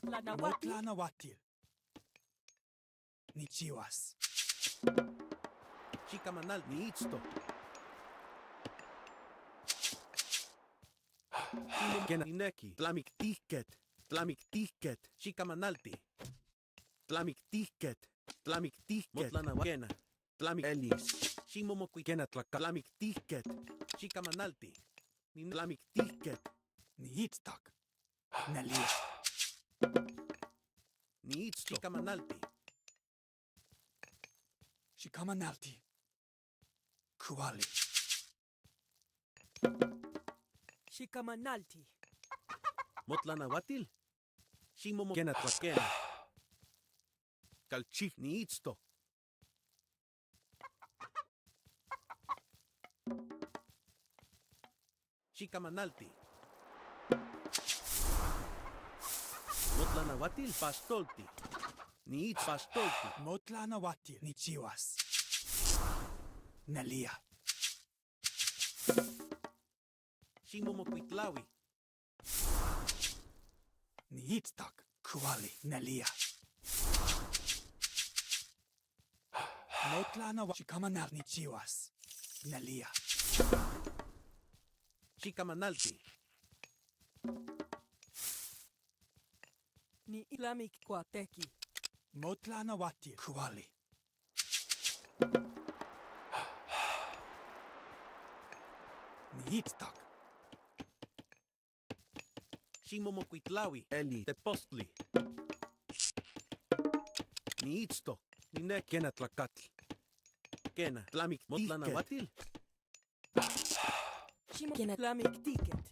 Motlanawatil. Nichiwas. Shikamanal ni isto. Kena ineki. Tlamik tihket. Shikamanalti. Tlamik tihket. Motlanawakena. Tlamik elis. Shimomokui kena tlaka. Tlamik tihket. Shikamanalti. Tlamik tihket. Niitstak. Nelia. Ni itsto. Shikamanalti. Shikamanalti. Kuali. Shikamanalti. Motlanawatil. Shimomokena tlakena. Kalchik ni itsto. Shikamanalti. Motlanawatil pastolti. Ni it pastolti. Motlanawatil. Nichiwas. Nelia. Shimomokuitlawi. Niitstak. Kuali. Nelia. Motlanawatil. Shikamanal. Nichiwas. Nelia. Shikamanalti. Ni ilamik kwateki. Motlanawatil. Kuali. Niitstak. Shimomokuitlawi. Eli tepostli. Ni itsto. Ni ne kena tlakatl. Kena tlamik motlanawatil. Shimokena lamik tiket.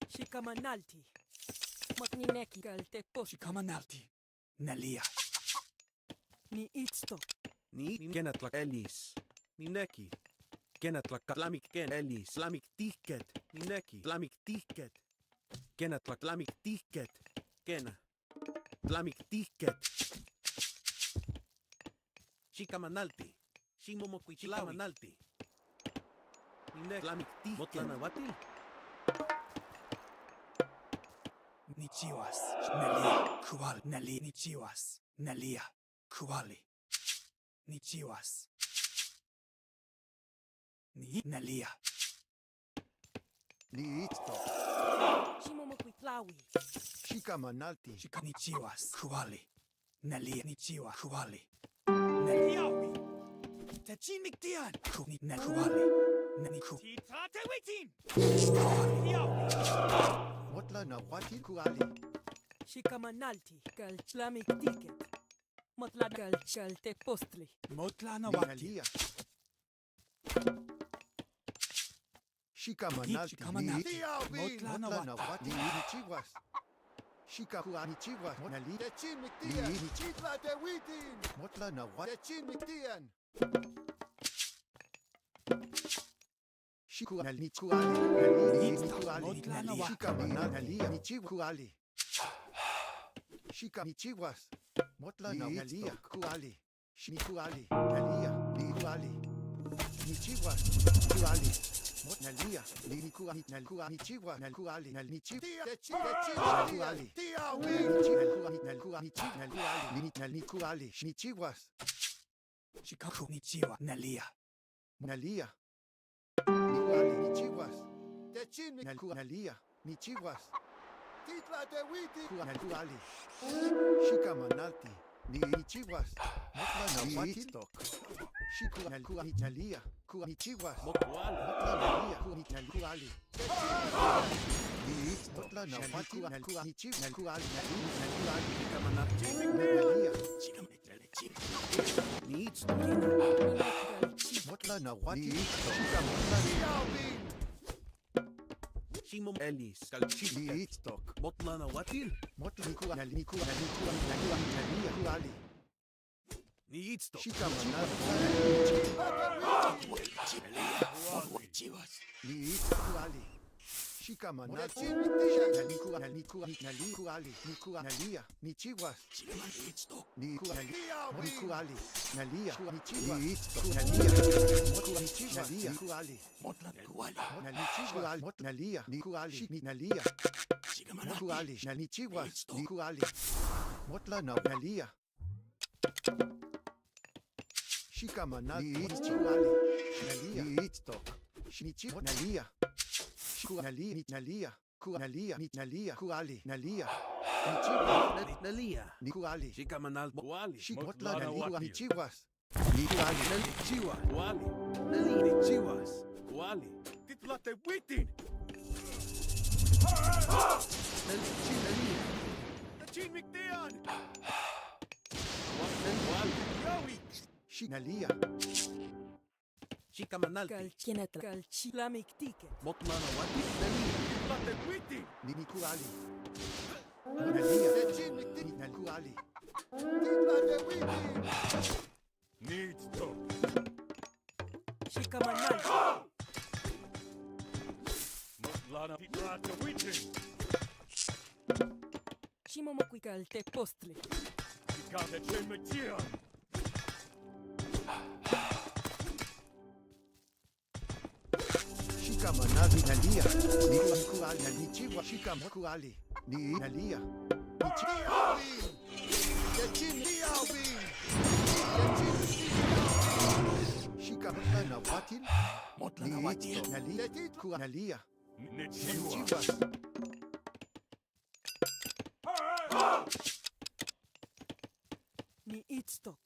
Shikamanalti. Motnineki kalteposh. Shikamanalti. Nelia. Ni itsto. Ni kena tlak elis. Ni neki. Kena tlak tlamik ken elis. Tlamik tihket. Ni neki. Tlamik tihket. Kena tlak tlamik tihket. Kena. Tlamik tihket. Shikamanalti. Shimomokuitlawi. Ni neki. Tlamik tihket. Motlanawatil. Nichiwas. Nelia. Kuali. Nelia. Nichiwas. Nelia. Kuali. Nichiwas. Nelia. Ni itsto. Shimomokuitlawi. Shikamanalti. Nichiwas. Kuali. Nelia. Nichiwa. Kuali. Neliawi. Techiniktian. Kuali. Neniku. Titrate witin. Motlanawatil kuali. Shikamanalti kaltlamik tiket. Kaltepostli. Motlanawatil. Nelia. Shikamanalti. Shikamanalti. Motlanawatil. Nichiwas. Shikakuanichiwas. Monali. Techimiktian. Ni- Chitlate witin. Motlanawatil. Techimiktian. Shikuali. Kuali. Kuali. Shikamanalti. Nichiwali. Shikamichiwas. Motlanawatil. Kuali. Shikuali. Nelia. Kuali. Nichiwas. Kuali. Nalia, Nikuali, Nichiwa, Kuali, Nichi, Techimiktian. Tiawi. Nikuali, Nichiwas, Shikaku. Nichiwa. Nelia. Nalia, Nikuali, Nichiwas, Techimiktian. Nalia, Nichiwas, Titlate witin. Kuali, Shikamanalti, Nichiwas, Motlanawatil, Shikuali, Nalia, Nichiwas, Mokual. Nalia, Kuali, Motlanawatil, Kuali, Shikamanalti. Nalia, Ni itsto. Motlanawatil, Shikamanalti, Tiawi. Shimom elis. Kalchik. Liitstok, Motlanawatil. Motlanawatil, Ni itsto. Shikamanalti, Nichiwas. Liitskuali, Shikamanati. Techimiktian. Nalikua, nalikua, nalikuali, nikua, nalia, nichiwas. Shikaman Itsto. Nikua, Tiawi. nikuali, nalia, nichiwas. Niitsto, nalia, mokua, nichiwas, nalia, nikuali. Motlan Kuali. Nalichiwas, mot, nalia, nikuali, nalia, Shikaman nikuali, nalichiwas, Itsto. nikuali. Motla na nalia. Shikamanati, nichiwali, nalia, niitsto. Shinichi, nalia. Nalia, nalia, nalia, nalia, kuali, nalia. Nichiwas, Nalia. nikuali. Shikamanal wali. Shikotla nalia, nichiwas. Nikuali, Chiwa. Wali. Nalia. Chiwas. Wali. Titlate witin. Nalia. Techimiktian. Wali. Yowi. Shinalia. Shikamanalti. Kalkinetla. Kalchilamik ticket. Motlana wati. Nalia. Titlate witin. Nikuali. Nalia. Techimiktian. Nikuali. Titlate witin. Needs to. Shikamanalti. Motlana titlate witin. Shimomokwi kalte postli. Tikate chemetian. Shikamanati, nalia. Nikuali, nalichiwa. Shikamokuali. Ni nalia. Tiawi. Techimiktiawi. Shikamotla na watil. Motlan Ni Awatil. itsto, nalia. Kua, nalia. Nichiwa. Nichiwas. Ni itsto.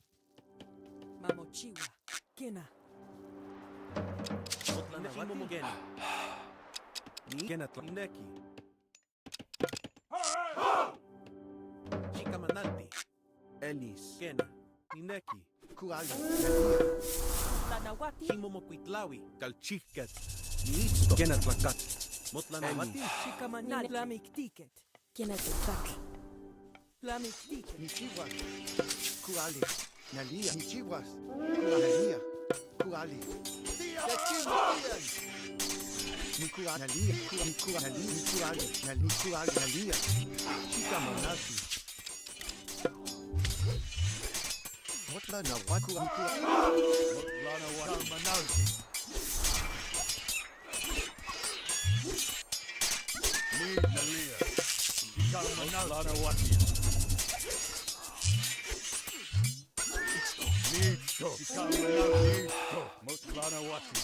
Mamochiwa. Kena. Motlana wati. Momogeni. Ni kenatla neki. Shikamanalti. Elis. Kena. Nineki. Kuali, nalia. Lanawati. Shimomokuitlawi. Kalchiket. Niitsto. Kenatlakat. Motlana wati. Shikamanalti. Lamik ticket. Kinetlak. Lamik ticket. Nichiwas. Kuali. Nalia. Nichiwas. Nalia. Kuali. Techimiktian. Nikua nalia. Nikua nalia. Nikuali. Nalikuali. Nalia. Shikamanati. Motla na waku. Nikua. Motlana wati. Manalti. Need Nalia. Motlana wati. Need to. Need to. Motlana wati.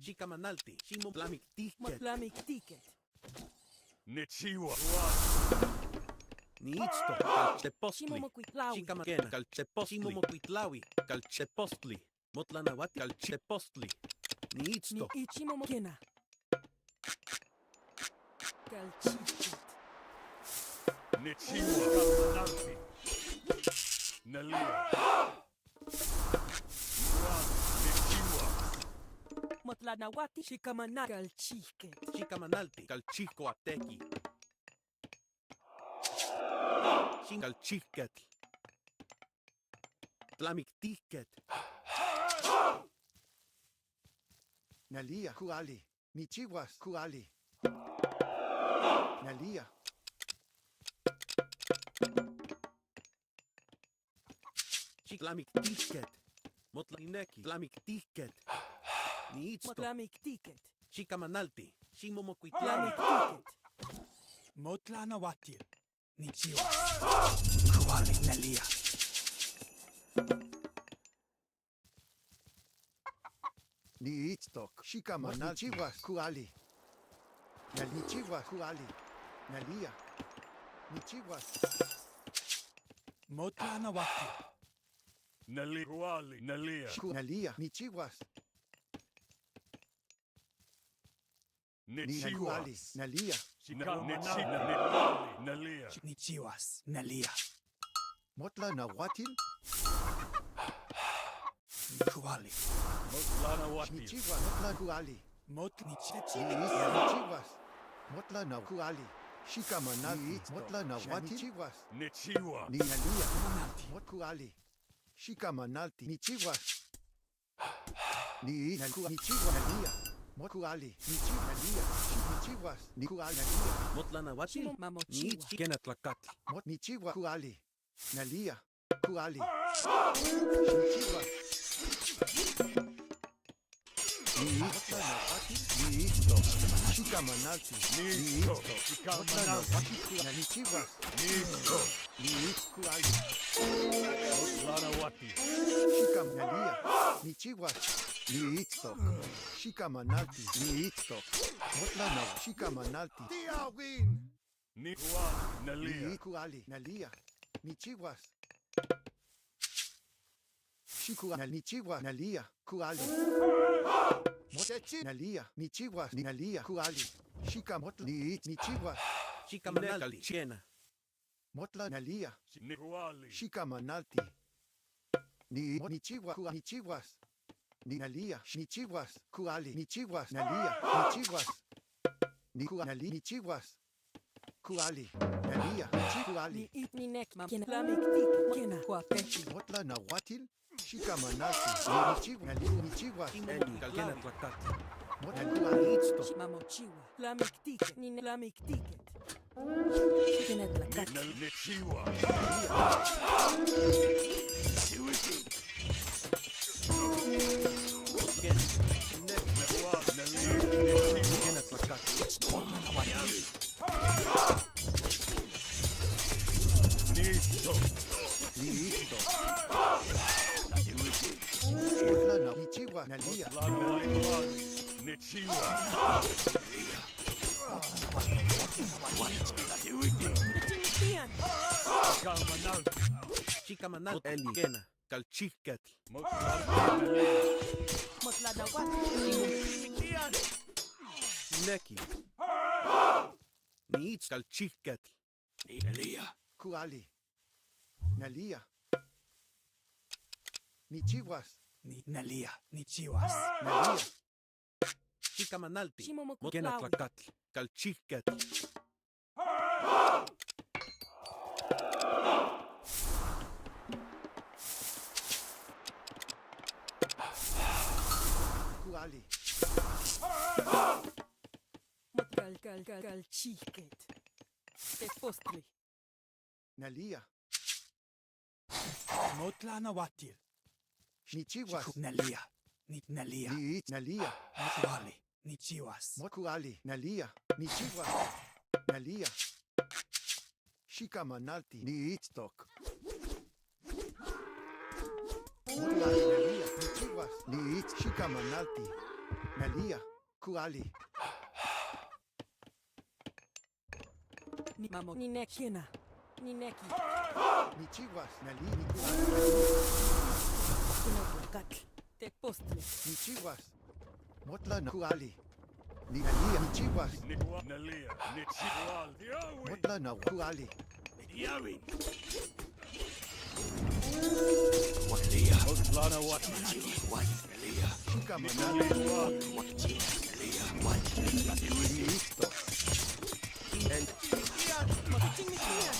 Shikamanalti. Shimomlamik tiket. Lamik ticket. Nichiwa. Niitsto. Kalchepostli. Shimomokuitlawi. Shikamakena. Kalchepostli. Shimomokuitlawi. Kalchepostli. Motlana wati. Kalchepostli. Ni Niitsto. ichimomokena. Kalchiket. Nichiwa. Manalti. Nalia. Nichiwa. Motlanawati. Shikamanal. Kalchiket. Shikamanalti. Kalchiko ateki. Kalchiket. Tlamik tiket. Nalia. Kuali. Nichiwas. Kuali. Nalia. Tlamik tiket. Motlineki. Tlamik tiket. Niitsto. Motlamik ticket. Shikamanalti. Shimomokuitlawi. Lamik ticket. Motlan Awatil. Nichiwa. Kuali Nalia. Ni itztok. Shikamanal. Nichiwas. Kuali. Nalichiwas. Kuali. Nalia. Nichiwas. Motlan Awatil. Nalia. Kuali. Nalia. Nalia. Nichiwas. Ni Nichiwa. kuali. Nalia. Nichiwa. Nalia. Nichiwas. Nalia. Motla na watil. Kuali. Motlana wati. Nichiwas. Motla kuali. Mot Ni Nichichi. nichiwas. Motla na kuali. Shikamanal. Motla na watil. Nichiwas. Nichiwa. Ni nalia. Manalti. Mot kuali. Shikamanalti. Nichiwas. Ni nichiwa. Nalia. Mokuali. Nichi nalia. Nichiwas. Nikuali nalia. Motla na watil. Shimo mamochiwa. Nichi kenatlakatl. Mot nichiwa kuali. Nalia. Kuali. Nichiwas. Motla na wati. Niito. Shikamanalti. Niito. Motla na Shikamanalti. wati. Na nichiwas. Niito. Kuali. Motlana wati. Shikamalia. Nichiwas. Niito. Shikamanalti. Niito. Motla na shikamanalti. Tia win. Nikwa nalia. Kuali. Nalia. Nichiwas. Shikua nichiwa nalia. Kuali. Motechi. Nalia. Nichiwas. Nalia. Kuali. Shika motla. Nichiwas. Shikamanalti. Kena. Motla nalia. Nikwali. Shikamanalti. Nichiwa. Nichiwas. Nalia. Nichiwas. Kuali. Nichiwas. Nalia. Nichiwas. Nali. Nichiwas. Kuali. Nalia. Kuali. Ni it ni nek mam. Kena lamik tik. Kena kwa peti. Motla na watil. Shikamanalti. Nichiwa. Nali. Nichiwas. Eli kenatlakatl. Motla kuali. Itsto. Mamochiwa. Lamik tiket. Ni lamik tiket. Kena tlakat. Nichiwa. Kena. Nikwa nalia. Kenatlakatl. Niito. Niito. Motla na nichiwa. Nalia. Motlana nikwali. Nichiwa. Tinikian. Shikamanalti. Shikamanalti. Eli kena. Kalchikatl. Motlana nalia. Motla na wati. Neki. Niits kalchikatl. Kuali. Nalia. Nichiwas. Nalia. Nichiwas. Nalia. Shikamanalti. Shimo mokuklawi. Kenatlakatl. Kalchikatl. Kuali. Kal chiket. Te postri. Nalia. Motlana watil. Nichiwas. Nalia. Nalia. Nalia. Kuali. Nichiwas. Mokuali. Nalia. Nichiwas. Nalia. Shikamanalti. Niitstok. Mokuali. Nalia. Nichiwas. Niits. Shikamanalti. Nalia. Kuali. Ni mamo. Ni nek. Kena. Ni neki. Nichiwas. Nalia. Nikuali. Kena tlakat. Te postri. Nichiwas. Motla na kuali. Nalia. Nichiwas. Nikwa nalia. Nichiwa. Yawi. Motla na kuali. Yawi. Motlana wati. Shikamanalti. Niitstok. Tinikian.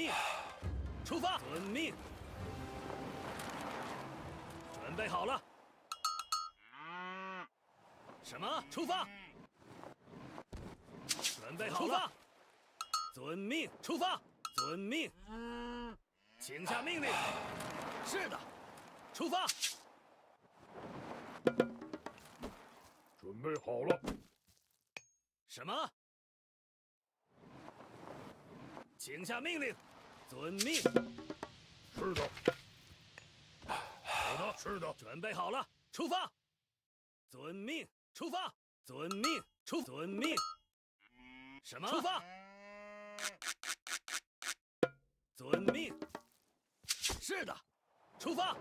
命，出发！遵命。准备好了。什么？出发！准备好了。遵命，出发！遵命。请下命令。是的，出发。准备好了。什么？请下命令。遵命。是的。好的，是的。准备好了，出发。遵命，出发。遵命，遵命。什么？出发。遵命。是的，出发。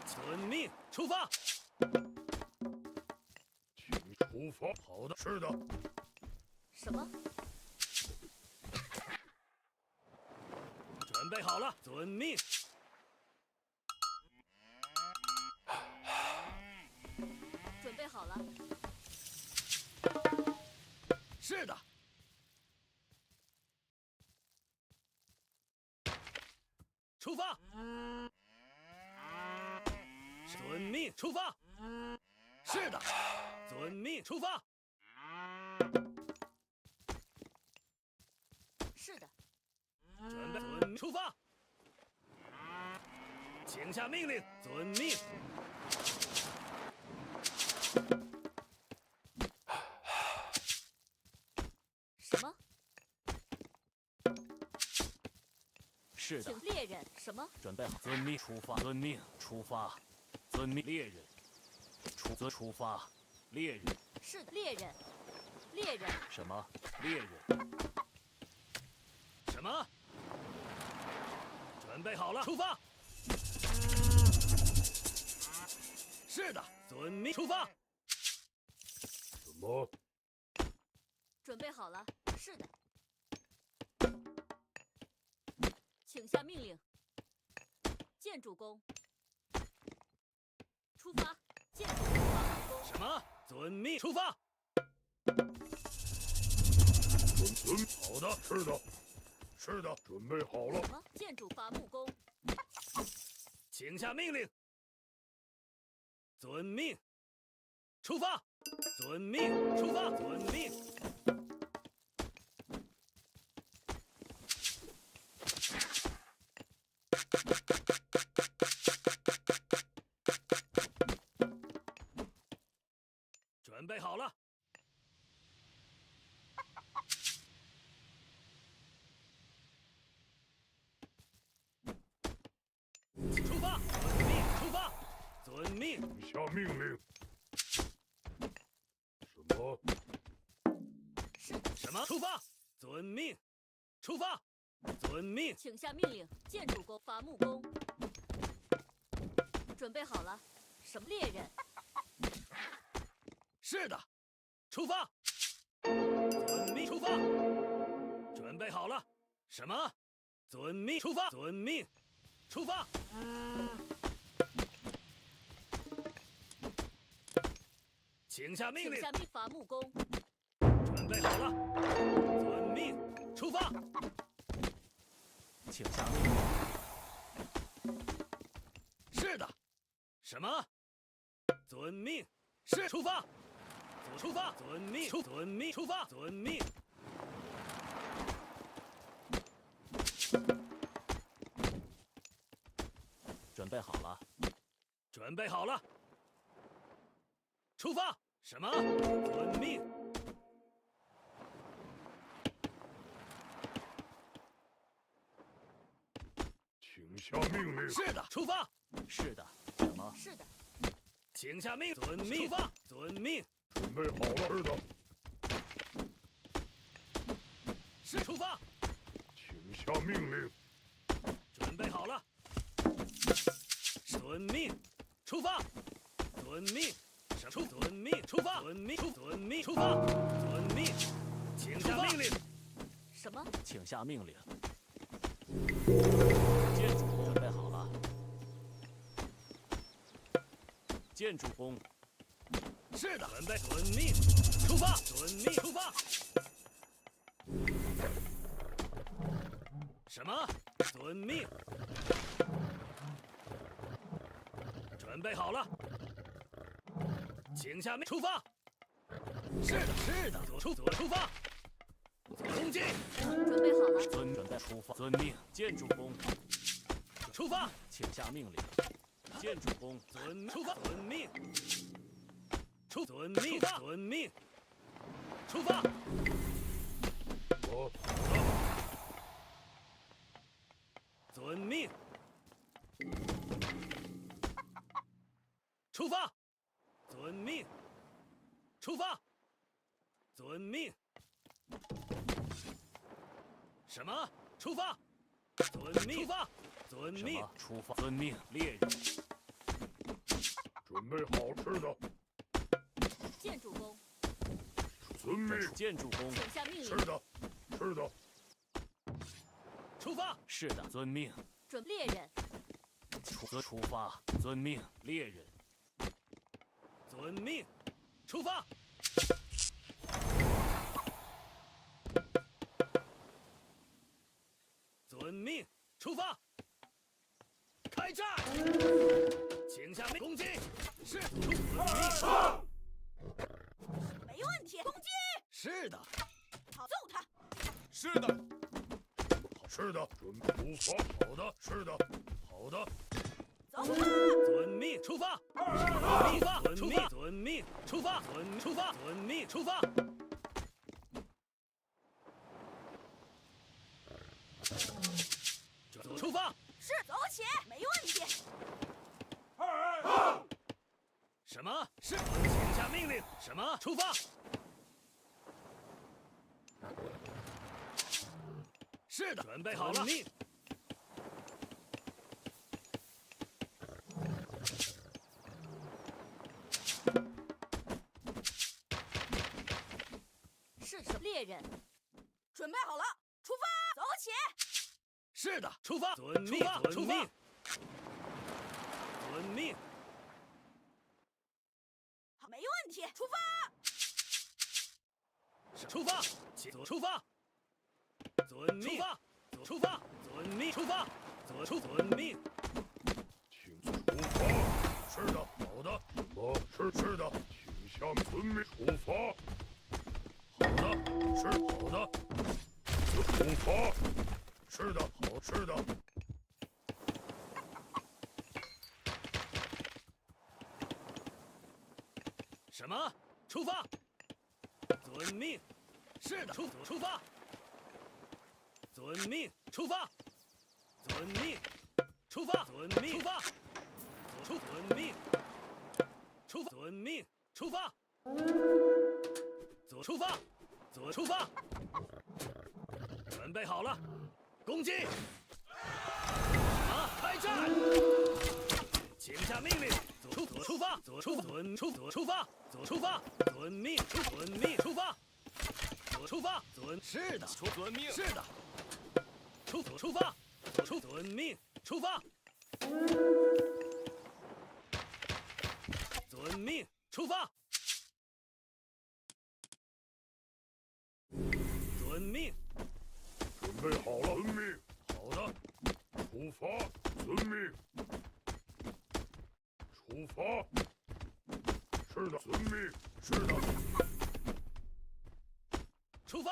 遵命，出发。请出发。好的，是的。什么？准备好了，遵命。准备好了。是的。出发。遵命，出发。是的。遵命，出发。是的。准备，遵出发。请下命令，遵命。什么？是的。请猎人。什么？准备好，遵命，出发。遵命，出发。遵命，猎人。出发，猎人。是的，猎人。猎人。什么？猎人。什么？准备好了，出发。是的，遵命，出发。什么？准备好了。是的。请下命令。建筑工。出发。建筑工。什么？遵命，出发。好的，是的，是的，准备好了。什么？建筑伐木工。请下命令。遵命，出发。遵命，出发。遵命。准备好了。出发！遵命，出发！遵命。请下命令。什么？什么？出发！遵命，出发！遵命。请下命令。建筑工。伐木工。准备好了。什么？猎人。是的，出发。遵命，出发。准备好了。什么？遵命，出发。遵命，出发。请下命令。请下命伐木工。准备好了。遵命，出发。请下命令。是的。什么？遵命。是出发。出发。遵命。遵命。出发。遵命。准备好了。准备好了。出发。什么？遵命。请下命令。是的，出发。是的。什么？是的。请下命。遵命。出发。遵命。准备好了。是的。是出发。请下命令。准备好了。遵命。出发。遵命。遵命。出发。遵命。遵命。出发。遵命。请下命令。什么？请下命令。建筑工准备好了。建筑工。是的，准备。遵命。出发。遵命。出发。什么？遵命。准备好了，请下命，出发。是的，是的，出发。攻击，准备好了，准备出发。遵命。见主公。出发。请下命令。见主公。出发。遵命。遵命。遵命。出发。遵命。出发。遵命。出发。遵命。什么？出发。遵命。出发。遵命。出发。遵命。猎人。准备好吃的。见主公。遵命。见主公。请下命令。吃的，吃的。出发。是的，遵命。准猎人。出发。遵命。猎人。遵命。出发。遵命。出发。开战！请下命攻击。是。遵命。没问题，攻击！是的。好，揍他！是的。是的，准备出发。好的，是的，好的。走！遵命，出发！出发！遵命，遵命，出发！出发！遵命，出发！出发！是，走起，没问题。什么？是，请下命令。什么？出发！是的，准备好了。命。是猎人。准备好了，出发，走起！是的，出发！遵命，遵命，遵命。好，没问题，出发！是出发，出发。遵命，出发，遵命，出发，遵命。请出发。是的，好的。是的，请下遵命出发。好的，是好的。出发。是的，好，是的。什么？出发！遵命。是的，出发。遵命，出发。遵命，出发。遵命，出发。遵命，出发。遵命，出发。出发。出发。准备好了，攻击！开战！请下命令。出发！出发！出发！遵命！遵命！出发！出发！是的，遵命！是的，出发！遵命！出发！遵命！出发！遵命！准备好了，遵命。好的，出发，遵命。出发。是的，遵命。是的。出发。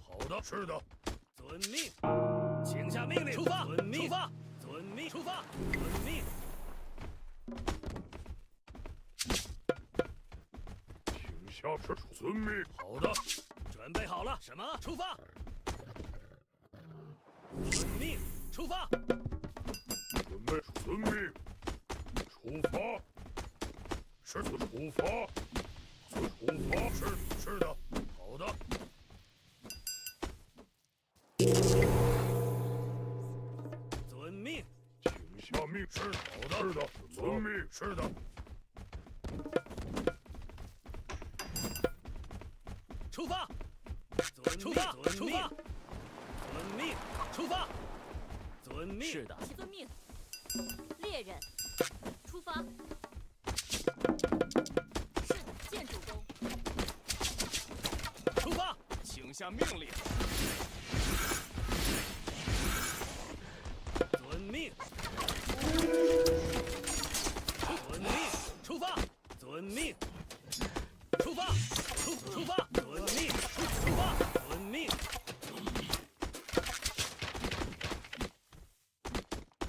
好的，是的。遵命，请下命令。出发。遵命。出发。遵命。出发。遵命。请下是遵命。好的，准备好了。什么？出发。遵命。出发。准备遵命。出发。是出发。出发。是的。好的。遵命。请下命。是好的。是的。遵命。是的。出发。出发。出发。遵命。出发。遵命。是的。遵命。猎人。出发。是的，见主公。出发。请下命令。遵命。遵命，出发。遵命。出发。出发。遵命。出发。遵命。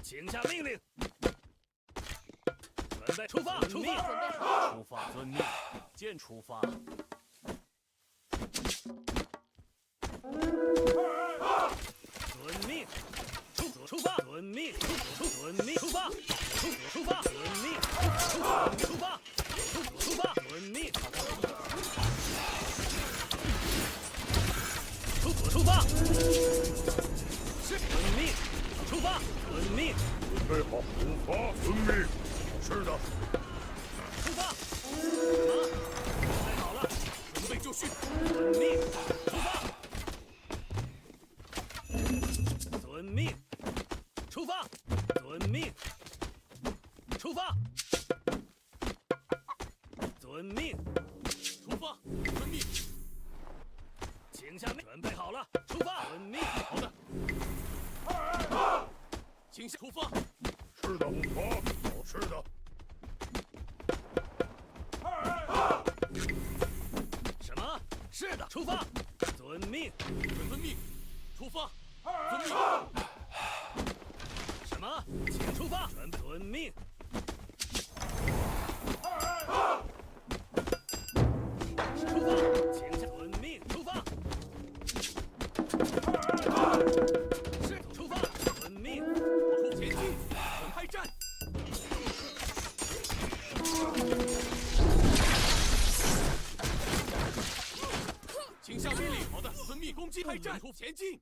请下命令。准备出发。出发。出发，遵命。见出发。遵命。出发。遵命。遵命。出发。出发。遵命。出发。出发。遵命。出发。是遵命。出发。遵命。准备好，出发，遵命。是的，出发。准备好了，准备就绪。遵命。出发。遵命。出发。遵命。出发。遵命。出发，遵命。请下命。准备好了，出发。遵命。好的。请下出发。是的，出发。哦，是的，什么？是的，出发。遵命。遵命。出发。遵命。什么？请出发。遵命。出发，请下遵命。出发。是出发。遵命。前进，开战。请下命令。好的，遵命。攻击，开战，前进。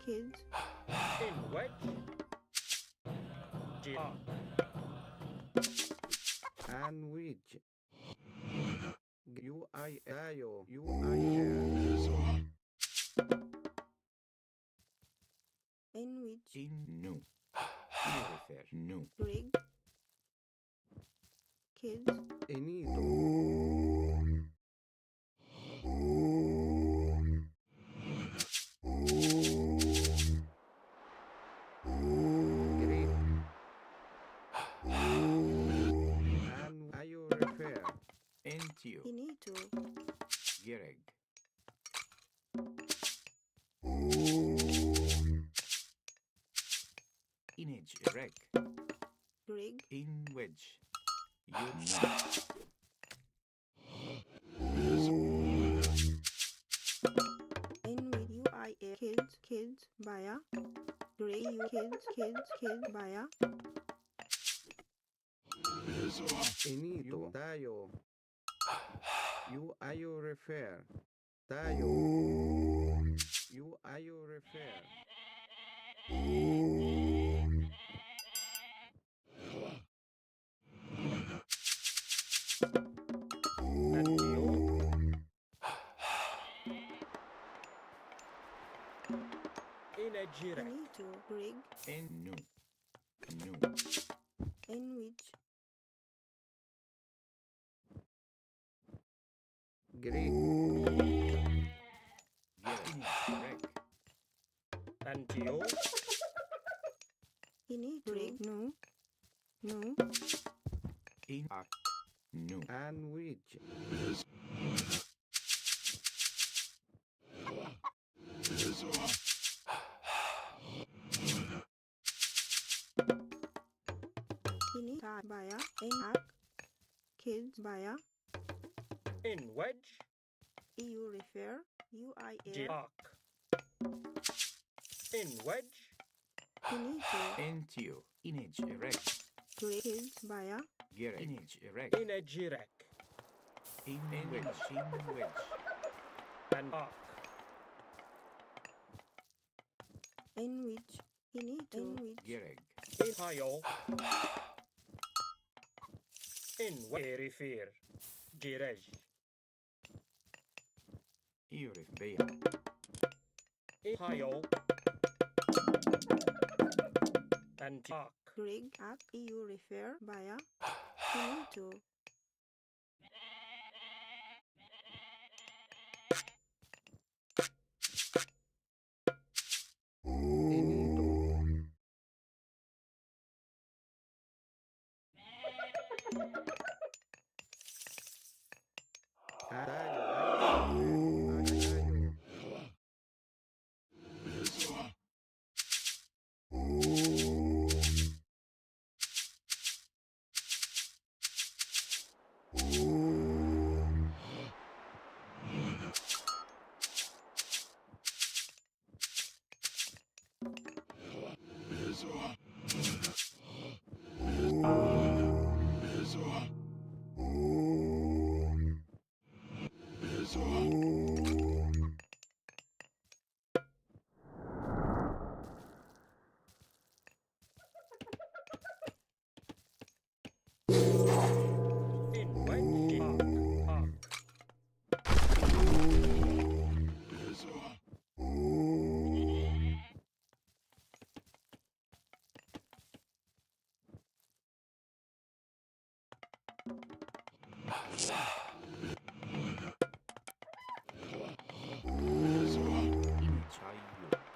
kids, In wedge. Jerbot. Sandwich. U-I-L. in which, No. No. Greg, kids, Enito. Great. And I refer. Entio. Finito, Gereg. Inage reg. Greg, In wedge. You in with UIA, kids, Baya, Greg, you kids, Baya, Enito. Tayo. You refer. Tayo. You refer. Finito, Greg, En no. No. in which, Great. Gereg. Antio. Finito, Greg, no, In a. No. And which. Finita, Baya, in ak, kids, Baya, In wedge. EU refer, UIA, Jerbot. In wedge. Finito, Entio. Inage reg. Greg, kids, Baya, Gereg. Inage reg. In a jirek. In wedge. In wedge. And arc. in which, Finito, in which, Gereg. In hayo. In werifir. Jirej. Iorif bea. In hayo. And arc. Greg, ak, EU refer, Baya, Finito, Enito. In wedge. Arc.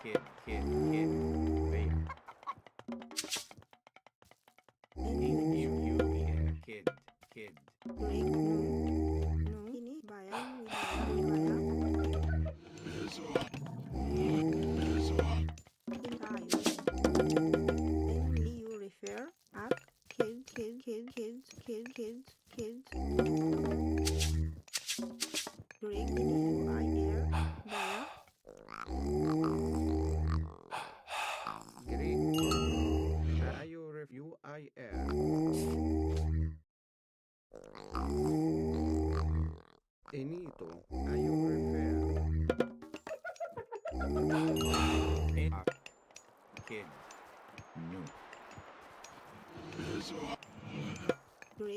Kid. Bea. Kid. Greg, no, Fini, Baya, Intayo, in EU refer, ak, kids, Greg, UIA, Baya, Great. UIL. Enito. I refer.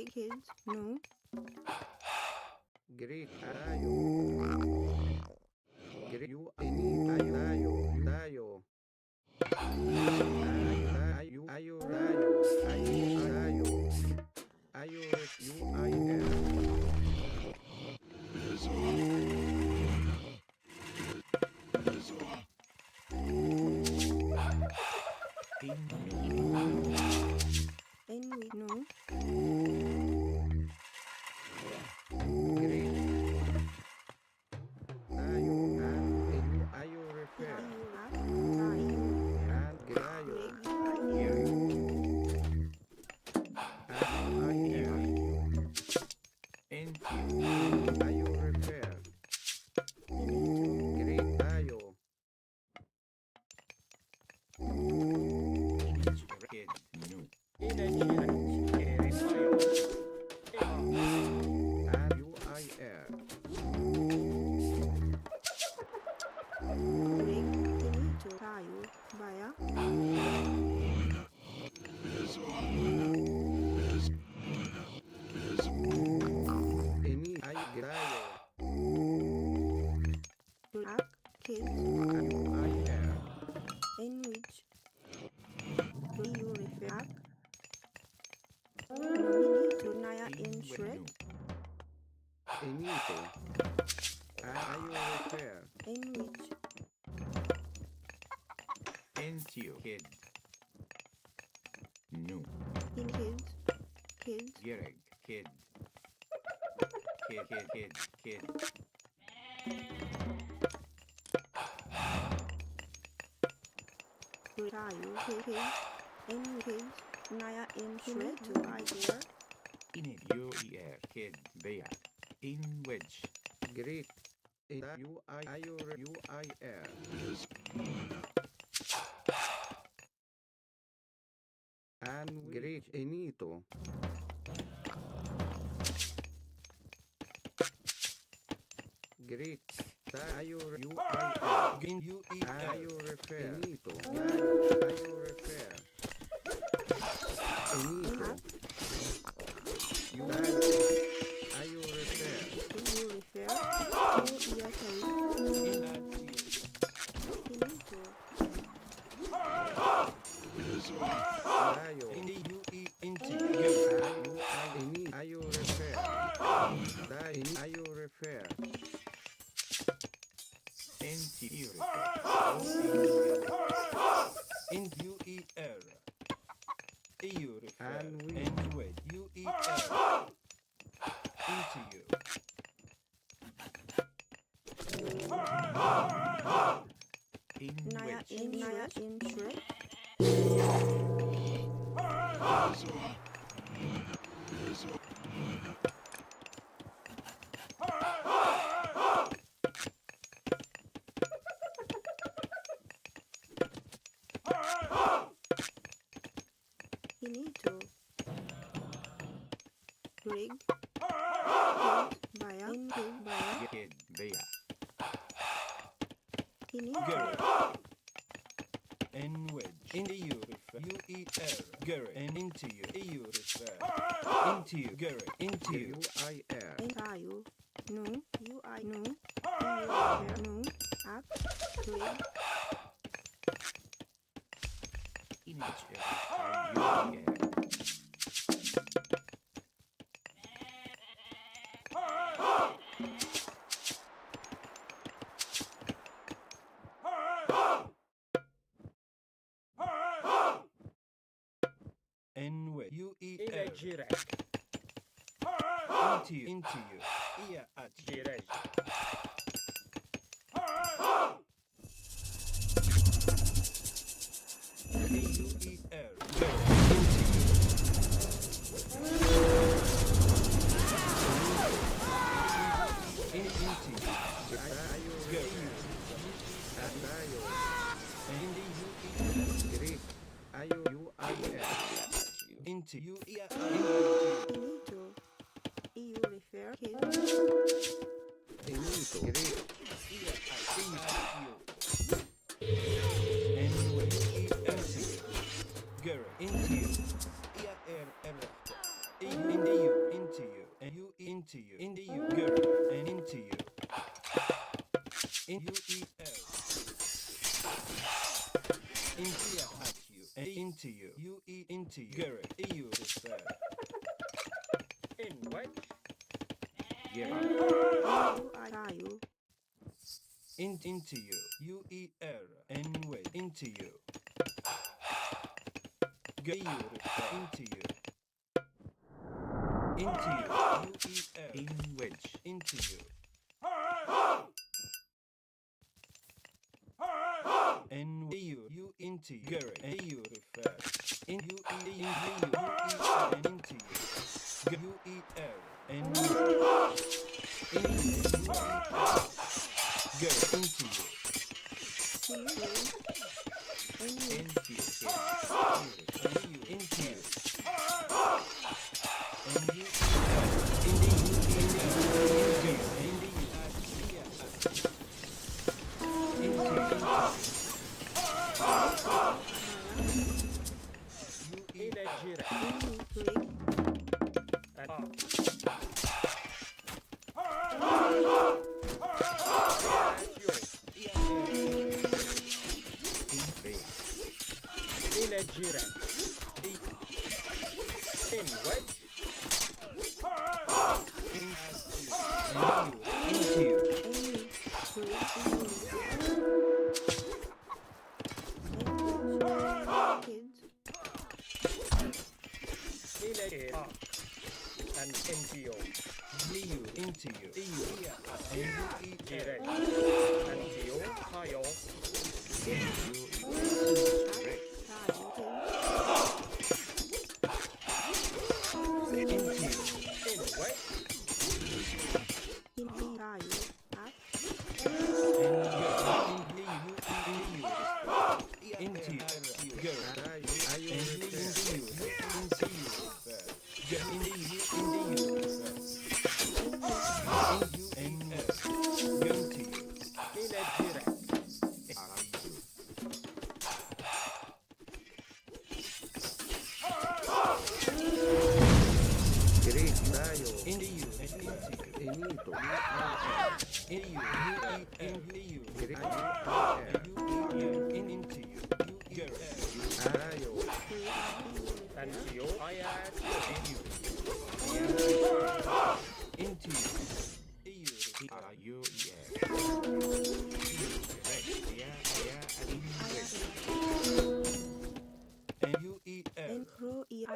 Greg kids. No. Greek tayo. Greek you ini tayo. Ayo you I am. And we know. Greek tayo and ayo repair. And tayo. Ayo repair. Greek tayo. And you I air. Greg tinito tayo. Baya. Ini ay tayo. Black kids. And you I air. In which do you refer? Nominate Naya in Shrek. Inito. Ayo repair. In which Into kid. No. in kids. Gereg. Kid. Kid. Tayo kids. In kids. Naya in Shrek to idea. In UER. Kid. Bea. In which. Greek. You I air. And Greek inito. Greek tayo you I air. Ayo repair. Inito. Ayo repair. Inito. You ayo repair. Do you refer to Yakai? Finito. Tayo. Ayo repair. Ayo repair. In UER. EU refer. And we- Anyway, UER. Into you. In Naya which. in Shrek. Finito. Greg. Baya. In Baya. Kid. Bea. Finito. In which. In the EU refer. UER. Gary. And into you. EU refer. Into you. Gary. Into you. You I air. In tayo. No. You I no. You refer. No. Up. Greg. In which area. UER. In which. UER. Into you. Into you. Ia at Jirej. UER. Go. Into you. Tayo Go. tayo. In the UER. Greek. Ayo you I air. Into you. Ia at Finito. You refer. Kids. Inito. Greek. Into you. In the you. Into at you. Into you. You eat into you. Garrett. You refer. In which? Garrett. Tayo. Into you. You eat air. And way. Into you. You refer. Into you. Into you. You eat air. In which? Into you. And you into you. Garrett. And you refer. In you eat you eat air and into you. You eat air and into you. Garrett into you. Into you. Into you. And you eat air. Into you.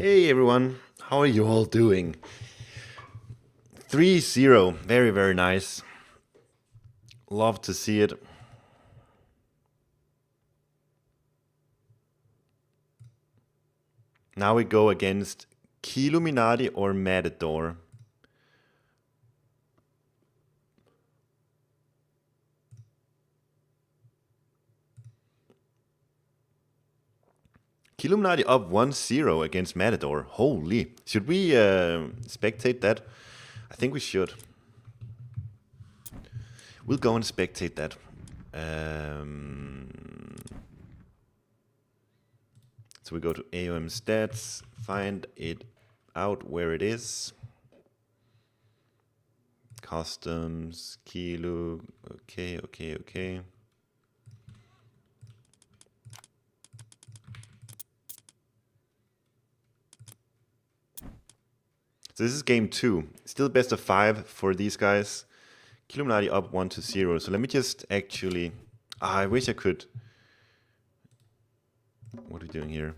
Hey everyone, how are you all doing? 3-0, very, very nice. Love to see it. Now we go against Killuminati or Matador. Killuminati up 1-0 against Matador. Holy. Should we spectate that? I think we should. We'll go and spectate that. So we go to AOM stats, find it out where it is. Customs, Kilo, okay. So this is game 2. Still best of 5 for these guys. Killuminati up 1-0. So let me just actually... I wish I could... What are we doing here?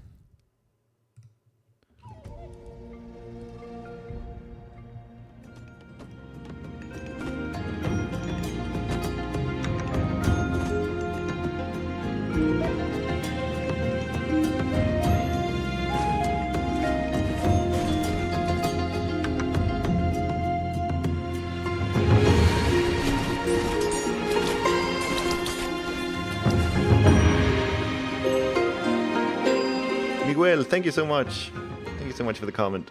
Miguel, thank you so much. Thank you so much for the comment.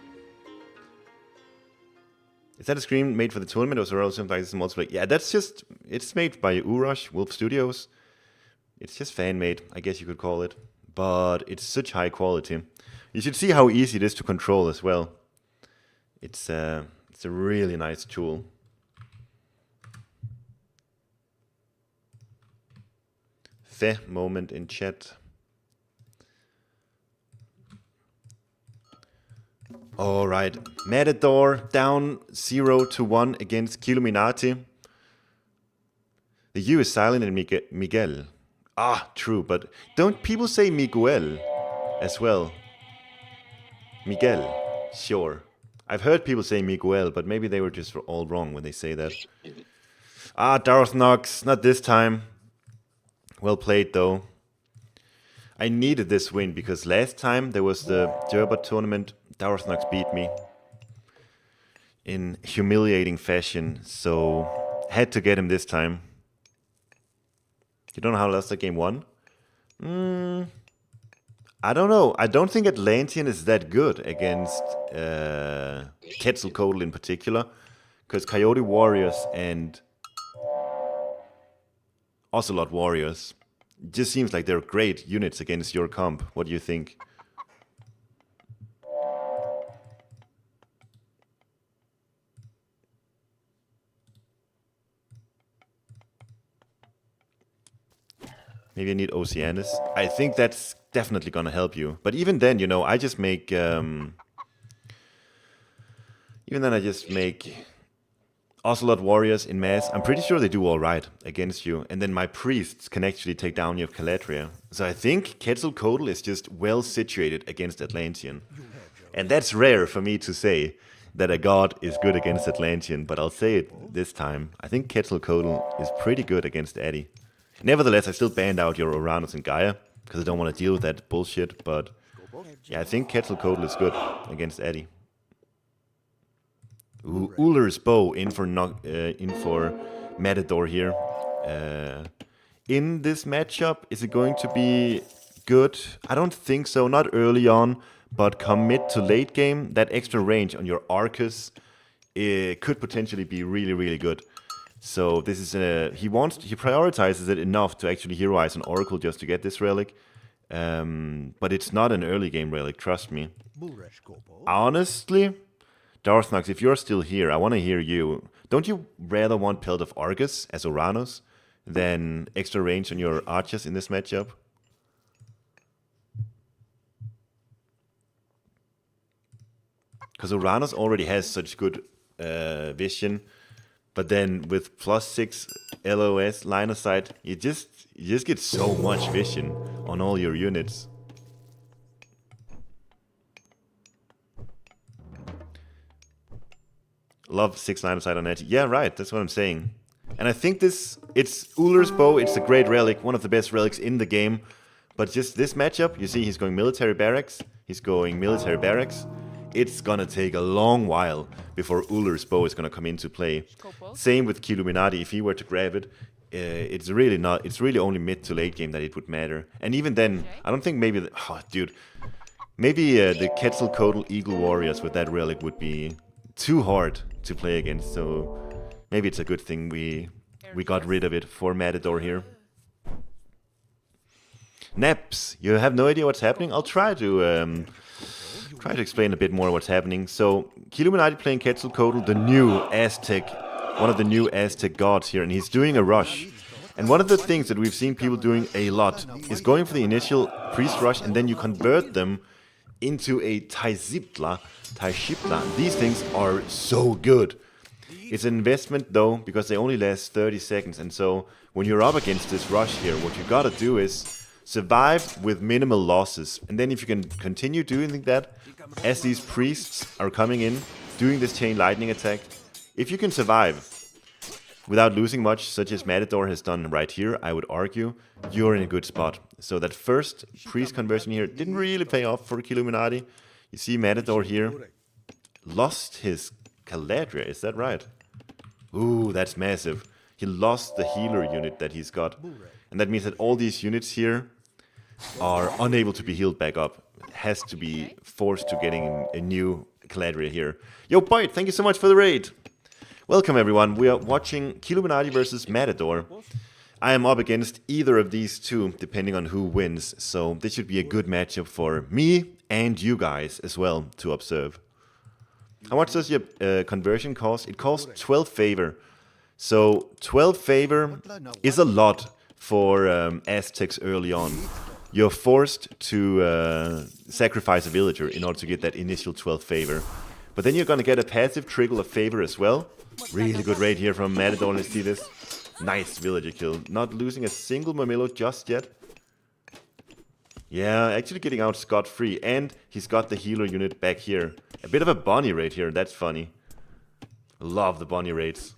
Is that a screen made for the tournament or something like this in multiplayer? Yeah, that's just... It's made by Urush, Wolf Studios. It's just fan-made, I guess you could call it. But it's such high quality. You should see how easy it is to control as well. It's a really nice tool. Fe moment in chat. All right, Matador down 0-1 against Killuminati. The U is silent in Miguel. Ah, true, but don't people say Miguel as well? Miguel, sure. I've heard people say Miguel, but maybe they were just all wrong when they say that. Ah, Darth Nox, not this time. Well played, though. I needed this win because last time there was the Jerbot tournament. Darth Nox beat me in humiliating fashion, so had to get him this time. You don't know how I lost that game 1? I don't know. I don't think Atlantean is that good against Quetzalcoatl in particular, because Coyote Warriors and Ocelot Warriors just seems like they're great units against your comp. What do you think? Maybe I need Oceanus. I think that's definitely gonna help you. But even then, you know, I just make... even then I just make Ocelot Warriors in mass. I'm pretty sure they do alright against you. And then my priests can actually take down your Calatria. So I think Quetzalcoatl is just well situated against Atlantean. And that's rare for me to say that a god is good against Atlantean. But I'll say it this time. I think Quetzalcoatl is pretty good against Addy. Nevertheless, I still banned out your Uranus and Gaia, because I don't want to deal with that bullshit, but yeah, I think Quetzalcoatl is good against Addy. Ooh, Uller's Bow in for Matador here. In this matchup, is it going to be good? I don't think so, not early on, but come mid to late game, that extra range on your Arcus could potentially be really, really good. So this is he prioritizes it enough to actually heroize an Oracle just to get this relic. But it's not an early game relic, trust me. Honestly, Darth Nox, if you're still here, I want to hear you. Don't you rather want Pelt of Argus as Uranus than extra range on your archers in this matchup? Because Uranus already has such good vision. But then with +6 LOS line of sight, you just get so much vision on all your units. Love 6 line of sight on edge. Yeah, right. That's what I'm saying. And I think it's Uller's bow. It's a great relic, one of the best relics in the game. But just this matchup, you see he's going military barracks. He's going military barracks. It's gonna take a long while before Uller's bow is gonna come into play. Same with Killuminati. If he were to grab it, it's really not. It's really only mid to late game that it would matter. And even then, I don't think maybe. Maybe the Quetzalcoatl Eagle Warriors with that relic would be too hard to play against. So maybe it's a good thing we got rid of it for Matador here. Naps, you have no idea what's happening? I'll try to explain a bit more what's happening. So, Killuminati playing Quetzalcoatl, the new Aztec, one of the new Aztec gods here, and he's doing a rush. And one of the things that we've seen people doing a lot is going for the initial priest rush, and then you convert them into a Taishiptla. These things are so good. It's an investment though, because they only last 30 seconds, and so when you're up against this rush here, what you gotta do is survive with minimal losses. And then if you can continue doing that, as these priests are coming in, doing this chain lightning attack, if you can survive without losing much, such as Matador has done right here, I would argue, you're in a good spot. So that first priest conversion here didn't really pay off for Killuminati. You see Matador here lost his Caladria, is that right? Ooh, that's massive. He lost the healer unit that he's got. And that means that all these units here are unable to be healed back up. Has to be forced to getting a new Caladria here. Yo, Boyd, thank you so much for the raid. Welcome, everyone. We are watching Killuminati versus Matador. I am up against either of these two, depending on who wins. So this should be a good matchup for me and you guys as well to observe. How much does your conversion cost? It costs 12 favor. So 12 favor is a lot for Aztecs early on. You're forced to sacrifice a villager in order to get that initial 12 favor. But then you're going to get a passive trickle of favor as well. Really good raid here from Matador, let's see this. Nice villager kill. Not losing a single Mamillo just yet. Yeah, actually getting out scot-free. And he's got the healer unit back here. A bit of a Bonnie raid here, that's funny. Love the Bonnie raids.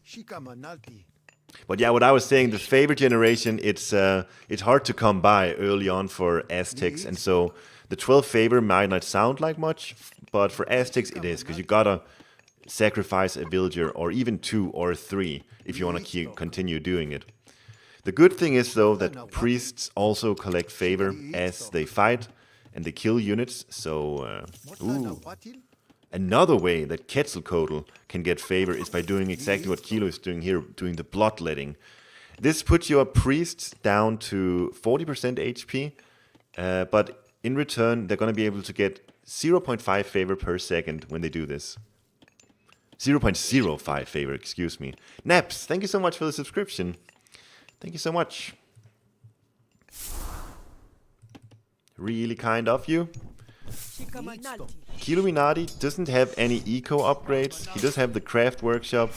But yeah, what I was saying, the favor generation, it's hard to come by early on for Aztecs. And so the 12 favor might not sound like much, but for Aztecs it is, because you gotta sacrifice a villager, or even 2 or 3, if you want to continue doing it. The good thing is, though, that priests also collect favor as they fight, and they kill units, so... ooh. Another way that Quetzalcoatl can get favor is by doing exactly what Kilo is doing here, doing the bloodletting. This puts your priests down to 40% HP, but in return, they're going to be able to get 0.5 favor per second when they do this. 0.05 favor, excuse me. Naps, thank you so much for the subscription. Thank you so much. Really kind of you. Killuminati doesn't have any eco upgrades. He does have the craft workshop,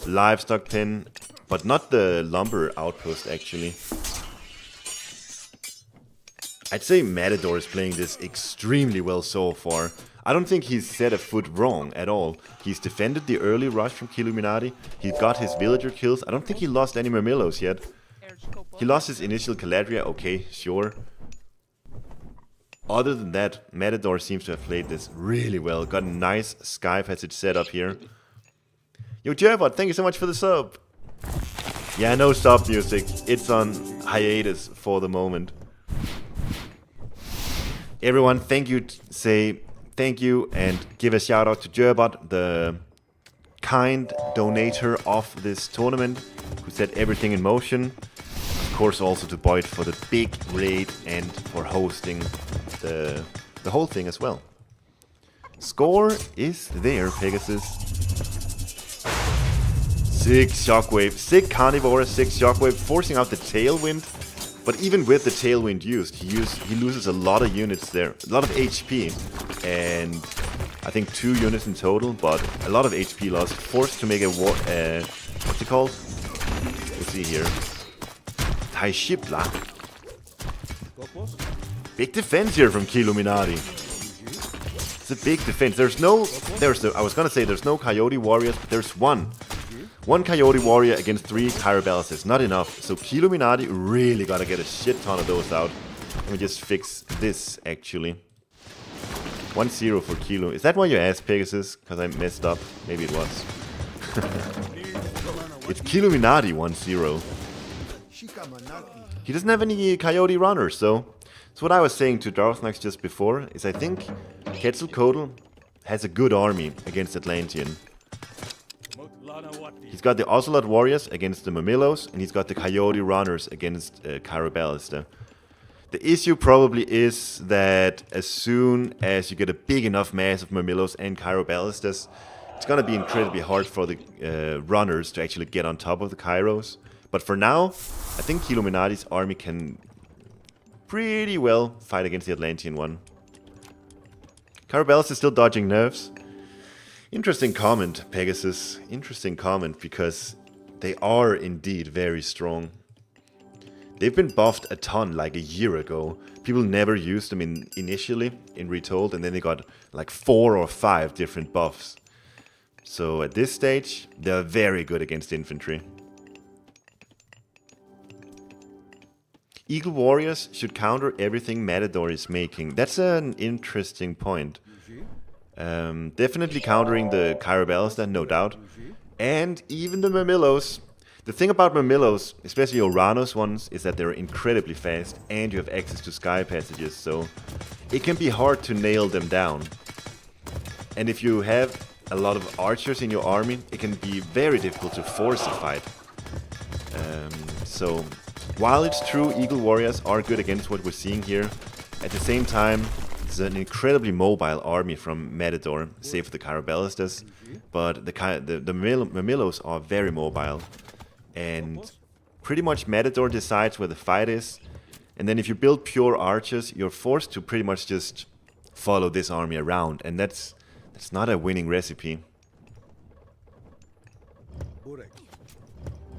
livestock pen, but not the lumber outpost actually. I'd say Matador is playing this extremely well so far. I don't think he's set a foot wrong at all. He's defended the early rush from Killuminati. He got his villager kills. I don't think he lost any Mermillos yet. He lost his initial Caladria, okay, sure. Other than that, Matador seems to have played this really well. Got a nice Sky passage set up here. Yo, Jerbot, thank you so much for the sub. Yeah, no stop music. It's on hiatus for the moment. Everyone, thank you. Say thank you and give a shout out to Jerbot, the kind donator of this tournament, who set everything in motion. Of course, also to Boyd for the big raid and for hosting the whole thing as well. Score is there, Pegasus. 6 Shockwave, sick Carnivore, 6 Shockwave, forcing out the Tailwind. But even with the Tailwind used, he loses a lot of units there, a lot of HP, and I think 2 units in total, but a lot of HP loss. Forced to make a war, what's it called? Let's see here. Taishiptla. Big defense here from Killuminati. a big defense. I was gonna say there's no Coyote Warriors, but there's one. One Coyote Warrior against 3 Carabelas is not enough. So Killuminati really gotta get a shit ton of those out. Let me just fix this, actually. 1-0 for Kilo. Is that why you asked, Pegasus? Because I messed up. Maybe it was. It's Killuminati 1-0. He doesn't have any Coyote runners, so what I was saying to Darthnox just before is I think Quetzalcoatl has a good army against Atlantean. He's got the Ocelot Warriors against the Murmillos, and he's got the Coyote Runners against Caraballista. The issue probably is that as soon as you get a big enough mass of Murmillos and Caroballistas, it's gonna be incredibly hard for the runners to actually get on top of the Kairos. But for now, I think Killuminati's army can pretty well fight against the Atlantean one. Carabellus is still dodging nerfs. Interesting comment, Pegasus. Interesting comment, because they are indeed very strong. They've been buffed a ton like a year ago. People never used them initially in Retold, and then they got like 4 or 5 different buffs. So at this stage, they're very good against infantry. Eagle Warriors should counter everything Matador is making. That's an interesting point. Definitely countering the Caraballista, no doubt. And even the Murmillos. The thing about Murmillos, especially Oranos ones, is that they're incredibly fast and you have access to sky passages, so it can be hard to nail them down. And if you have a lot of archers in your army, it can be very difficult to force a fight. So while it's true Eagle Warriors are good against what we're seeing here, at the same time it's an incredibly mobile army from Matador, save for the Caraballistas, but the Murmillos are very mobile. And pretty much Matador decides where the fight is, and then if you build pure archers, you're forced to pretty much just follow this army around, and that's not a winning recipe.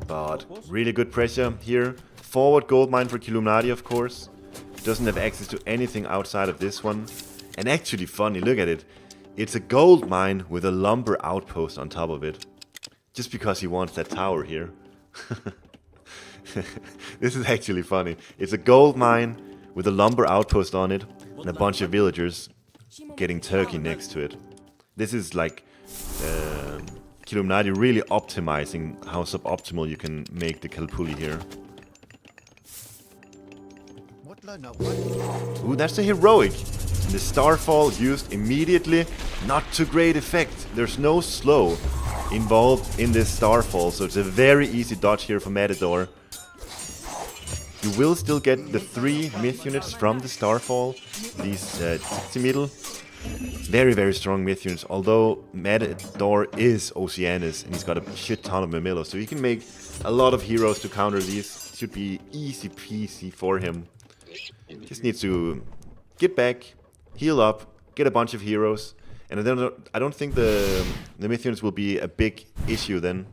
But really good pressure here. Forward gold mine for Killuminati, of course. Doesn't have access to anything outside of this one. And actually funny, look at it. It's a gold mine with a lumber outpost on top of it. Just because he wants that tower here. This is actually funny. It's a gold mine with a lumber outpost on it and a bunch of villagers getting turkey next to it. This is like Killuminati really optimizing how suboptimal you can make the Kalpuli here. Ooh, that's the heroic. The Starfall used immediately, not to great effect. There's no slow involved in this Starfall, so it's a very easy dodge here for Matador. You will still get the 3 myth units from the Starfall, these 60 middle. Very, very strong myth units, although Matador is Oceanus and he's got a shit ton of Murmillos, so he can make a lot of heroes to counter these. Should be easy peasy for him. Just needs to get back, heal up, get a bunch of heroes. And I don't think the myth units will be a big issue then.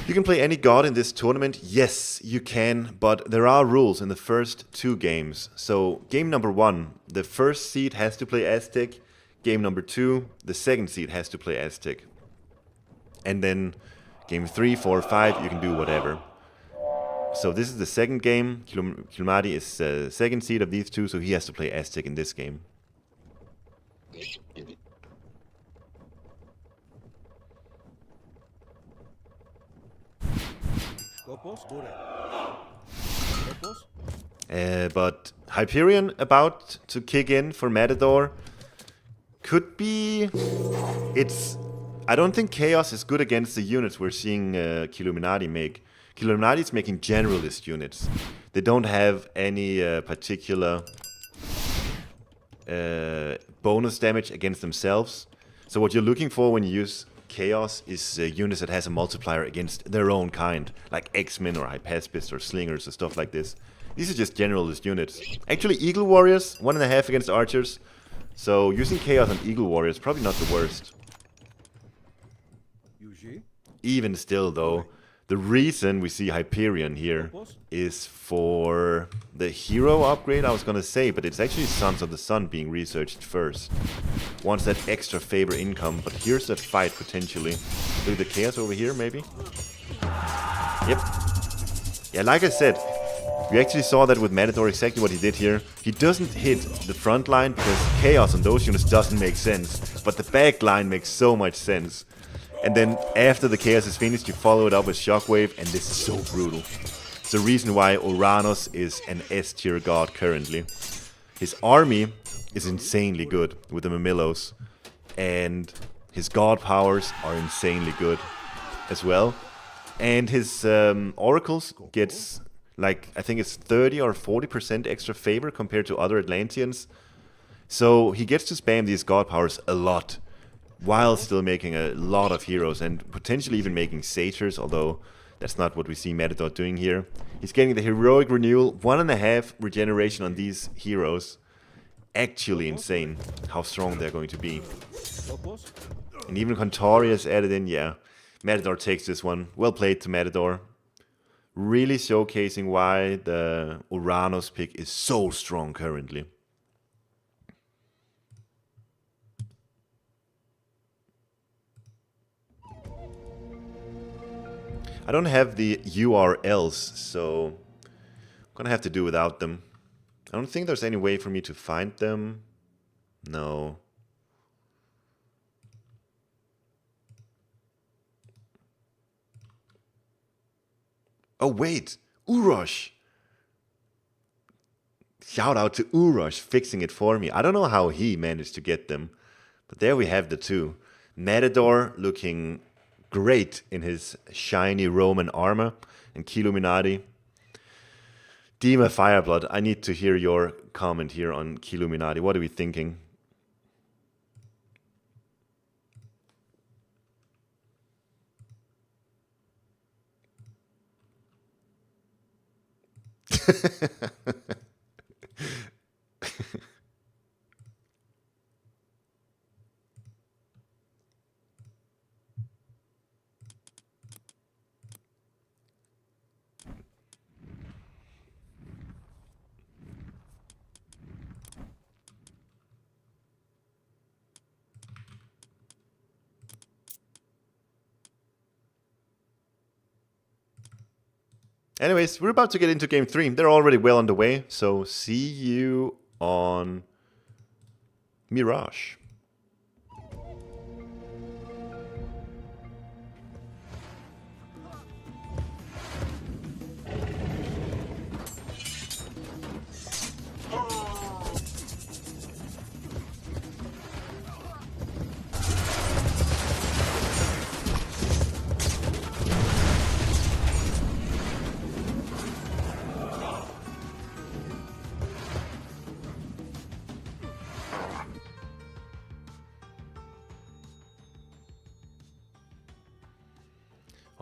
You can play any god in this tournament. Yes, you can, but there are rules in the first 2 games. So game number 1, the first seed has to play Aztec. Game number 2, the second seed has to play Aztec. And then game 3, 4, 5, you can do whatever. So this is the second game. Killuminati is the second seed of these 2, so he has to play Aztec in this game. But Hyperion about to kick in for Matador could be... I don't think Chaos is good against the units we're seeing Killuminati make. Killuminati is making generalist units. They don't have any particular bonus damage against themselves. So what you're looking for when you use Chaos is units that has a multiplier against their own kind, like X-Men or Hypaspis or Slingers or stuff like this. These are just generalist units. Actually, Eagle Warriors, 1.5 against Archers. So using Chaos on Eagle Warriors probably not the worst. Even still though, The reason we see Hyperion here is for the hero upgrade, I was gonna say, but it's actually Sons of the Sun being researched first. Wants that extra favor income, but here's that fight potentially. Look at the chaos over here, maybe? Yep. Yeah, like I said, we actually saw that with Matador, exactly what he did here. He doesn't hit the front line because chaos on those units doesn't make sense, but the back line makes so much sense. And then after the chaos is finished, you follow it up with Shockwave, and this is so brutal. It's the reason why Uranus is an S tier god currently. His army is insanely good with the Mamillos, and his god powers are insanely good as well. And his oracles gets, like, I think it's 30 or 40% extra favor compared to other Atlanteans. So he gets to spam these god powers a lot, while still making a lot of heroes and potentially even making satyrs, although that's not what we see Matador doing here. He's getting the heroic renewal, 1.5 regeneration on these heroes. Actually insane how strong they're going to be. And even Contorius added in, yeah. Matador takes this one. Well played to Matador. Really showcasing why the Uranus pick is so strong currently. I don't have the URLs, so I'm gonna have to do without them. I don't think there's any way for me to find them. No. Oh wait, Urosh! Shout out to Urosh fixing it for me. I don't know how he managed to get them, but there we have the two. Matador looking great in his shiny Roman armor, and Killuminati. Dima Fireblood, I need to hear your comment here on Killuminati. What are we thinking? Anyways, we're about to get into game 3. They're already well on the way, so see you on Mirage.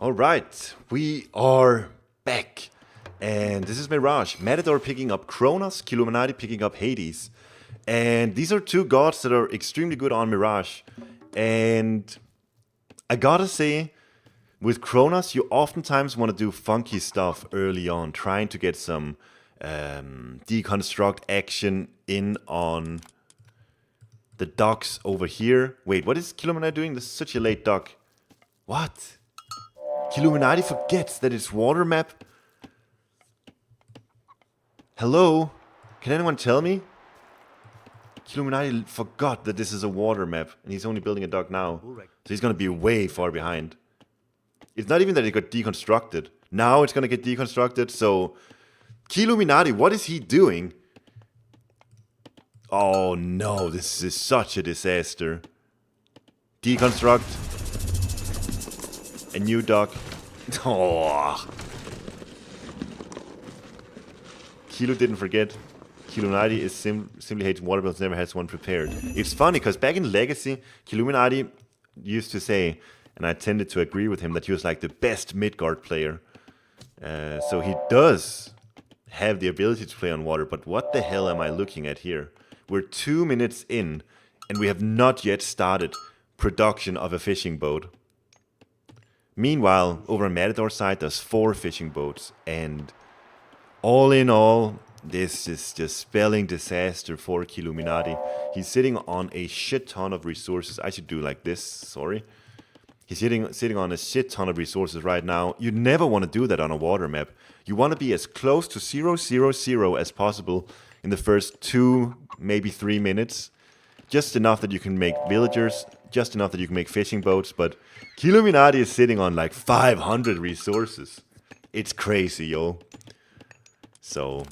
Alright, we are back. And this is Mirage. Matador picking up Kronos, Killuminati picking up Hades. And these are two gods that are extremely good on Mirage. And I gotta say, with Kronos, you oftentimes want to do funky stuff early on, trying to get some deconstruct action in on the docks over here. Wait, what is Killuminati doing? This is such a late dock. What? Killuminati forgets that it's water map? Hello? Can anyone tell me? Killuminati forgot that this is a water map, and he's only building a dock now. So he's gonna be way far behind. It's not even that it got deconstructed. Now it's gonna get deconstructed, so... Killuminati, what is he doing? Oh no, this is such a disaster. Deconstruct. A new dock. Oh. Kilo didn't forget. Killuminati is simply hates water builds, never has one prepared. It's funny, because back in Legacy, Killuminati used to say, and I tended to agree with him, that he was like the best Midgard player. So he does have the ability to play on water, but what the hell am I looking at here? We're 2 minutes in, and we have not yet started production of a fishing boat. Meanwhile, over on Matador's side, there's 4 fishing boats. And all in all, this is just spelling disaster for Killuminati. He's sitting on a shit ton of resources. I should do like this, sorry. He's sitting on a shit ton of resources right now. You never want to do that on a water map. You want to be as close to 000 as possible in the first 2, maybe 3 minutes. Just enough that you can make villagers, just enough that you can make fishing boats, but Killuminati is sitting on like 500 resources. It's crazy, yo. So,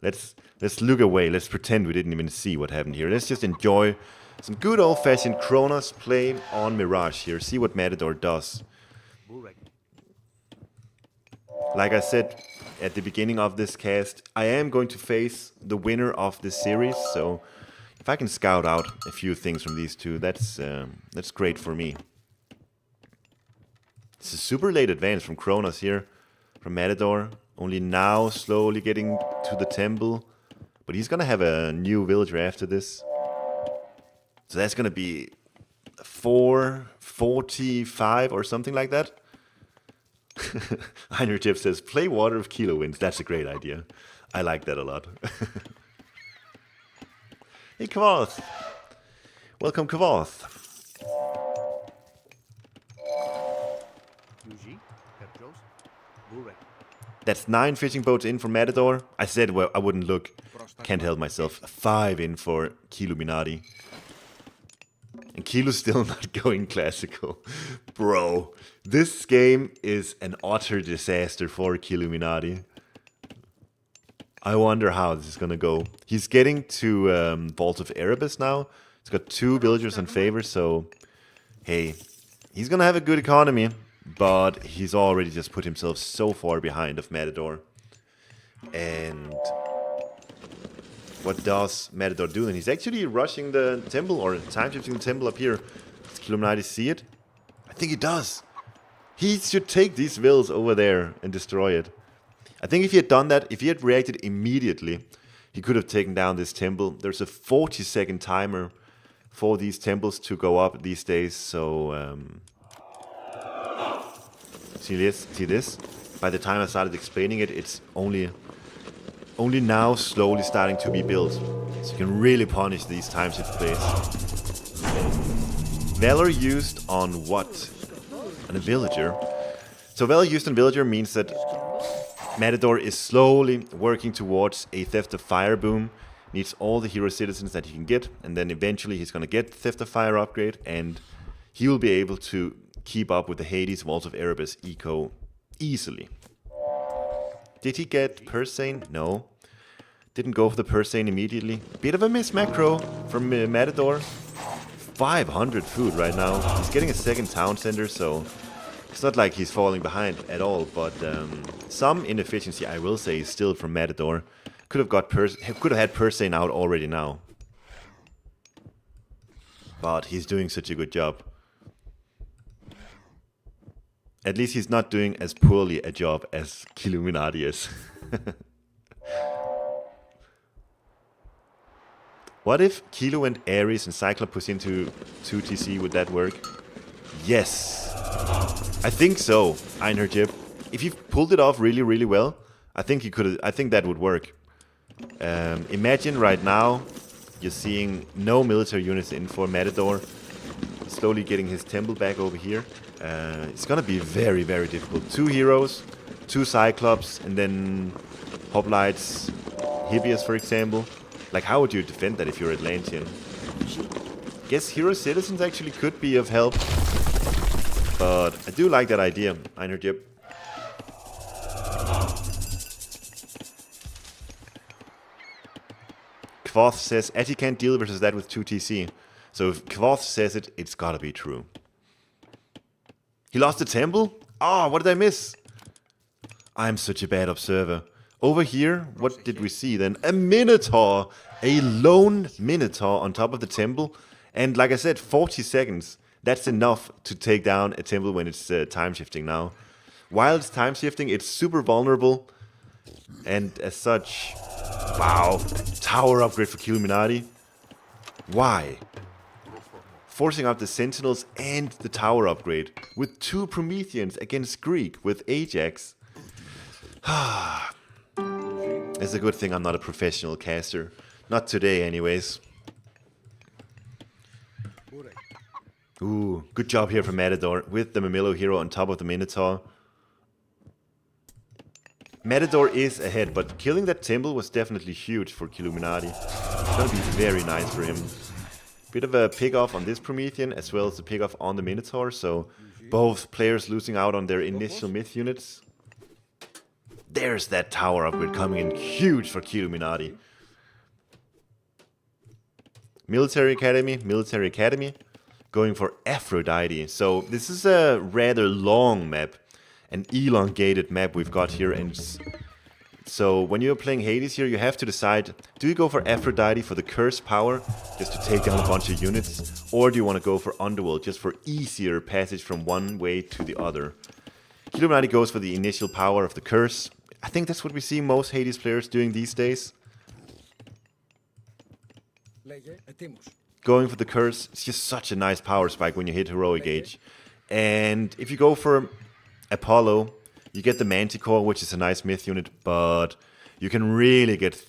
let's look away. Let's pretend we didn't even see what happened here. Let's just enjoy some good old-fashioned Kronos play on Mirage here. See what Matador does. Like I said at the beginning of this cast, I am going to face the winner of this series. So if I can scout out a few things from these two, that's great for me. It's a super late advance from Kronos here, from Matador. Only now slowly getting to the temple. But he's gonna have a new villager after this. So that's gonna be 445 or something like that. Heinrich Jeff says, play Water of Kilo Winds. That's a great idea. I like that a lot. Hey, Kavoth. Welcome, Kavoth. That's 9 fishing boats in for Matador. I said, well, I wouldn't look. Can't help myself. 5 in for Killuminati. And Kilo's still not going classical. Bro, this game is an utter disaster for Killuminati. I wonder how this is gonna go. He's getting to Vault of Erebus now. He's got 2 villagers in favor, so... Hey, he's gonna have a good economy. But he's already just put himself so far behind of Matador. And... what does Matador do? And he's actually rushing the temple, or time-shifting the temple up here. Does Killuminati see it? I think he does. He should take these vills over there and destroy it. I think if he had done that, if he had reacted immediately, he could have taken down this temple. There's a 40-second timer for these temples to go up these days, so... See this? By the time I started explaining it, it's only now slowly starting to be built. So you can really punish these times it plays. Valor used on what? On a villager. So valor used on villager means that Matador is slowly working towards a Theft of Fire boom. Needs all the hero citizens that he can get, and then eventually he's gonna get Theft of Fire upgrade, and he will be able to keep up with the Hades Vault of Erebus eco easily. Did he get Persane? No. Didn't go for the Persane immediately. Bit of a miss macro from Matador. 500 food right now. He's getting a second town center, so it's not like he's falling behind at all, but some inefficiency, I will say, is still from Matador. Could have had Persane out already now. But he's doing such a good job. At least he's not doing as poorly a job as Killuminati is. What if Kilo and Ares and Cyclops push into 2TC? Would that work? Yes. I think so, Einherjib. If you pulled it off really, really well, I think you could. I think that would work. Imagine right now you're seeing no military units in for Matador. Slowly getting his temple back over here. It's gonna be very, very difficult. 2 heroes, 2 Cyclops, and then Hoplites, Hippias, for example. Like, how would you defend that if you're Atlantean? Guess hero citizens actually could be of help. But I do like that idea, Einherjib. Kvoth says, Ati can't deal versus that with 2TC. So if Kvoth says it, it's gotta be true. He lost the temple? Oh, what did I miss? I'm such a bad observer. Over here, what did we see then? A Minotaur! A lone Minotaur on top of the temple. And like I said, 40 seconds. That's enough to take down a temple when it's time shifting now. While it's time shifting, it's super vulnerable. And as such... Wow. Tower upgrade for Killuminati. Why? forcing out the Sentinels and the tower upgrade, with 2 Prometheans against Greek with Ajax. It's a good thing I'm not a professional caster. Not today, anyways. Ooh, good job here from Matador, with the Mamillo hero on top of the Minotaur. Matador is ahead, but killing that temple was definitely huge for Killuminati. It's gonna be very nice for him. Bit of a pick-off on this Promethean, as well as the pick-off on the Minotaur, so both players losing out on their initial myth units. There's that tower upgrade coming in huge for Killuminati. Military Academy, going for Aphrodite. So this is a rather long map, an elongated map we've got here, and so when you're playing Hades here, you have to decide, do you go for Aphrodite for the curse power, just to take down a bunch of units, or do you want to go for Underworld, just for easier passage from one way to the other? Killuminati goes for the initial power of the curse. I think that's what we see most Hades players doing these days. Going for the curse, it's just such a nice power spike when you hit heroic age. And if you go for Apollo, you get the Manticore, which is a nice myth unit, but you can really get...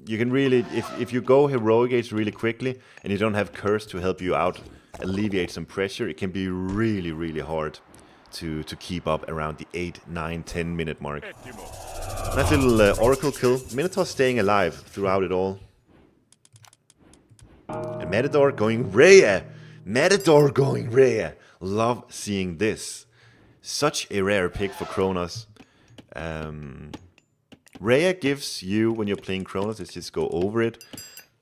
if you go heroic age really quickly, and you don't have curse to help you out, alleviate some pressure, it can be really, really hard to keep up around the 8, 9, 10 minute mark. Nice little Oracle kill. Minotaur staying alive throughout it all. And Matador going Rhea! Matador going Rhea! Love seeing this. Such a rare pick for Kronos. Rhea gives you, when you're playing Kronos, let's just go over it.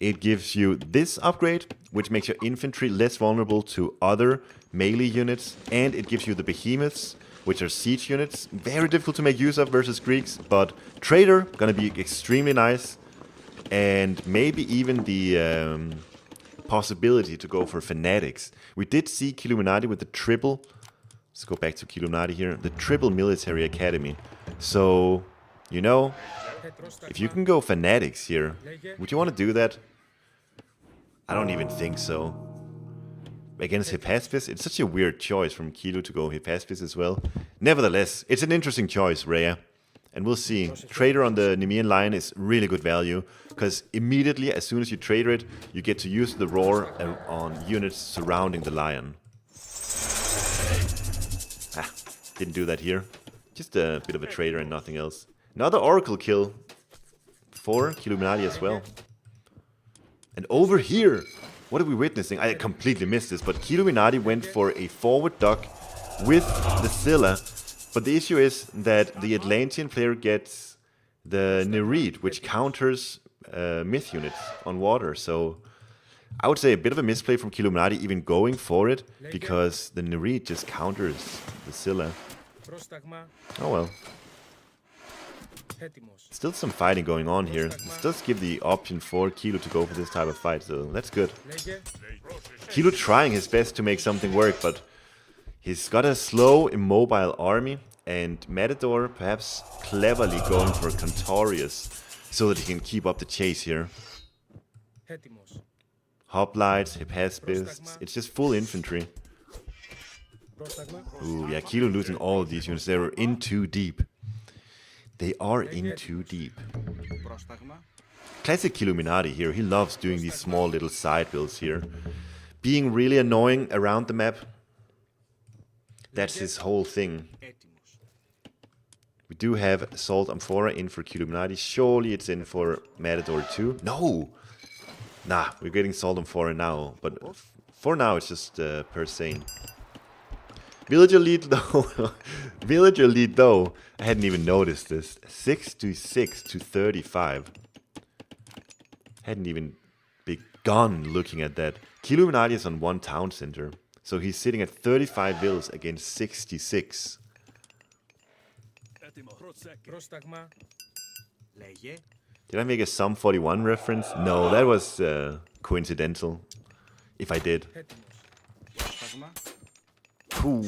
It gives you this upgrade, which makes your infantry less vulnerable to other melee units. And it gives you the Behemoths, which are siege units. Very difficult to make use of versus Greeks, but Trader, gonna be extremely nice. And maybe even the possibility to go for Fanatics. We did see Killuminati with the triple... Let's go back to Killuminati here. The triple military academy. So, you know, if you can go Fanatics here, would you want to do that? I don't even think so. Against Hephaestus, it's such a weird choice from Kilo to go Hephaestus as well. Nevertheless, it's an interesting choice, Rhea. And we'll see. Trader on the Nemean Lion is really good value, because immediately, as soon as you trader it, you get to use the roar on units surrounding the lion. Didn't do that here. Just a bit of a trader and nothing else. Another Oracle kill for Killuminati as well. And over here, what are we witnessing? I completely missed this, but Killuminati went for a forward duck with the Scylla. But the issue is that the Atlantean player gets the Nereid, which counters myth units on water. So I would say a bit of a misplay from Killuminati even going for it, because the Nereid just counters the Scylla. Oh well. Still some fighting going on here. This does give the option for Kilo to go for this type of fight, so that's good. Kilo trying his best to make something work, but he's got a slow, immobile army, and Matador perhaps cleverly going for Cantorius so that he can keep up the chase here. Hoplites, Hephaestus, it's just full infantry. Ooh, yeah, Kilo losing all of these units. They were in too deep. They are in too deep. Classic Killuminati here. He loves doing these small little side builds here. Being really annoying around the map. That's his whole thing. We do have Assault Amphora in for Killuminati. Surely it's in for Matador too. No! Nah, we're getting Assault Amphora now. But for now it's just Persane. Villager lead though. Villager lead though. I hadn't even noticed this. 66 to 35. Hadn't even begun looking at that. Killuminati is on 1 town center. So he's sitting at 35 vills against 66. Did I make a Sum 41 reference? No, that was coincidental. If I did. Ooh,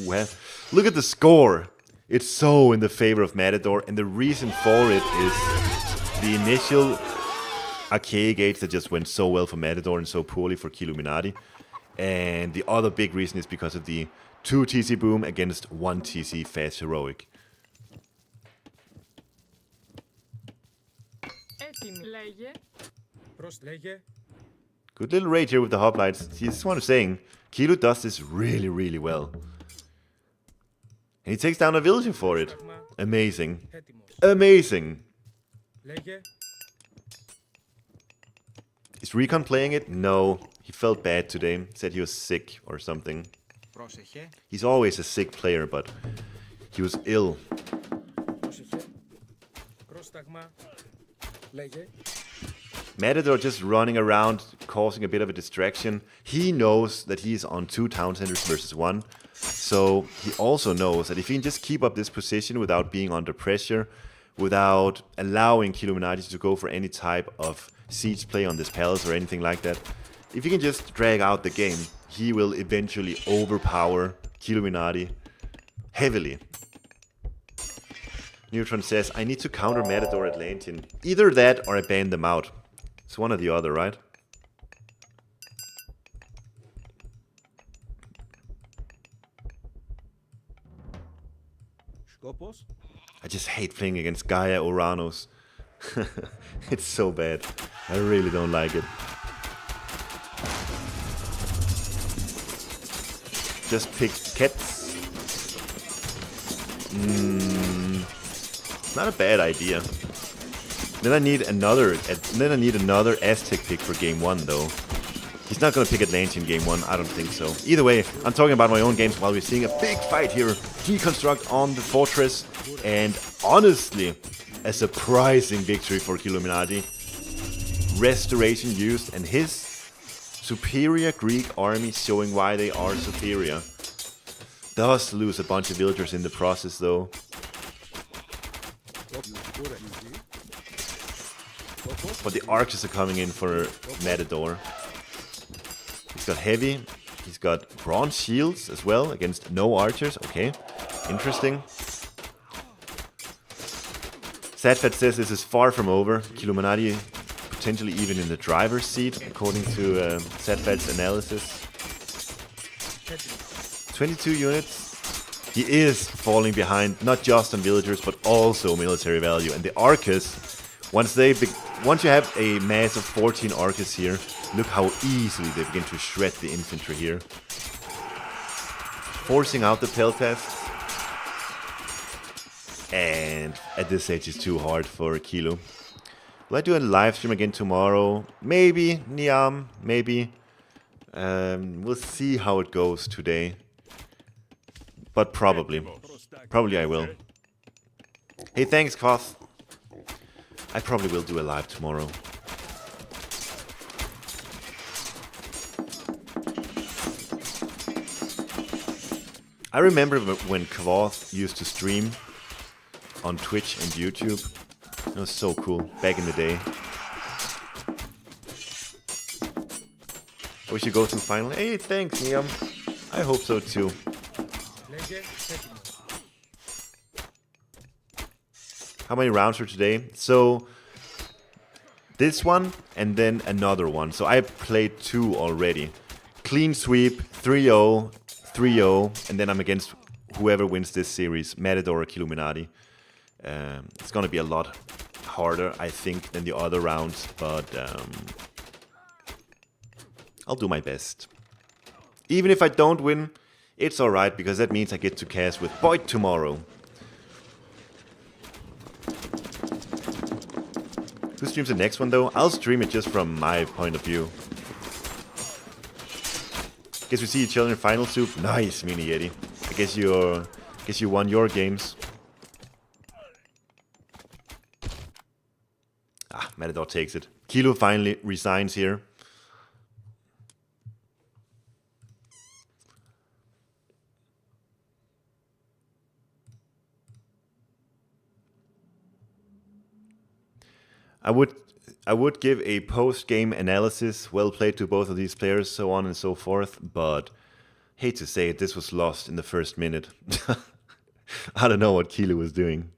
look at the score. It's so in the favor of Matador, and the reason for it is the initial archaic age that just went so well for Matador and so poorly for Killuminati. And the other big reason is because of the 2 TC boom against 1 TC fast heroic. Good little raid here with the hoplites. See, this is what I'm saying. Kilo does this really, really well. And he takes down a villager for it. Amazing. Amazing. Is Recon playing it? No. He felt bad today. Said he was sick or something. He's always a sick player, but he was ill. Matador just running around, causing a bit of a distraction. He knows that he's on 2 town centers versus 1. So he also knows that if he can just keep up this position without being under pressure, without allowing Killuminati to go for any type of siege play on this palace or anything like that, if he can just drag out the game, he will eventually overpower Killuminati heavily. Neutron says, I need to counter Matador Atlantean. Either that or I ban them out. It's one or the other, right? I just hate playing against Gaia Oranos. It's so bad. I really don't like it. Just pick cats. Not a bad idea. Then I need another Aztec pick for game 1 though. He's not gonna pick Atlantean game 1, I don't think so. Either way, I'm talking about my own games while we're seeing a big fight here. Deconstruct on the fortress, and honestly, a surprising victory for Killuminati. Restoration used, and his superior Greek army showing why they are superior. Does lose a bunch of villagers in the process though. But the archers are coming in for Matador. He's got heavy. He's got bronze shields as well against no archers. Okay, interesting. Sadfat says this is far from over. Killuminati potentially even in the driver's seat, according to Sadfat's analysis. 22 units. He is falling behind, not just on villagers, but also military value. And the Arcus, once you have a mass of 14 Arcus here, look how easily they begin to shred the infantry here. Forcing out the Peltast. And at this stage it's too hard for Kilo. Will I do a live stream again tomorrow? Maybe, Niam, maybe. We'll see how it goes today. But probably. Probably I will. Hey, thanks, Koth. I probably will do a live tomorrow. I remember when Kvoth used to stream on Twitch and YouTube. It was so cool, back in the day. We should go to final. Hey, thanks, Niam. I hope so too. How many rounds for today? So, this one and then another one. So I played 2 already. Clean sweep, 3-0, 3-0, and then I'm against whoever wins this series, Matador or Killuminati. It's gonna be a lot harder, I think, than the other rounds, but I'll do my best. Even if I don't win, it's alright, because that means I get to cast with Boyd tomorrow. Who streams the next one though? I'll stream it just from my point of view. Guess we see each other in final soup. Nice, Mini Yeti. I guess you won your games. Ah, Matador takes it. Kilo finally resigns here. I would give a post-game analysis, well played to both of these players, so on and so forth, but hate to say it, this was lost in the first minute. I don't know what Kilo was doing.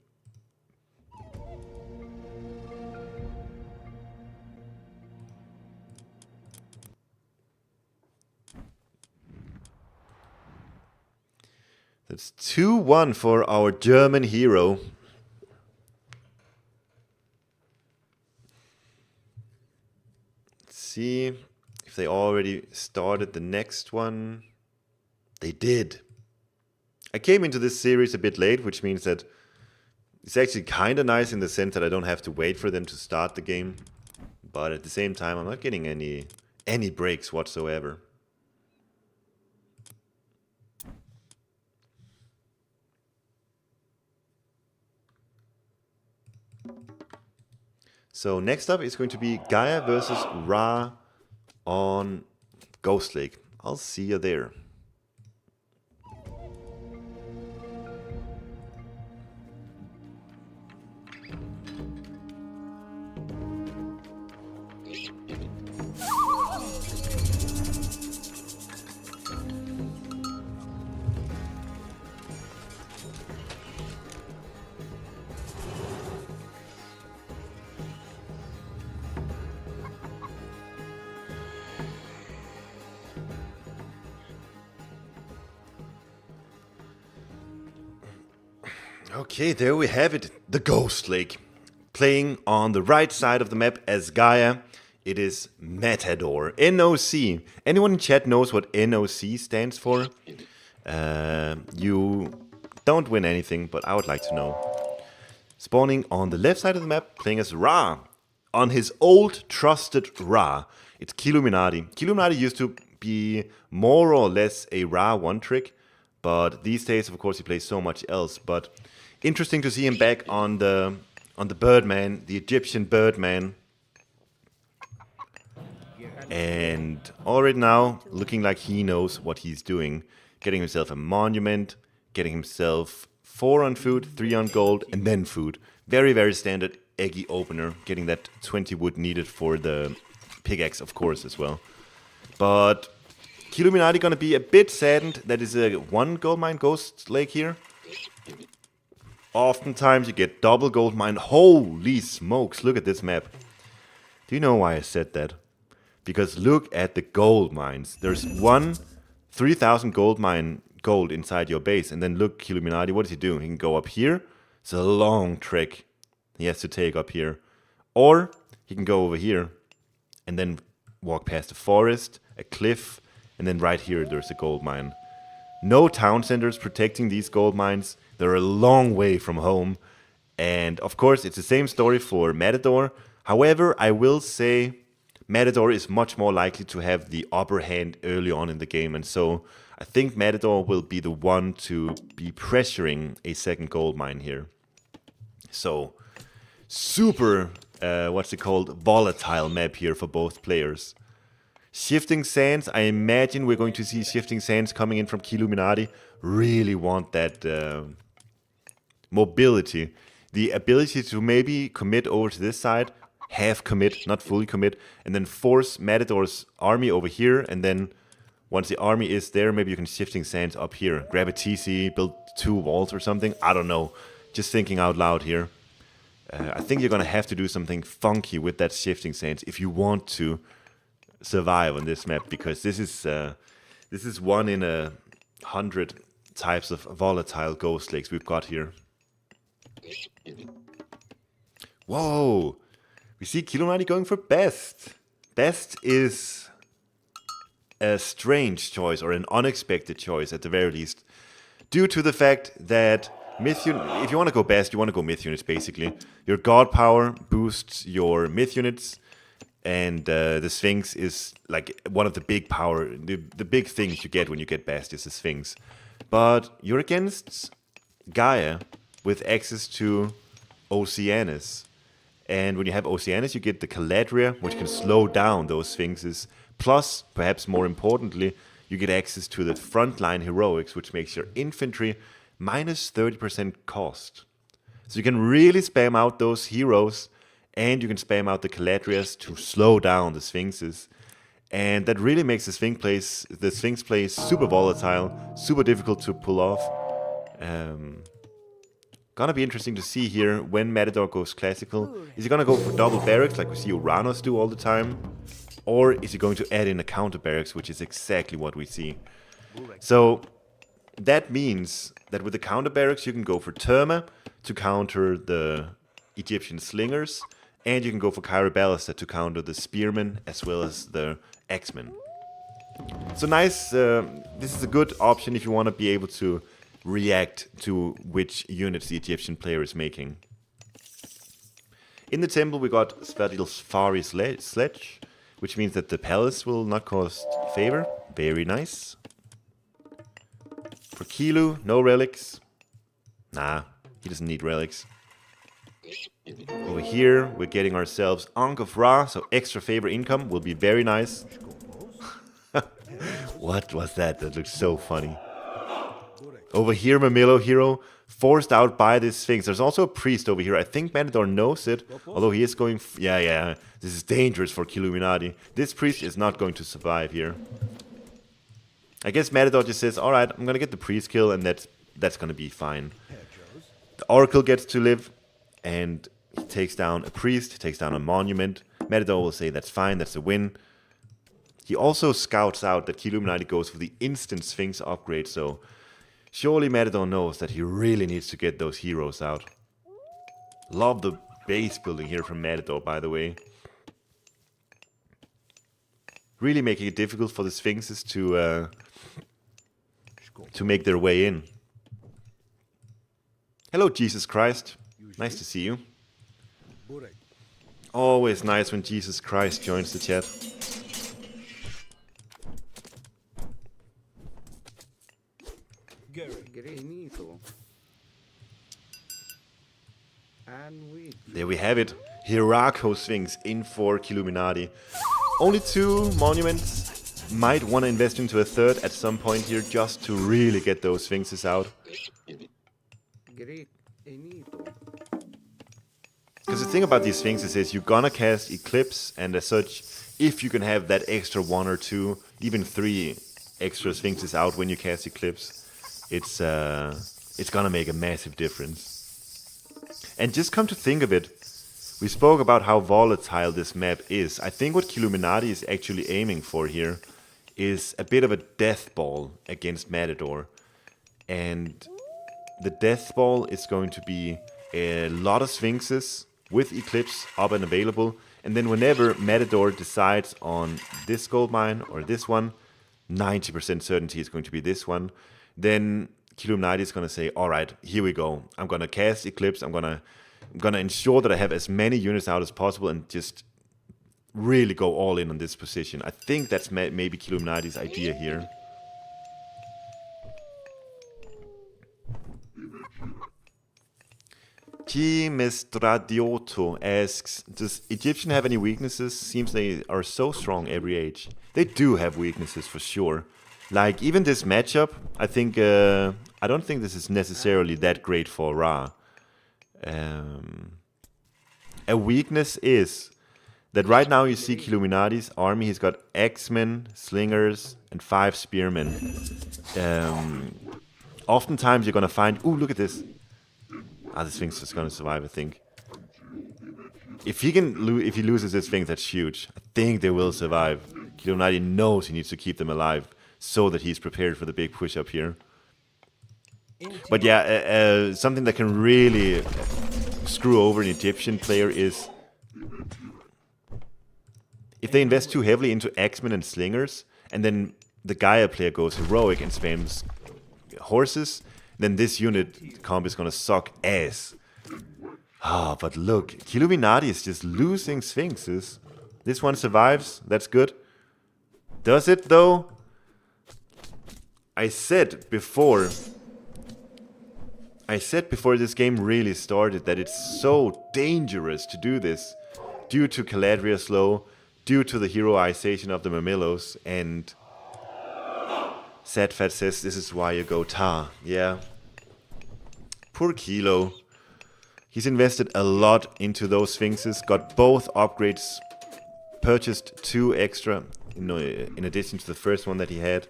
It's 2-1 for our German hero. Let's see if they already started the next one. They did. I came into this series a bit late, which means that it's actually kind of nice in the sense that I don't have to wait for them to start the game. But at the same time, I'm not getting any breaks whatsoever. So next up is going to be Gaia versus Ra on Ghost Lake. I'll see you there. Okay, there we have it, the Ghost Lake. Playing on the right side of the map as Gaia, it is Matador, NOC. Anyone in chat knows what NOC stands for? You don't win anything, but I would like to know. Spawning on the left side of the map, playing as Ra. On his old trusted Ra, it's Killuminati. Killuminati used to be more or less a Ra one-trick, but these days, of course, he plays so much else. But interesting to see him back on the Birdman, the Egyptian Birdman. And already now, looking like he knows what he's doing. Getting himself a monument, getting himself 4 on food, 3 on gold, and then food. Very, very standard Eggy opener. Getting that 20 wood needed for the pickaxe, of course, as well. But Killuminati gonna be a bit saddened that is a 1 gold mine Ghost Lake here. Oftentimes you get double gold mine. Holy smokes, look at this map. Do you know why I said that? Because look at the gold mines. There's 3,000 gold mine gold inside your base. And then look, Killuminati, what does he do? He can go up here. It's a long trek he has to take up here. Or he can go over here and then walk past a forest, a cliff, and then right here there's a gold mine. No town centers protecting these gold mines. They're a long way from home. And of course, it's the same story for Matador. However, I will say Matador is much more likely to have the upper hand early on in the game. And so I think Matador will be the one to be pressuring a second gold mine here. So super, volatile map here for both players. Shifting Sands, I imagine we're going to see Shifting Sands coming in from Killuminati. Really want that mobility. The ability to maybe commit over to this side, half commit, not fully commit, and then force Matador's army over here, and then once the army is there, maybe you can Shifting Sands up here. Grab a TC, build 2 walls or something, I don't know. Just thinking out loud here. I think you're gonna have to do something funky with that Shifting Sands if you want to survive on this map, because this is 1 in 100 types of volatile Ghost Lakes we've got here. Whoa! We see Killuminati going for Best. Best is a strange choice, or an unexpected choice at the very least, due to the fact that Myth if you want to go Best, you want to go Myth units basically. Your God power boosts your Myth units, and the Sphinx is like one of the big power, the big things you get when you get Best is the Sphinx. But you're against Gaia with access to Oceanus. And when you have Oceanus, you get the Caladria, which can slow down those Sphinxes. Plus, perhaps more importantly, you get access to the frontline heroics, which makes your infantry minus 30% cost. So you can really spam out those heroes, and you can spam out the Caladrias to slow down the Sphinxes. And that really makes the Sphinx play super volatile, super difficult to pull off. Gonna be interesting to see here when Matador goes classical. Is he gonna go for double barracks like we see Uranus do all the time? Or is he going to add in a counter barracks, which is exactly what we see? So that means that with the counter barracks, you can go for Terma to counter the Egyptian slingers, and you can go for Kyra Ballista to counter the spearmen as well as the X-Men. So nice, this is a good option if you want to be able to react to which units the Egyptian player is making. In the temple we got Svadil's Fari Sledge, which means that the palace will not cost favor. Very nice. For Kilu, no relics. Nah, he doesn't need relics. Over here, we're getting ourselves Ankh of Ra, so extra favor income will be very nice. What was that? That looks so funny. Over here, Mamilo Hero, forced out by this Sphinx. There's also a priest over here. I think Matador knows it, although he is going... Yeah, this is dangerous for Killuminati. This priest is not going to survive here. I guess Matador just says, alright, I'm gonna get the priest kill, and that's gonna be fine. The Oracle gets to live, and he takes down a priest, he takes down a monument. Matador will say that's fine, that's a win. He also scouts out that Killuminati goes for the instant Sphinx upgrade, so surely Matador knows that he really needs to get those heroes out. Love the base building here from Matador, by the way. Really making it difficult for the Sphinxes to make their way in. Hello, Jesus Christ. Nice to see you. Always nice when Jesus Christ joins the chat. There we have it. Hierarcho Sphinx in for Killuminati. Only 2 monuments. Might want to invest into a third at some point here just to really get those Sphinxes out. Because the thing about these Sphinxes is you're gonna cast Eclipse, and as such, if you can have that extra 1 or 2, even 3 extra Sphinxes out when you cast Eclipse, it's gonna make a massive difference. And just come to think of it, we spoke about how volatile this map is. I think what Killuminati is actually aiming for here is a bit of a death ball against Matador. And the death ball is going to be a lot of Sphinxes with Eclipse up and available. And then whenever Matador decides on this gold mine or this one, 90% certainty is going to be this one, then Killuminati is going to say, alright, here we go. I'm going to cast Eclipse, I'm going to ensure that I have as many units out as possible and just really go all in on this position. I think that's maybe Killuminati's idea here. Chimestradioto asks, does Egyptian have any weaknesses? Seems they are so strong every age. They do have weaknesses for sure. Like even this matchup, I think I don't think this is necessarily that great for Ra. A weakness is that right now you see Killuminati's army. He's got X-Men, Slingers, and 5 Spearmen. Oftentimes you're gonna find... Ooh, look at this. The Sphinx is gonna survive, I think. If he loses this Sphinx, that's huge. I think they will survive. Killuminati knows he needs to keep them alive so that he's prepared for the big push up here. But yeah, something that can really screw over an Egyptian player is if they invest too heavily into X-Men and Slingers, and then the Gaia player goes heroic and spams horses, then this unit comp is gonna suck ass. But look, Killuminati is just losing Sphinxes. This one survives, that's good. Does it though? I said before this game really started that it's so dangerous to do this due to Caladria's slow, due to the heroization of the Mamillos, and Sadfat says this is why you go Ta. Yeah. Poor Kilo. He's invested a lot into those Sphinxes, got both upgrades, purchased 2 extra in addition to the first one that he had,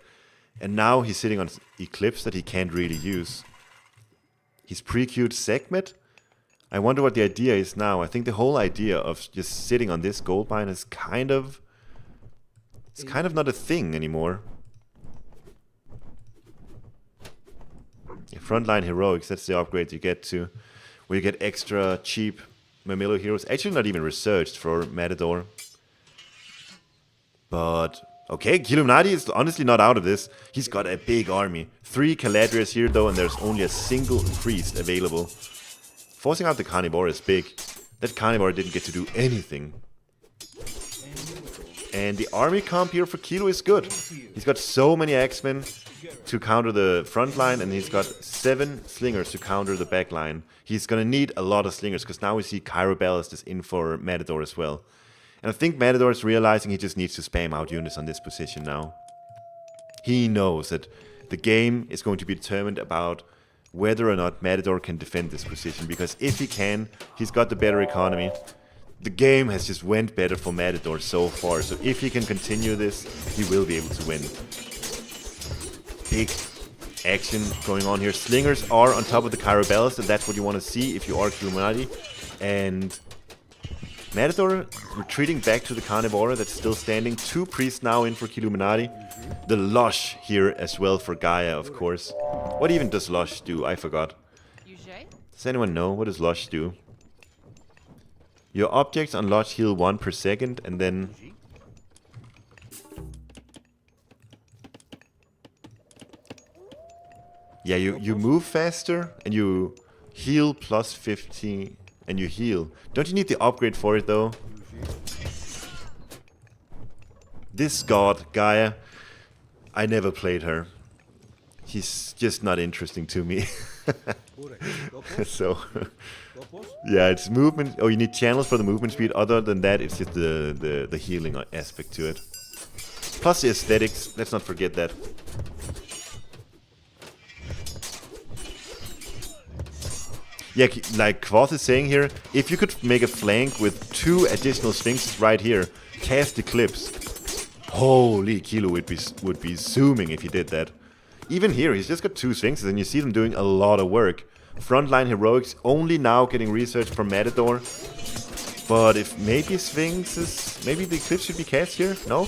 and now he's sitting on Eclipse that he can't really use. He's pre-queued Sekhmet. I wonder what the idea is now. I think the whole idea of just sitting on this gold mine is kind of not a thing anymore. Frontline Heroics, that's the upgrade you get to, where you get extra cheap Mermillo heroes. Actually not even researched for Matador. But, okay, Killuminati is honestly not out of this. He's got a big army. 3 Caladrias here though, and there's only a single priest available. Forcing out the Carnivore is big. That Carnivore didn't get to do anything. And the army comp here for Kilo is good. He's got so many X-Men to counter the front line, and he's got 7 slingers to counter the back line. He's gonna need a lot of slingers, because now we see Cairo Ballast is in for Matador as well. And I think Matador is realizing he just needs to spam out units on this position now. He knows that the game is going to be determined about whether or not Matador can defend this position, because if he can, he's got the better economy. The game has just went better for Matador so far, so if he can continue this, he will be able to win. Big action going on here. Slingers are on top of the Cairo Ballast, and that's what you want to see if you are Killuminati. And Matador retreating back to the Carnivore that's still standing. 2 priests now in for Killuminati. The Lush here as well for Gaia, of course. What even does Lush do? I forgot. Does anyone know? What does Lush do? Your objects on Lush heal 1 per second, and then... Yeah, you move faster, and you heal plus 50, and you heal. Don't you need the upgrade for it, though? This god, Gaia, I never played her. He's just not interesting to me. So, yeah, it's movement. Oh, you need channels for the movement speed. Other than that, it's just the healing aspect to it. Plus the aesthetics. Let's not forget that. Yeah, like Quoth is saying here, if you could make a flank with 2 additional Sphinxes right here, cast Eclipse. Holy, Kilo would be zooming if he did that. Even here, he's just got 2 Sphinxes, and you see them doing a lot of work. Frontline Heroics only now getting research from Matador. But if maybe Sphinxes, maybe the Eclipse should be cast here? No?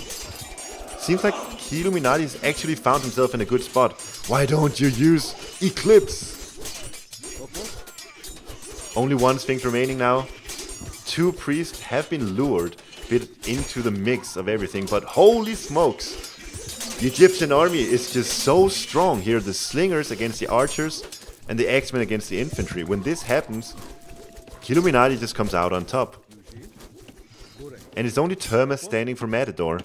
Seems like Killuminati's actually found himself in a good spot. Why don't you use Eclipse? Only 1 Sphinx remaining now. 2 priests have been lured a bit into the mix of everything, but holy smokes! The Egyptian army is just so strong here. The slingers against the archers and the X-Men against the infantry. When this happens, Killuminati just comes out on top. And it's only Terma standing for Matador.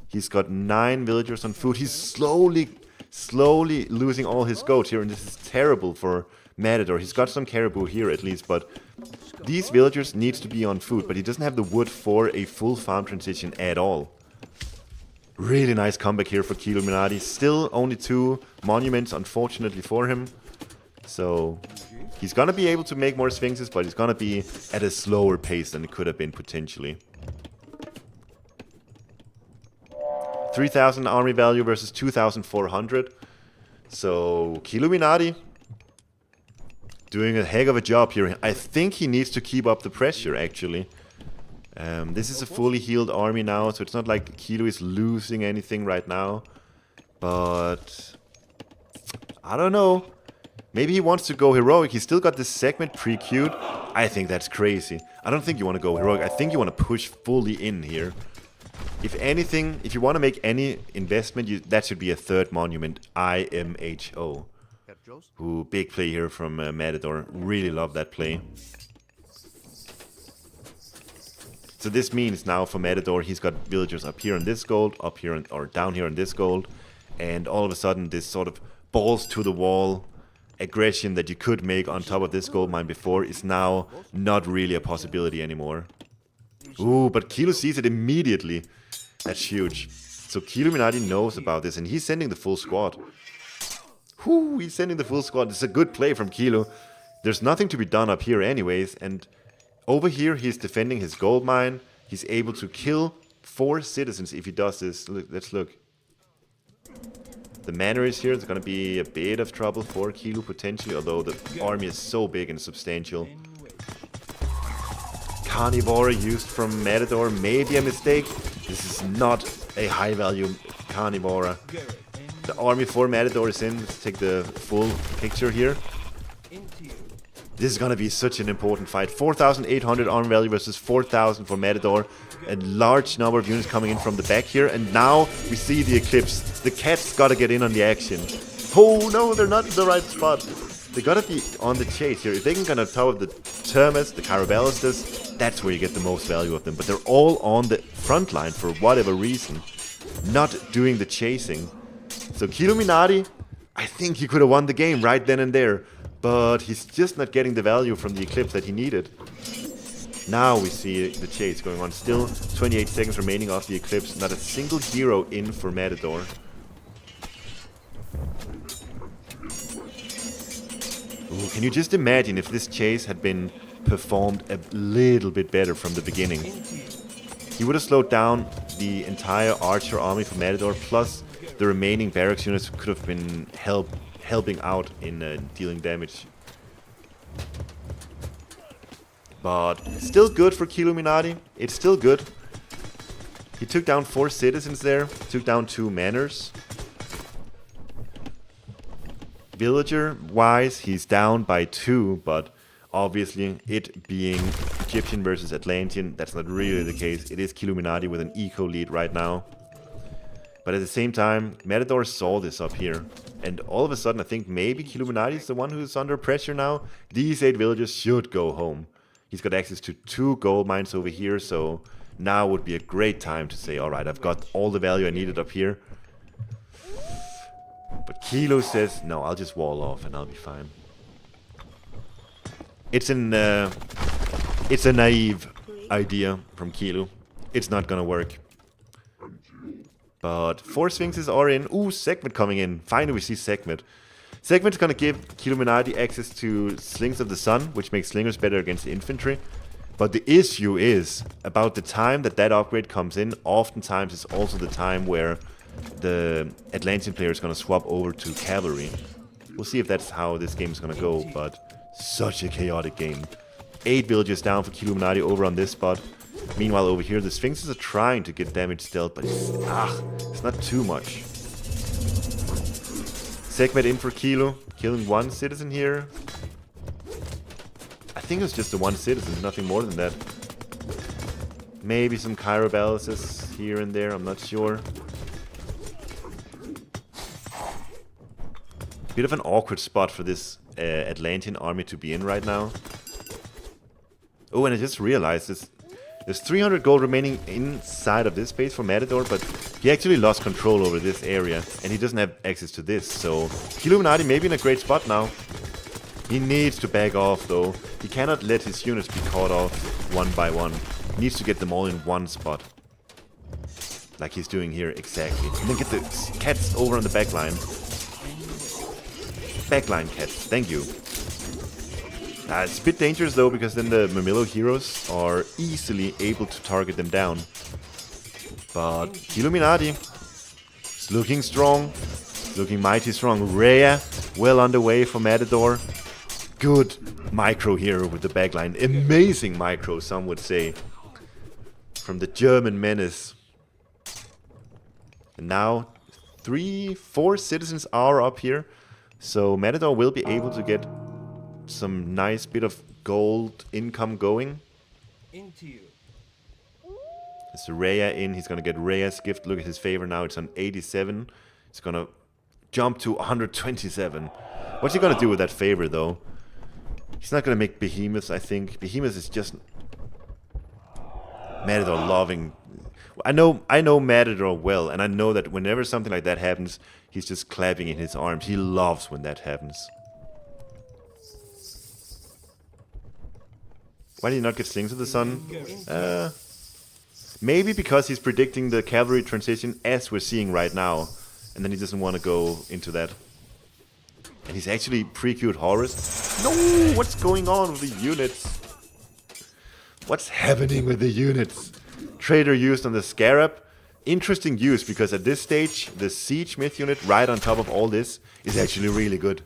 He's got 9 villagers on food. He's slowly losing all his goats here, and this is terrible for Matador. He's got some caribou here at least, but these villagers needs to be on food, but he doesn't have the wood for a full farm transition at all. Really nice comeback here for Killuminati. Still only 2 monuments, unfortunately for him. So he's gonna be able to make more Sphinxes, but he's gonna be at a slower pace than it could have been potentially. 3,000 army value versus 2,400. So Killuminati doing a heck of a job here. I think he needs to keep up the pressure, actually. This is a fully healed army now, so it's not like Kilo is losing anything right now. But I don't know. Maybe he wants to go heroic. He's still got this segment pre-queued. I think that's crazy. I don't think you want to go heroic. I think you want to push fully in here. If anything, if you want to make any investment, that should be a 3rd monument, IMHO. Ooh, big play here from Matador. Really love that play. So this means now for Matador, he's got villagers up here on this gold, up here or down here on this gold, and all of a sudden this sort of balls to the wall aggression that you could make on top of this gold mine before is now not really a possibility anymore. Ooh, but Kilo sees it immediately. That's huge. So Killuminati knows about this, and he's sending the full squad. Whoo, he's sending the full squad. It's a good play from Kilo. There's nothing to be done up here anyways, and over here he's defending his gold mine. He's able to kill 4 citizens if he does this. Look, let's look. The manor is here. It's going to be a bit of trouble for Kilo potentially, although the army is so big and substantial. Carnivore used from Matador may be a mistake. This is not a high value Carnivore. The army for Matador is in. Let's take the full picture here. Into you. This is gonna be such an important fight. 4,800 armor value versus 4,000 for Matador. A large number of units coming in from the back here. And now we see the Eclipse. The Cats gotta get in on the action. Oh no, they're not in the right spot. They gotta be on the chase here. If they can get on top of the Termas, the Caraballistas, that's where you get the most value of them. But they're all on the front line for whatever reason. Not doing the chasing. So Killuminati, I think he could have won the game right then and there. But he's just not getting the value from the Eclipse that he needed. Now we see the chase going on. Still 28 seconds remaining off the Eclipse. Not a single hero in for Matador. Ooh, can you just imagine if this chase had been performed a little bit better from the beginning? He would have slowed down the entire archer army for Matador, plus the remaining barracks units could have been helping out in dealing damage. But still good for Killuminati. It's still good. He took down 4 citizens there, took down 2 manors. Villager-wise, he's down by 2, but obviously, it being Egyptian versus Atlantean, that's not really the case. It is Killuminati with an eco lead right now. But at the same time, Matador saw this up here. And all of a sudden, I think maybe Killuminati is the one who's under pressure now. These 8 villagers should go home. He's got access to 2 gold mines over here, so now would be a great time to say, alright, I've got all the value I needed up here. But Kilo says, no, I'll just wall off and I'll be fine. It's a naive idea from Kilo. It's not gonna work. But 4 Sphinxes are in. Ooh, Sekhmet coming in. Finally we see Sekhmet. Sekhmet's gonna give Killuminati access to Slings of the Sun, which makes Slingers better against the infantry. But the issue is, about the time that upgrade comes in, oftentimes it's also the time where the Atlantean player is gonna swap over to Cavalry. We'll see if that's how this game is gonna go, but such a chaotic game. 8 villages down for Killuminati over on this spot. Meanwhile, over here, the Sphinxes are trying to get damage dealt, but it's not too much. Sekhmet in for Kilo, killing 1 citizen here. I think it was just the 1 citizen, nothing more than that. Maybe some Caraballistas here and there, I'm not sure. Bit of an awkward spot for this Atlantean army to be in right now. Oh, and I just realized there's 300 gold remaining inside of this base for Matador, but he actually lost control over this area, and he doesn't have access to this, so Killuminati may be in a great spot now. He needs to back off, though. He cannot let his units be caught off one by one. He needs to get them all in one spot. Like he's doing here, exactly. And then get the cats over on the back line. Backline cats, thank you. It's a bit dangerous though, because then the Mamillo heroes are easily able to target them down. But Killuminati is looking strong, looking mighty strong. Rhea well underway for Matador. Good micro here with the backline. Amazing micro, some would say. From the German menace. And now 4 citizens are up here. So Matador will be able to get some nice bit of gold income going. Into you. There's Rhea in. He's going to get Rhea's gift. Look at his favor now. It's on 87. It's going to jump to 127. What's he going to do with that favor, though? He's not going to make Behemoths, I think. Behemoths is just Matador loving. I know Matador well, and I know that whenever something like that happens, he's just clapping in his arms. He loves when that happens. Why did he not get Slings of the Sun? Maybe because he's predicting the cavalry transition as we're seeing right now. And then he doesn't want to go into that. And he's actually pre-queued Horus. No! What's going on with the units? What's happening with the units? Trader used on the Scarab. Interesting use, because at this stage, the Siege Myth unit right on top of all this is actually really good.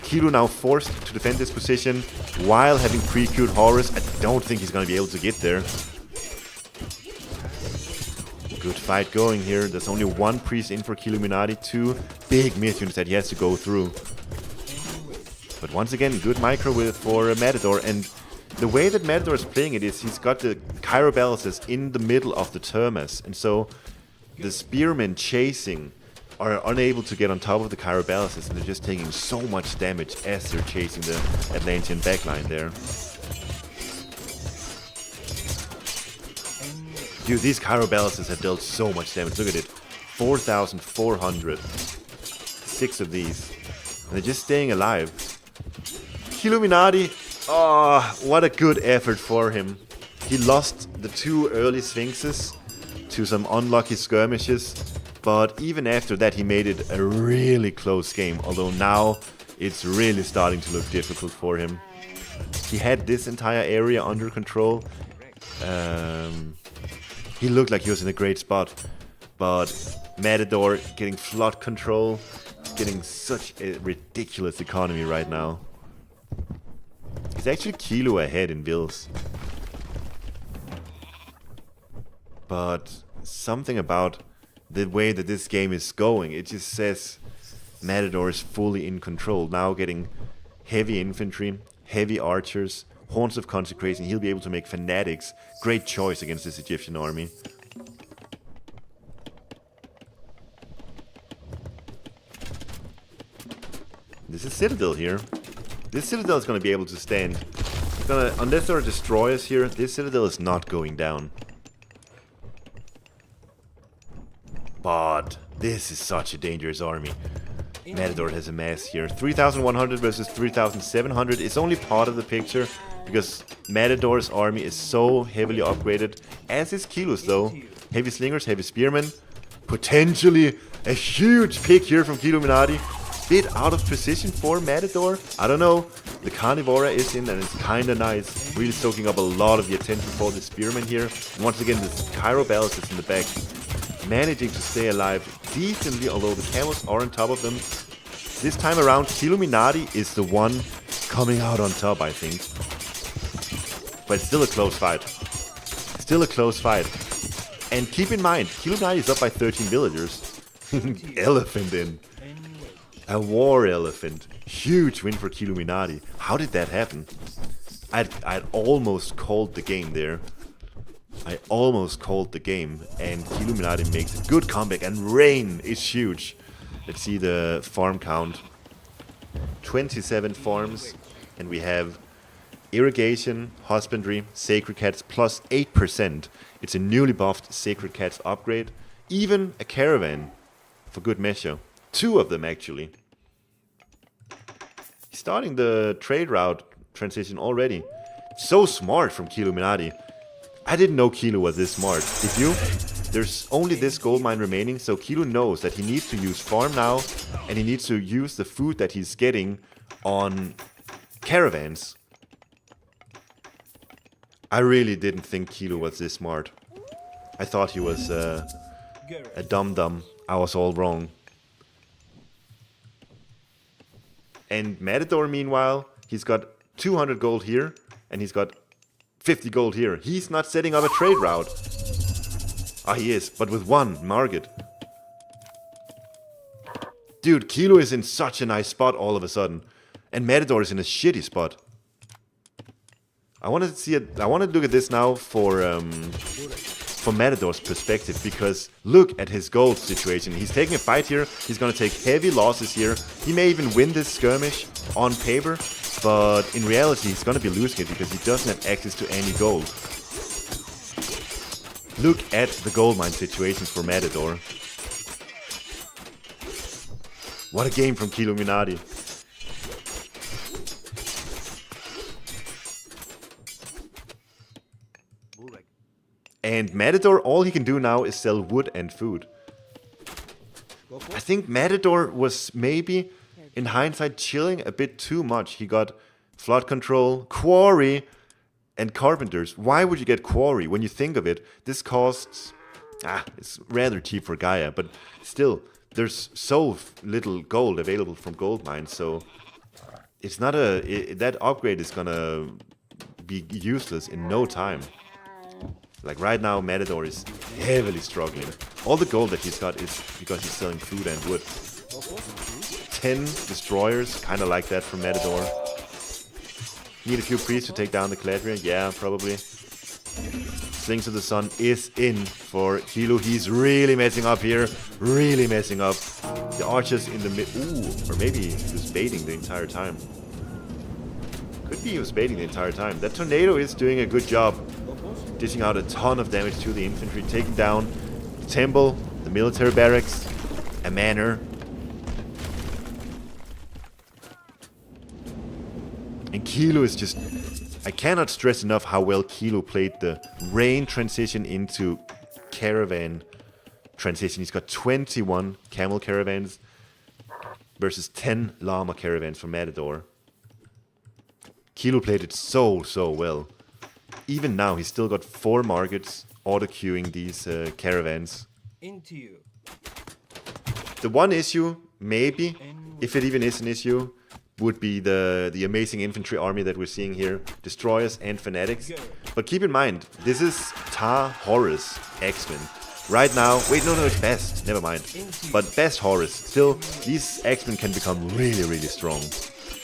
Kilo now forced to defend this position while having pre-queued Horus. I don't think he's going to be able to get there. Good fight going here. There's only one priest in for Killuminati, two big missions that he has to go through. But once again, good micro for Matador, and the way that Matador is playing it is he's got the Chirobalises in the middle of the Termas, and so the spearmen chasing are unable to get on top of the Chirobalises, and they're just taking so much damage as they're chasing the Atlantean backline there. Dude, these Chirobalises have dealt so much damage. Look at it. 4,400. 6 of these. And they're just staying alive. Killuminati. Oh, what a good effort for him. He lost the 2 early Sphinxes to some unlucky skirmishes. But even after that, he made it a really close game. Although now, it's really starting to look difficult for him. He had this entire area under control. He looked like he was in a great spot, but Matador getting flood control, getting such a ridiculous economy right now. He's actually kilo ahead in bills. But something about the way that this game is going, it just says Matador is fully in control. Now getting heavy infantry, heavy archers, Horns of Consecration, he'll be able to make Fanatics. Great choice against this Egyptian army. This is Citadel here. This Citadel is going to be able to stand. Unless there are destroyers here, this Citadel is not going down. But this is such a dangerous army. Matador has a mass here. 3,100 versus 3,700 is only part of the picture, because Matador's army is so heavily upgraded, as is Kilo's though. Heavy slingers, heavy spearmen. Potentially a huge pick here from Killuminati. Bit out of position for Matador. I don't know. The Carnivora is in and it's kinda nice. Really soaking up a lot of the attention for the spearmen here. And once again, this Chirobalises is in the back. Managing to stay alive decently, although the camels are on top of them. This time around, Killuminati is the one coming out on top, I think. But it's still a close fight. Still a close fight. And keep in mind, Killuminati is up by 13 villagers. Elephant in. A war elephant. Huge win for Killuminati. How did that happen? I'd almost called the game there. I almost called the game, and Killuminati makes a good comeback, and rain is huge. Let's see the farm count. 27 farms, and we have irrigation, husbandry, sacred cats plus 8%. It's a newly buffed sacred cats upgrade. Even a caravan, for good measure. 2 of them actually. He's starting the trade route transition already. So smart from Killuminati. I didn't know Kilo was this smart. Did you? There's only this gold mine remaining, so Kilo knows that he needs to use farm now, and he needs to use the food that he's getting on caravans. I really didn't think Kilo was this smart. I thought he was a dum-dum. I was all wrong. And Matador, meanwhile, he's got 200 gold here, and he's got 50 gold here. He's not setting up a trade route. Ah, he is, but with 1 Margit. Dude, Kilo is in such a nice spot all of a sudden. And Matador is in a shitty spot. I want to see it. I want to look at this now from Matador's perspective, because look at his gold situation. He's taking a fight here. He's going to take heavy losses here. He may even win this skirmish on paper, but in reality he's going to be losing it because he doesn't have access to any gold. Look at the gold mine situation for Matador. What a game from Killuminati. And Matador, all he can do now is sell wood and food. I think Matador was maybe, in hindsight, chilling a bit too much. He got flood control, quarry, and carpenters. Why would you get quarry? When you think of it, this costs... it's rather cheap for Gaia, but still, there's so little gold available from gold mines, so... It's not a... that upgrade is gonna be useless in no time. Like right now, Matador is heavily struggling. All the gold that he's got is because he's selling food and wood. 10 destroyers, kind of like that from Matador. Need a few priests to take down the Caladrian? Yeah, probably. Slings of the Sun is in for Kilo. He's really messing up here. Really messing up. The archers in the mid... Ooh, or maybe he was baiting the entire time. Could be he was baiting the entire time. That tornado is doing a good job. Dishing out a ton of damage to the infantry. Taking down the temple, the military barracks, a manor. And Kilo is just... I cannot stress enough how well Kilo played the rain transition into caravan transition. He's got 21 camel caravans versus 10 llama caravans from Matador. Kilo played it so well. Even now, he's still got 4 markets auto-queuing these caravans. Into you. The one issue, maybe, if it even is an issue, would be the amazing infantry army that we're seeing here. Destroyers and fanatics. But keep in mind, this is Tar Horus X-Men. Right now, wait, no, it's best. Never mind. But best Horus. Still, these X-Men can become really strong.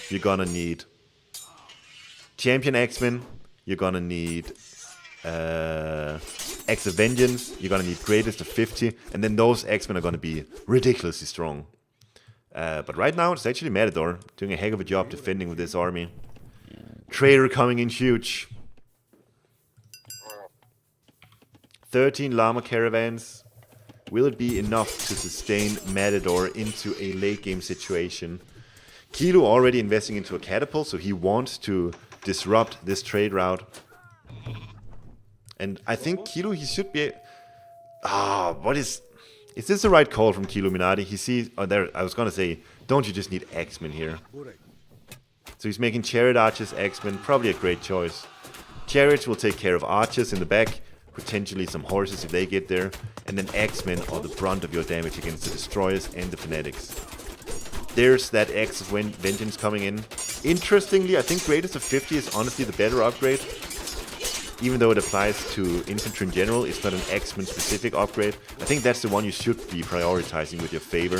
You're gonna need Champion X-Men. You're gonna need X of Vengeance. You're gonna need Greatest of 50. And then those X-Men are gonna be ridiculously strong. But right now, it's actually Matador doing a heck of a job defending with this army. Trader coming in huge. 13 llama caravans. Will it be enough to sustain Matador into a late game situation? Kilo already investing into a catapult, so he wants to disrupt this trade route. And I think Kilo, he should be... what is... Is this the right call from Kiluminati? He sees... Oh, there, I was gonna say, don't you just need X-Men here? So he's making Chariot Archers, X-Men, probably a great choice. Chariots will take care of Archers in the back, potentially some horses if they get there, and then X-Men are the brunt of your damage against the Destroyers and the Fanatics. There's that X of Vengeance coming in. Interestingly, I think Greatest of 50 is honestly the better upgrade. Even though it applies to infantry in general, it's not an X-Men specific upgrade. I think that's the one you should be prioritizing with your favor.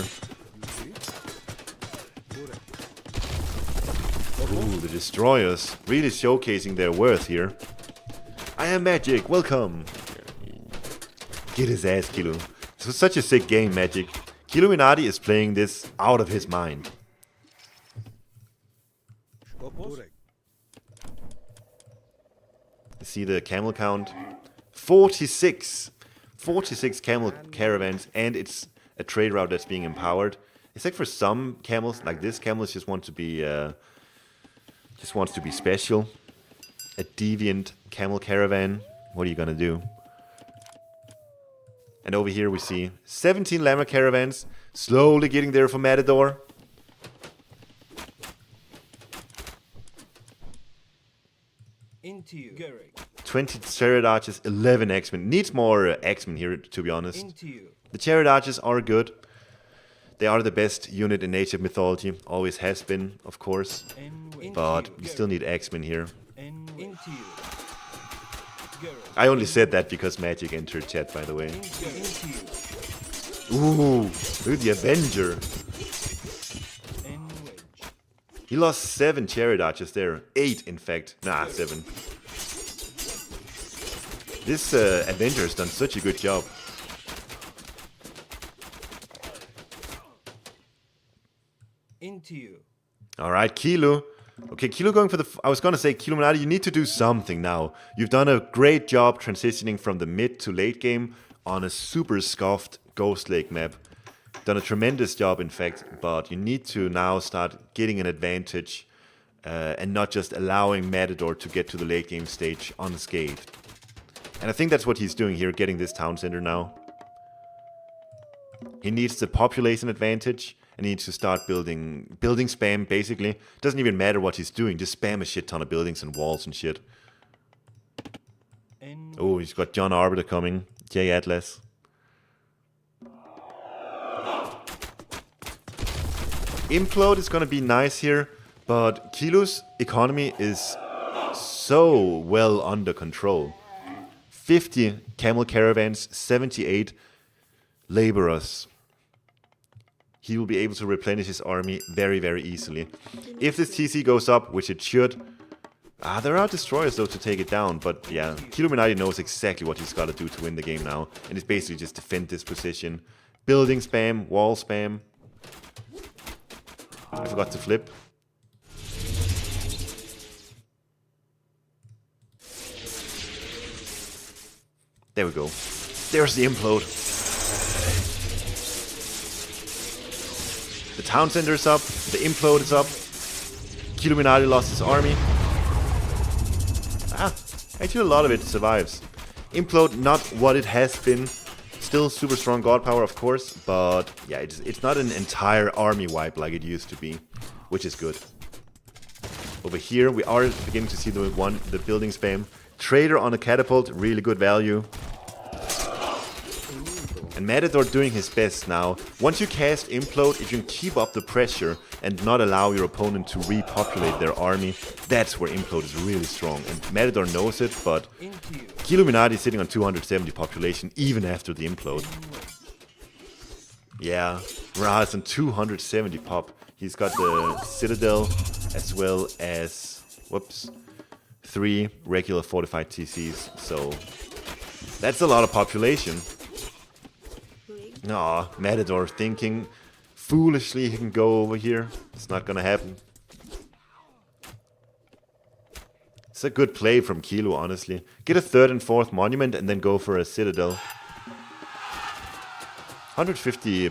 Ooh, the Destroyers really showcasing their worth here. I am Magic, welcome! Get his ass, Kilo. This was such a sick game, Magic. Kiluminati is playing this out of his mind. See the camel count? 46! 46 camel caravans, and it's a trade route that's being empowered. Except for some camels, like this camel just wants to be special. A deviant camel caravan. What are you gonna do? And over here we see 17 llama caravans, slowly getting there for Matador. Into you. 20 Chariot Archers, 11 X-Men. Needs more X-Men here, to be honest. Into you. The Chariot Archers are good. They are the best unit in Age of Mythology. Always has been, of course. But you still need X-Men here. Into you. I only said that because Magic entered chat, by the way. Ooh, look at the Avenger. He lost 7 Chariot Archers there. 8, in fact. Nah, 7. This Avenger has done such a good job. Into you. Alright, Kilo. Okay, Kilo going for the... I was gonna say, Kiluminati, you need to do something now. You've done a great job transitioning from the mid to late game on a super scuffed Ghost Lake map. Done a tremendous job, in fact, but you need to now start getting an advantage and not just allowing Matador to get to the late game stage unscathed. And I think that's what he's doing here, getting this town center now. He needs the population advantage and he needs to start building spam, basically. Doesn't even matter what he's doing, just spam a shit ton of buildings and walls and shit. Oh, he's got John Arbiter coming, J Atlas. Implode is gonna be nice here, but Kilo's economy is so well under control. 50 camel caravans, 78 laborers. He will be able to replenish his army very, very easily. If this TC goes up, which it should... there are destroyers though to take it down, but yeah, Illuminati knows exactly what he's got to do to win the game now, and it's basically just defend this position. Building spam, wall spam. I forgot to flip. There we go. There's the implode. The town center is up, the implode is up. Illuminati lost his army. Actually a lot of it survives. Implode, not what it has been. Still super strong god power, of course, but yeah, it's not an entire army wipe like it used to be, which is good. Over here, we are beginning to see the building spam. Trader on a catapult, really good value. And Matador doing his best now. Once you cast Implode, if you can keep up the pressure and not allow your opponent to repopulate their army, that's where Implode is really strong. And Matador knows it, but Illuminati is sitting on 270 population even after the Implode. Yeah, Ra is on 270 pop. He's got the Citadel as well as, 3 regular fortified TCs, so that's a lot of population. Aw, Matador thinking foolishly he can go over here. It's not gonna happen. It's a good play from Kilo, honestly. Get a 3rd and 4th monument and then go for a Citadel. 150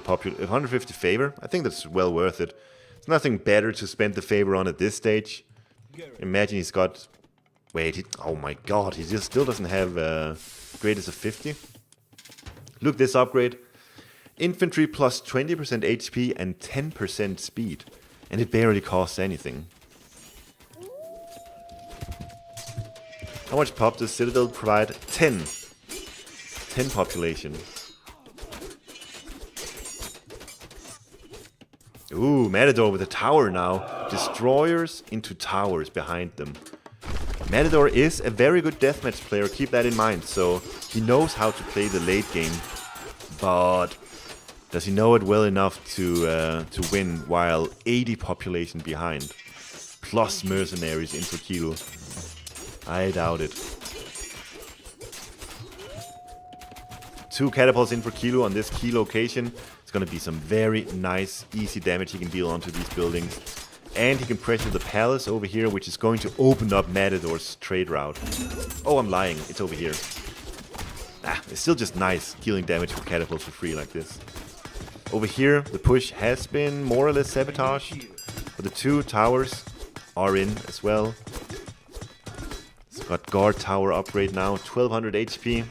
favor. I think that's well worth it. There's nothing better to spend the favor on at this stage. Imagine he's got... Wait, oh my god, he just still doesn't have greatest of 50. Look, this upgrade. Infantry plus 20% HP and 10% speed. And it barely costs anything. How much pop does Citadel provide? 10. 10 population. Ooh, Matador with a tower now. Destroyers into towers behind them. Matador is a very good deathmatch player, keep that in mind. So he knows how to play the late game. But does he know it well enough to win while 80 population behind? Plus mercenaries into Kilo. I doubt it. 2 catapults in for Kilo on this key location. It's gonna be some very nice, easy damage he can deal onto these buildings. And he can pressure the palace over here, which is going to open up Matador's trade route. Oh, I'm lying. It's over here. It's still just nice, dealing damage with catapults for free like this. Over here, the push has been more or less sabotaged. But the 2 towers are in as well. It's got guard tower upgrade now, 1200 HP.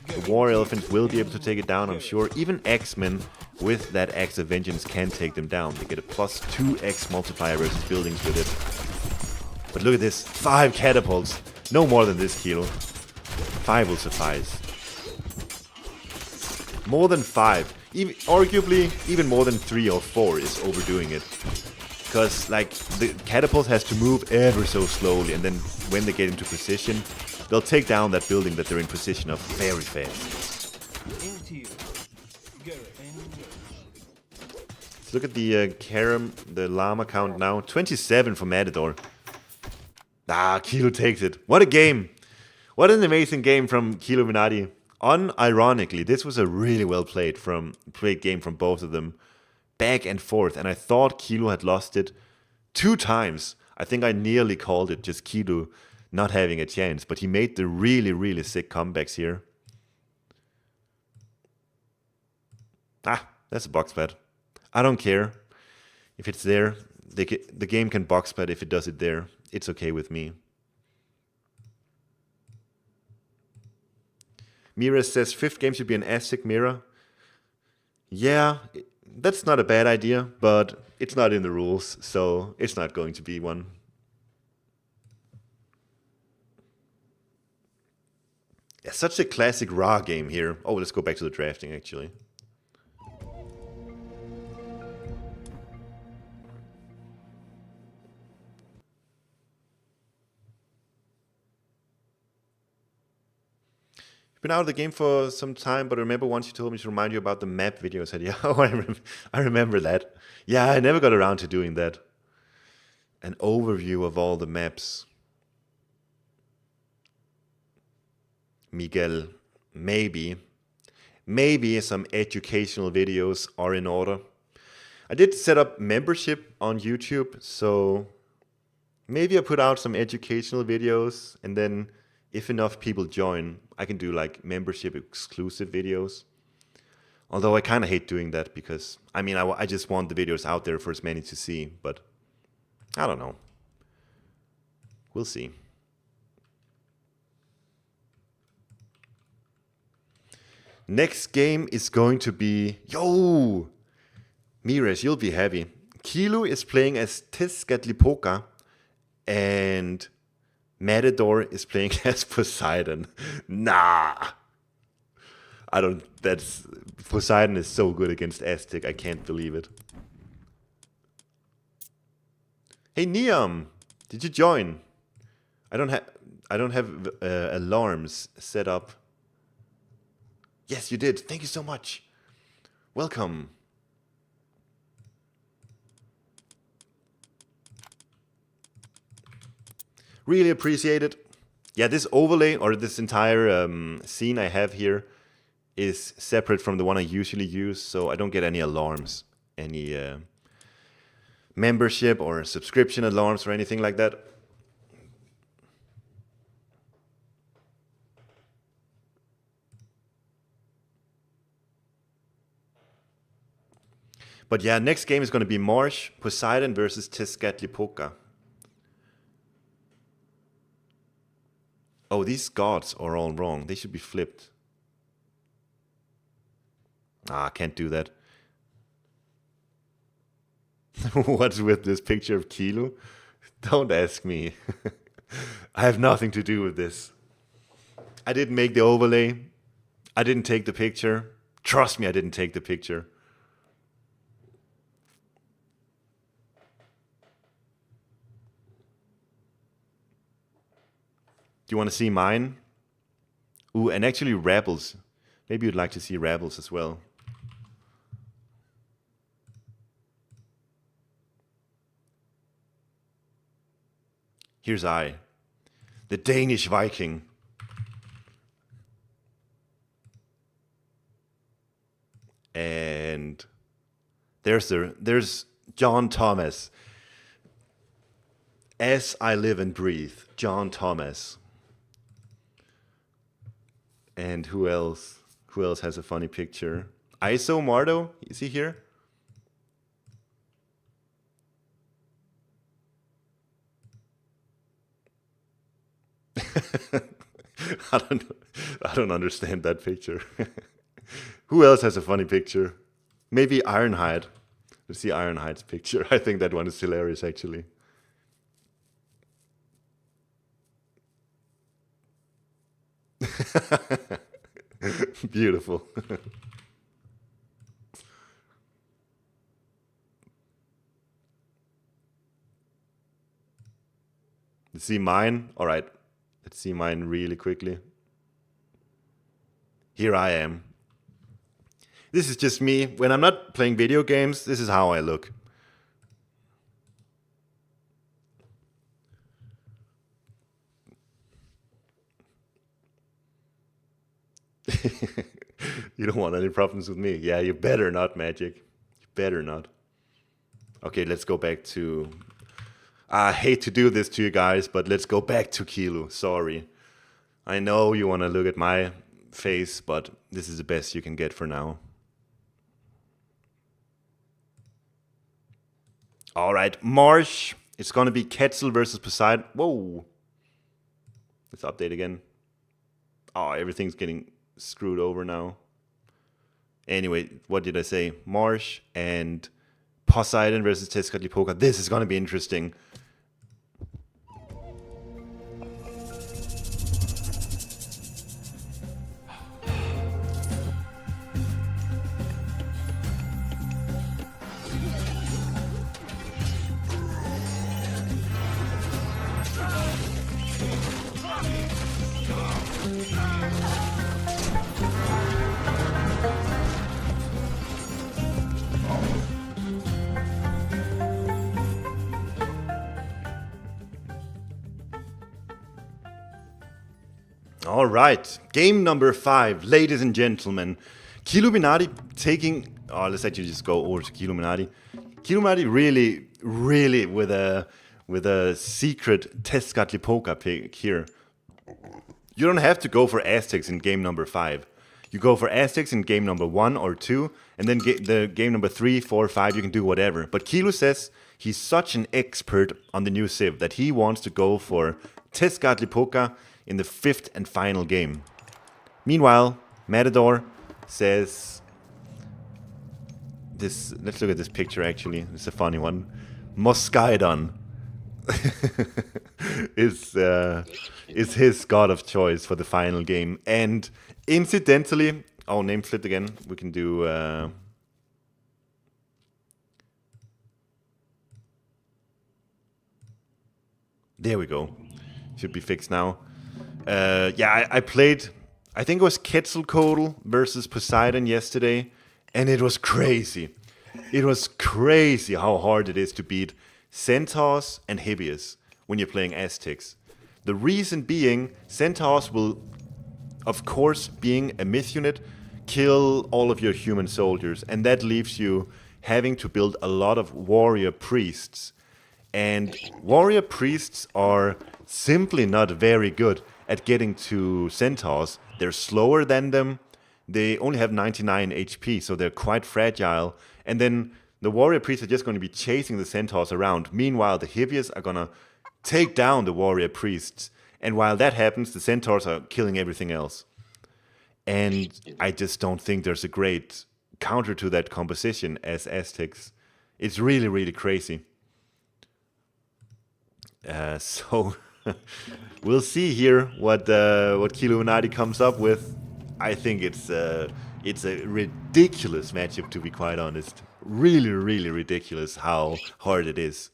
The War Elephant will be able to take it down, I'm sure. Even X-Men with that Axe of Vengeance can take them down. They get a plus 2x multiplier versus buildings with it. But look at this, 5 catapults. No more than this, Kilo. 5 will suffice. More than 5. Arguably, even more than 3 or 4 is overdoing it. Because, like, the catapult has to move ever so slowly, and then when they get into position, they'll take down that building that they're in position of very fast. Let's look at the llama count now. 27 for Matador. Kilo takes it. What a game! What an amazing game from Illuminati. Unironically, this was a really well played game from both of them. Back and forth, and I thought Kilo had lost it 2 times. I think I nearly called it just Kilo not having a chance, but he made the really, really sick comebacks here. That's a box pad. I don't care if it's there. The game can box pad if it does it there. It's okay with me. Mira says 5th game should be an Aztec Mira. Yeah, that's not a bad idea, but it's not in the rules, so it's not going to be one. Yeah, such a classic Ra game here. Oh, let's go back to the drafting, actually. been out of the game for some time, but I remember once you told me to remind you about the map video. I said, yeah, oh, I remember that. Yeah, I never got around to doing that. An overview of all the maps. Miguel, maybe some educational videos are in order. I did set up membership on YouTube, so maybe I put out some educational videos, and then if enough people join, I can do like membership exclusive videos. Although I kind of hate doing that because, I mean, I just want the videos out there for as many to see, but I don't know. We'll see. Next game is going to be... Yo! Mires, you'll be happy. Kilo is playing as Tezcatlipoca, and Matador is playing as Poseidon. Nah! I don't... That's... Poseidon is so good against Aztec, I can't believe it. Hey, Niam! Did you join? I don't have alarms set up. Yes, you did. Thank you so much. Welcome. Really appreciate it. Yeah, this overlay, or this entire scene I have here, is separate from the one I usually use, so I don't get any alarms, any membership or subscription alarms or anything like that. But yeah, next game is going to be Marsh, Poseidon versus Tezcatlipoca. Oh, these gods are all wrong. They should be flipped. Ah, I can't do that. What's with this picture of Kilo? Don't ask me. I have nothing to do with this. I didn't make the overlay. I didn't take the picture. Trust me, I didn't take the picture. Do you want to see mine? Ooh, and actually Rebels. Maybe you'd like to see Rebels as well. Here's I, the Danish Viking. And there's John Thomas. As I live and breathe, John Thomas. And who else? Who else has a funny picture? ISO Mardo, is he here? I don't understand that picture. Who else has a funny picture? Maybe Ironhide. Let's see Ironhide's picture. I think that one is hilarious, actually. Beautiful. Let's see mine. All right. Let's see mine really quickly. Here I am. This is just me. When I'm not playing video games, this is how I look. You don't want any problems with me. Yeah, you better not, Magic. You better not. Okay, let's go back to... I hate to do this to you guys, but let's go back to Kilo. Sorry. I know you want to look at my face, but this is the best you can get for now. Alright, Marsh. It's going to be Quetzal versus Poseidon. Whoa. Let's update again. Oh, everything's getting screwed over now. Anyway, what did I say? Marsh and Poseidon versus Tezcatlipoca. This is going to be interesting. All right, game number 5, ladies and gentlemen. Killuminati taking... Oh, let's actually just go over to Killuminati. Killuminati really with a secret Tezcatlipoca pick here. You don't have to go for Aztecs in game number 5. You go for Aztecs in game number 1 or 2, and then the game number 3, 4, 5, you can do whatever. But Kilo says he's such an expert on the new Civ that he wants to go for Tezcatlipoca in the 5th and final game. Meanwhile, Matador says this. Let's look at this picture actually. It's a funny one. Moscaidon is his god of choice for the final game. And incidentally, oh, name flipped again. We can do there we go. Should be fixed now. Yeah, I played, I think it was Quetzalcoatl versus Poseidon yesterday, and it was crazy. It was crazy how hard it is to beat Centaurs and Hippias when you're playing Aztecs. The reason being, Centaurs will, of course, being a myth unit, kill all of your human soldiers, and that leaves you having to build a lot of warrior priests. And warrior priests are simply not very good at getting to Centaurs. They're slower than them. They only have 99 HP, so they're quite fragile. And then the warrior priests are just going to be chasing the Centaurs around. Meanwhile, the Hippias are going to take down the warrior priests. And while that happens, the Centaurs are killing everything else. And I just don't think there's a great counter to that composition as Aztecs. It's really crazy. So we'll see here what Killuminati comes up with. I think it's a ridiculous matchup, to be quite honest. Really ridiculous how hard it is.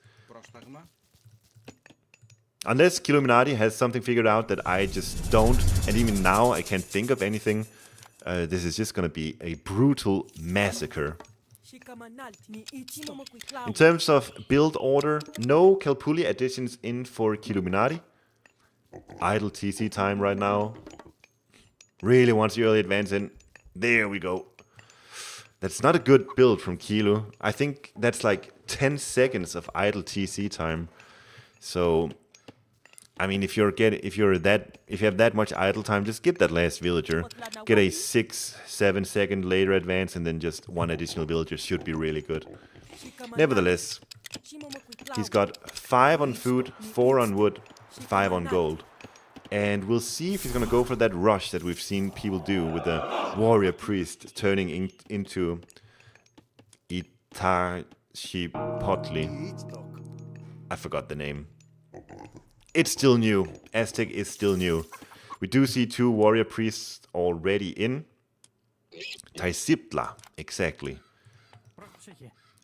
Unless Killuminati has something figured out that I just don't, and even now I can't think of anything, this is just going to be a brutal massacre. In terms of build order, no Calpulli additions in for Killuminati. Idle TC time right now. Really wants the early advance in. There we go. That's not a good build from Kilo. I think that's like 10 seconds of idle TC time. So, I mean, if you have that much idle time, just get that last villager. Get a 6-7 second later advance, and then just one additional villager should be really good. Nevertheless, he's got 5 on food, 4 on wood, 5 on gold. And we'll see if he's going to go for that rush that we've seen people do with the warrior priest turning into Itachipotli. I forgot the name. It's still new. Aztec is still new. We do see 2 warrior priests already in. Taisiptla, exactly.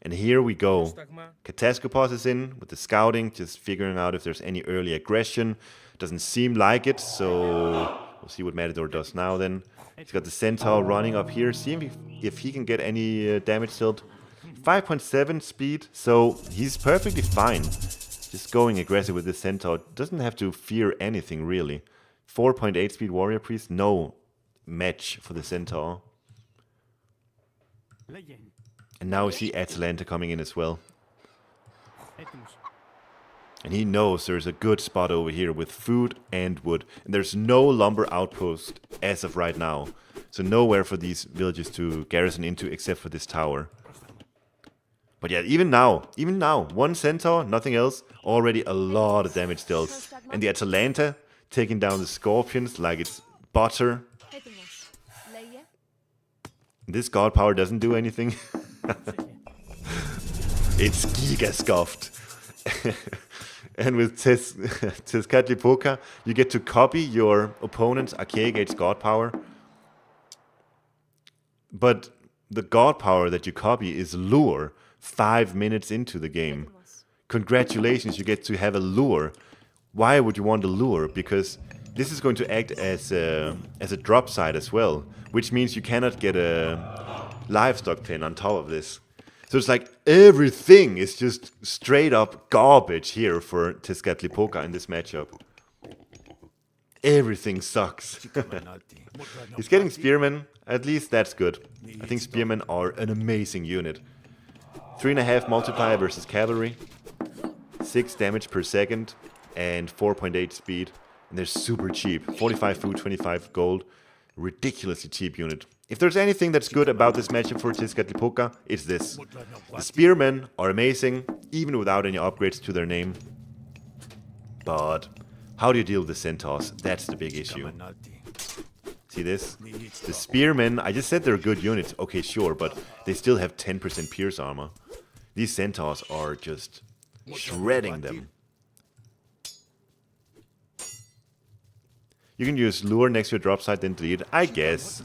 And here we go. Katascopos is in with the scouting, just figuring out if there's any early aggression. Doesn't seem like it, so we'll see what Matador does now then. He's got the Centaur running up here, seeing if he can get any damage dealt. 5.7 speed, so he's perfectly fine. Just going aggressive with this Centaur. Doesn't have to fear anything, really. 4.8 speed warrior priest, no match for the Centaur. And now we see Atalanta coming in as well. And he knows there's a good spot over here with food and wood. And there's no lumber outpost as of right now. So nowhere for these villages to garrison into except for this tower. But yeah, even now, 1 Centaur, nothing else, already a lot of damage dealt. And the Atalanta taking down the Scorpions like it's butter. This god power doesn't do anything. It's Giga Scuffed. And with Tezcatlipoca, you get to copy your opponent's Archaic Age god power. But the god power that you copy is lure 5 minutes into the game. Congratulations, you get to have a lure. Why would you want a lure? Because this is going to act as a drop side as well, which means you cannot get a livestock pin on top of this. So it's like everything is just straight up garbage here for Tezcatlipoca in this matchup. Everything sucks. He's getting Spearmen. At least that's good. I think Spearmen are an amazing unit. 3.5 multiplier versus cavalry. 6 damage per second. And 4.8 speed. And they're super cheap. 45 food, 25 gold. Ridiculously cheap unit. If there's anything that's good about this matchup for Tezcatlipoca, it's this. The Spearmen are amazing, even without any upgrades to their name. But how do you deal with the Centaurs? That's the big issue. See this? The Spearmen, I just said they're good units. Okay, sure, but they still have 10% pierce armor. These Centaurs are just shredding them. You can use lure next to your drop site, then delete. I guess,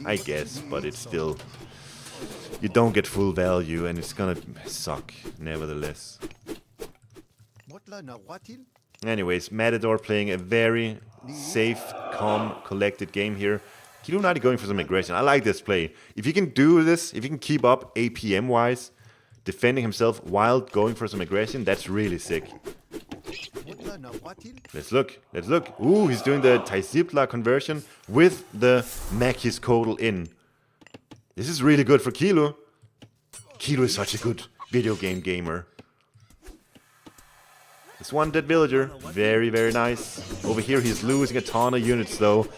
but it's still... You don't get full value, and it's gonna suck, nevertheless. Anyways, Matador playing a very safe, calm, collected game here. Killuminati going for some aggression. I like this play. If you can do this, if you can keep up APM-wise, defending himself while going for some aggression, that's really sick. Let's look. Ooh, he's doing the Taisipla conversion with the Machis Codal in. This is really good for Kilo. Kilo is such a good video game gamer. This one dead villager. Very, very nice. Over here he's losing a ton of units though.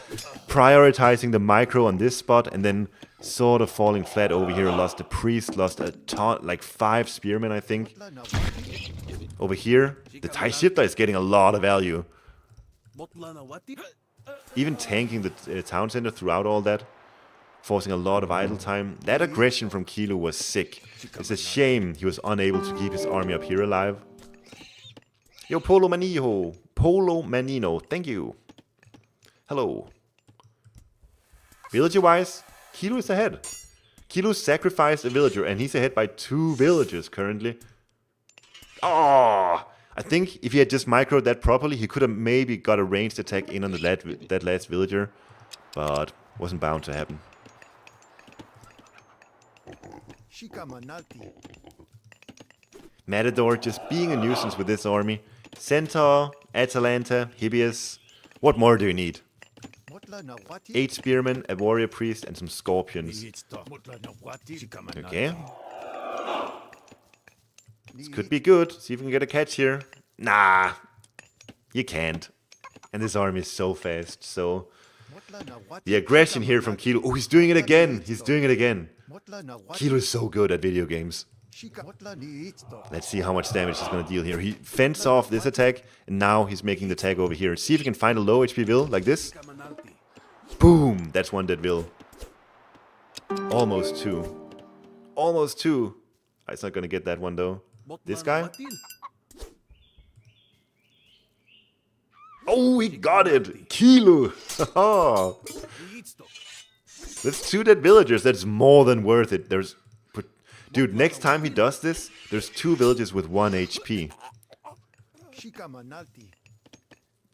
Prioritizing the micro on this spot and then sort of falling flat over here. Lost a priest, lost a ton, like 5 spearmen I think. Over here, the Taishipta is getting a lot of value. Even tanking the town center throughout all that. Forcing a lot of idle time. That aggression from Kilo was sick. It's a shame he was unable to keep his army up here alive. Yo, Polo Manino, thank you. Hello. Villager-wise, Kilo is ahead. Kilo sacrificed a villager and he's ahead by 2 villagers currently. Oh, I think if he had just microed that properly, he could have maybe got a ranged attack in on that last villager. But wasn't bound to happen. Matador just being a nuisance with this army. Centaur, Atalanta, Hibius. What more do you need? 8 spearmen, a warrior priest, and some scorpions. Okay. This could be good. See if we can get a catch here. Nah. You can't. And this army is so fast, so... The aggression here from Kilo. Oh, he's doing it again. Kilo is so good at video games. Let's see how much damage he's going to deal here. He fends off this attack, and now he's making the tag over here. See if he can find a low HP vill, like this. Boom! That's one dead vill. Almost 2. Almost 2. It's not going to get that one, though. This guy? Oh, he got it! Kilo! That's 2 dead villagers. That's more than worth it. Dude, next time he does this, there's 2 villages with 1 HP.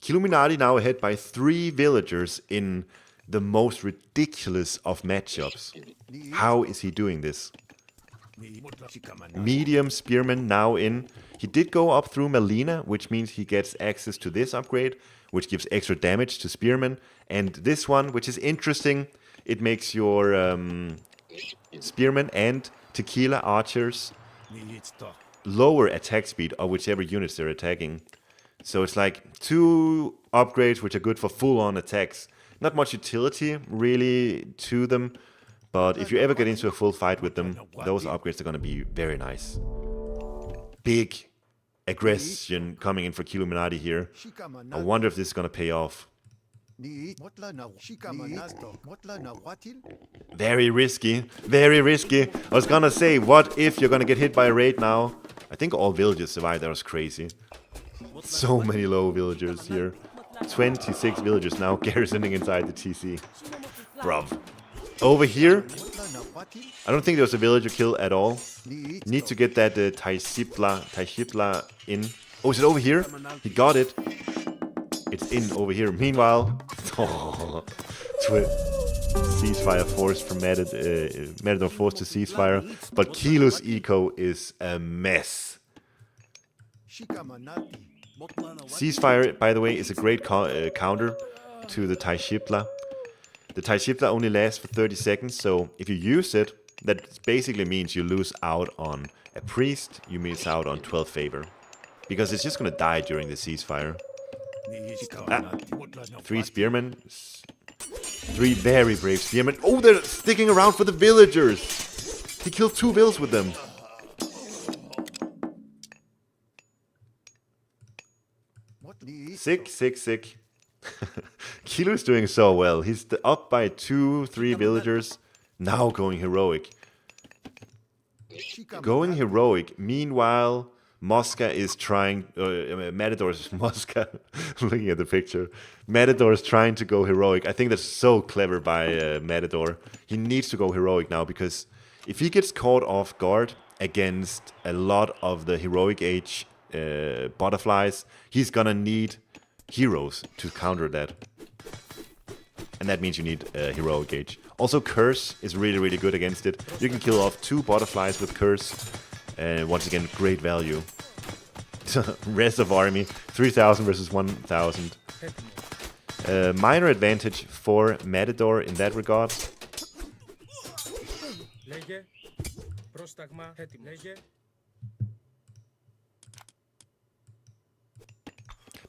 Killuminati now ahead by 3 villagers in the most ridiculous of matchups. How is he doing this? Medium Spearman now in. He did go up through Melina, which means he gets access to this upgrade, which gives extra damage to Spearman. And this one, which is interesting, it makes your Spearman and Tequila archers lower attack speed of whichever units they're attacking. So it's like 2 upgrades which are good for full-on attacks. Not much utility really to them, but if you ever get into a full fight with them, those upgrades are going to be very nice. Big aggression coming in for Killuminati here. I wonder if this is going to pay off. Very risky, very risky. I was gonna say, what if you're gonna get hit by a raid now? I think all villagers survived, that was crazy. So many low villagers here. 26 villagers now garrisoning inside the TC. Bruv. Over here, I don't think there was a villager kill at all. Need to get that Taishipla in. Oh, is it over here? He got it. It's in over here. Meanwhile, ceasefire forced from Matador forced to ceasefire, but Kilo's eco is a mess. Ceasefire, by the way, is a great counter to the Taishipla. The Taishipla only lasts for 30 seconds, so if you use it, that basically means you lose out on a priest, you miss out on 12 favor. Because it's just gonna die during the ceasefire. 3 spearmen. 3 very brave spearmen. Oh, they're sticking around for the villagers! He killed 2 vills with them. Sick. Kilu's doing so well. He's up by 2-3 villagers. Now going heroic. Going heroic. Meanwhile, Mosca is trying... Matador's Mosca. Looking at the picture. Matador is trying to go heroic. I think that's so clever by Matador. He needs to go heroic now because if he gets caught off guard against a lot of the heroic age butterflies, he's gonna need heroes to counter that. And that means you need heroic age. Also, Curse is really good against it. You can kill off 2 butterflies with Curse. Once again, great value. Rest of army, 3,000 versus 1,000. Minor advantage for Matador in that regard.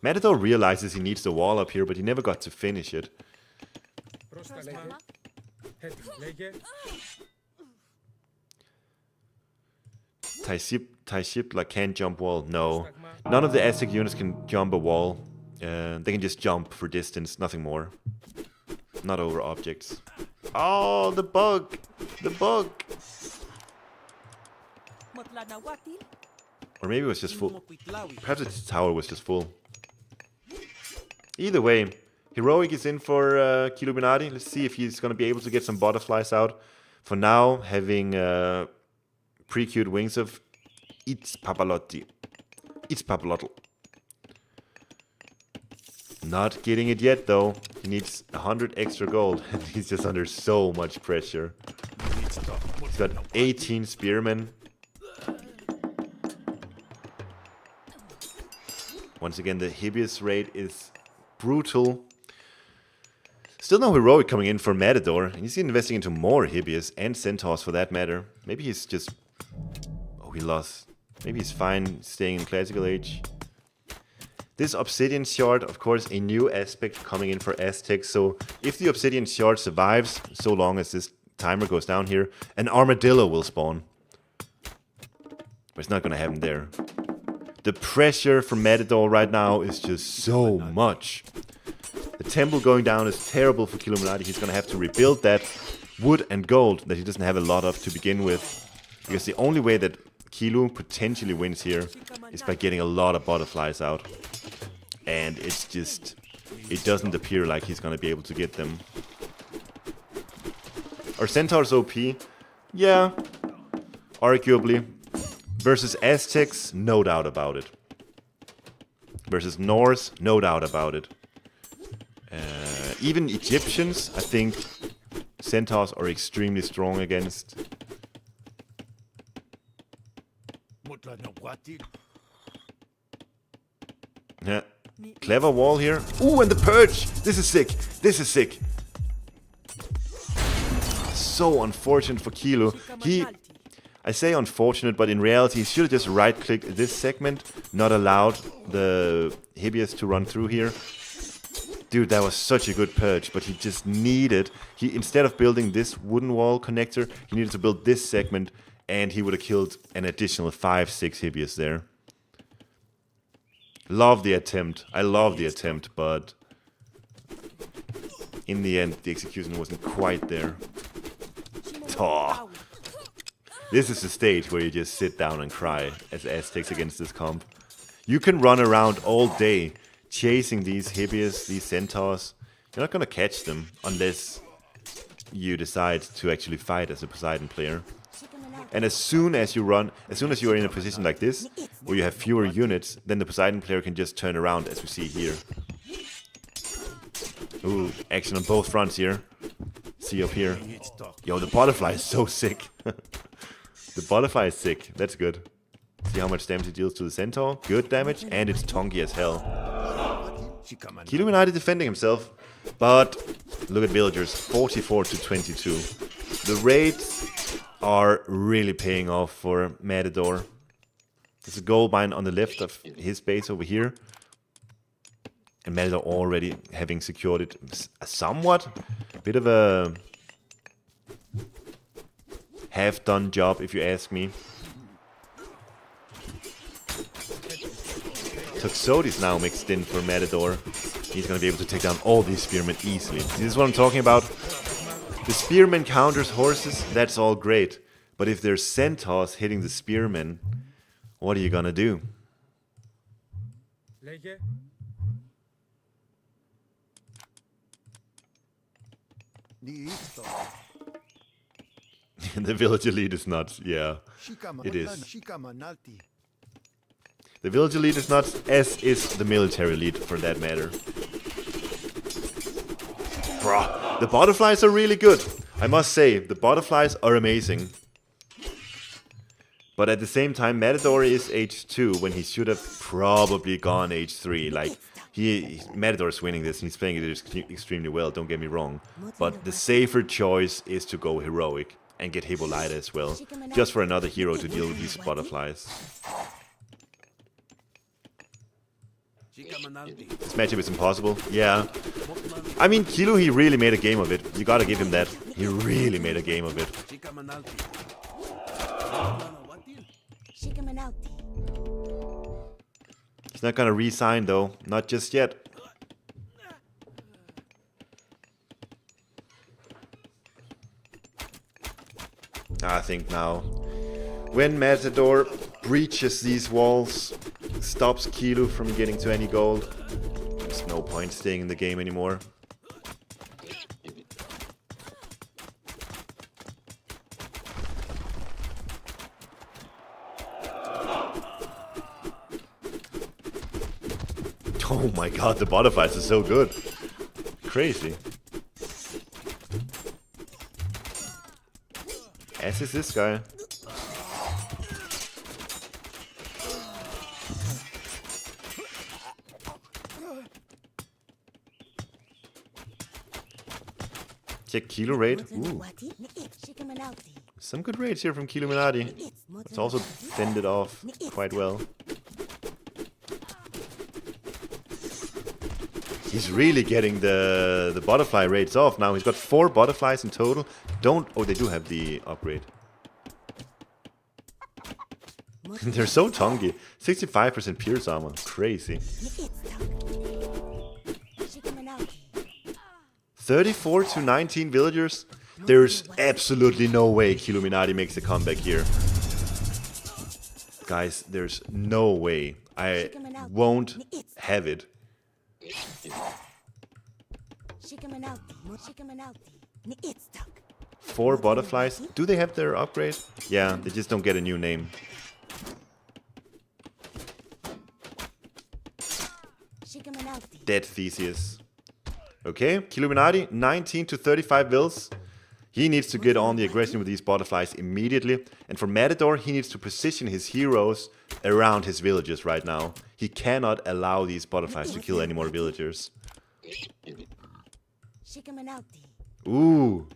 Matador realizes he needs the wall up here, but he never got to finish it. Taishipla can't jump wall. No. None of the Aztec units can jump a wall. They can just jump for distance, nothing more. Not over objects. Oh, the bug! The bug! Or maybe it was just full. Perhaps its tower was just full. Either way, Heroic is in for Killuminati. Let's see if he's going to be able to get some butterflies out. For now, having pre-queued wings of Itzpapalotti. Not getting it yet, though. He needs 100 extra gold, and he's just under so much pressure. He's got 18 spearmen. Once again, the Hibius rate is brutal. Still no heroic coming in for Matador, and he's investing into more Hibius and Centaurs for that matter. Maybe he's just... Oh, he lost. Maybe he's fine staying in Classical Age. This Obsidian Shard, of course, a new aspect coming in for Aztecs. So if the Obsidian Shard survives, so long as this timer goes down here, an Armadillo will spawn. But it's not going to happen there. The pressure from Matador right now is just so much. The temple going down is terrible for Killuminati. He's going to have to rebuild that wood and gold that he doesn't have a lot of to begin with. Because the only way that Kilu potentially wins here is by getting a lot of butterflies out. And it's just... It doesn't appear like he's going to be able to get them. Are Centaurs OP? Yeah. Arguably. Versus Aztecs, no doubt about it. Versus Norse, no doubt about it. Even Egyptians, I think Centaurs are extremely strong against. Yeah. Clever wall here. Ooh, and the Purge! This is sick. This is sick. So unfortunate for Kilu. I say unfortunate, but in reality, he should have just right-clicked this segment, not allowed the Hibius to run through here. Dude, that was such a good purge, but he just needed... instead of building this wooden wall connector, he needed to build this segment, and he would have killed an additional 5-6 Hibius there. Love the attempt. I love the attempt, but... in the end, the execution wasn't quite there. Taww. This is the stage where you just sit down and cry as Aztecs against this comp. You can run around all day chasing these Hibius, these Centaurs. You're not gonna catch them unless you decide to actually fight as a Poseidon player. And as soon as you are in a position like this, where you have fewer units, then the Poseidon player can just turn around, as we see here. Ooh, action on both fronts here. See up here. Yo, the butterfly is so sick. The butterfly is sick. That's good. See how much damage it deals to the Centaur. Good damage, and it's tonky as hell. Killuminati defending himself. But look at villagers, 44 to 22. The raids are really paying off for Matador. There's a gold mine on the left of his base over here. And Matador already having secured it somewhat. A bit of a half-done job, if you ask me. Toxote is now mixed in for Matador. He's going to be able to take down all these spearmen easily. This is what I'm talking about. The spearman counters horses, that's all great. But if there's centaurs hitting the spearmen, what are you going to do? The village elite is nuts, yeah. It is. The village elite is nuts, as is the military elite, for that matter. Bruh, the butterflies are really good. I must say, the butterflies are amazing. But at the same time, Matador is H2 when he should have probably gone H3. Like, Matador is winning this and he's playing it extremely well, don't get me wrong. But the safer choice is to go heroic and get Hippolyta as well. Just for another hero to deal with these butterflies. This matchup is impossible. Yeah. I mean, Kilo, he really made a game of it. You gotta give him that. He really made a game of it. He's not gonna re-sign though. Not just yet. I think now, when Matador breaches these walls, stops Kilo from getting to any gold, there's no point staying in the game anymore. Oh my god, the butterflies are so good. Crazy. As is this guy. Check Kilo raid. Ooh. Some good raids here from Kiluminati. It's also fended off quite well. He's really getting the butterfly raids off now. He's got 4 butterflies in total. Oh, they do have the upgrade. They're so tongy. 65% pierce armor. Crazy. 34 to 19 villagers. There's absolutely no way Kiluminati makes a comeback here. Guys, there's no way. I won't have it. 4 butterflies. Do they have their upgrade? Yeah, they just don't get a new name. Dead Theseus. Okay, Kiluminati, 19 to 35 vills. He needs to get on the aggression with these butterflies immediately. And for Matador, he needs to position his heroes around his villages right now. He cannot allow these butterflies to kill any more villagers. Ooh.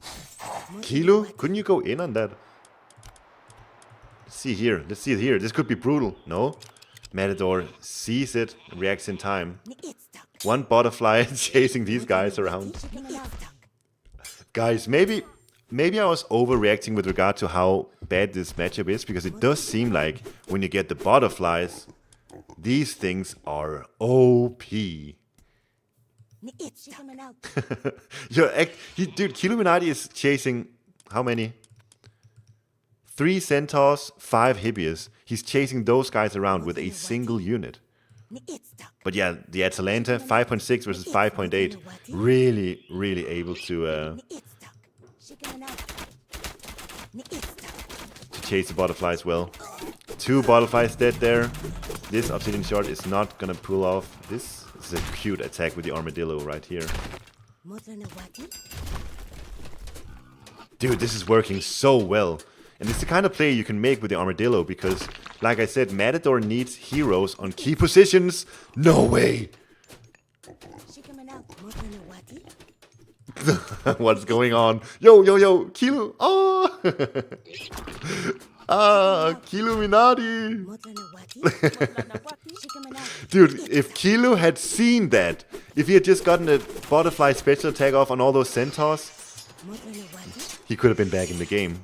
Kilo, couldn't you go in on that? Let's see here. Let's see it here. This could be brutal. No. Matador sees it, reacts in time. 1 butterfly chasing these guys around. Guys, maybe I was overreacting with regard to how bad this matchup is, because it does seem like when you get the butterflies, these things are OP. Dude, Kiluminati is chasing how many? 3 centaurs, 5 hippias. He's chasing those guys around with a single unit. But yeah, the Atalanta, 5.6 versus 5.8. Really, really able to chase the butterflies well. 2 butterflies dead there. This obsidian shard is not gonna pull off. This is a cute attack with the armadillo right here. Dude, this is working so well. And it's the kind of play you can make with the armadillo because, like I said, Matador needs heroes on key positions. No way! What's going on? Yo, yo, yo, Kilo. Oh! Kiluminati. Dude, if Kilo had seen that, if he had just gotten a butterfly special attack off on all those centaurs, he could have been back in the game.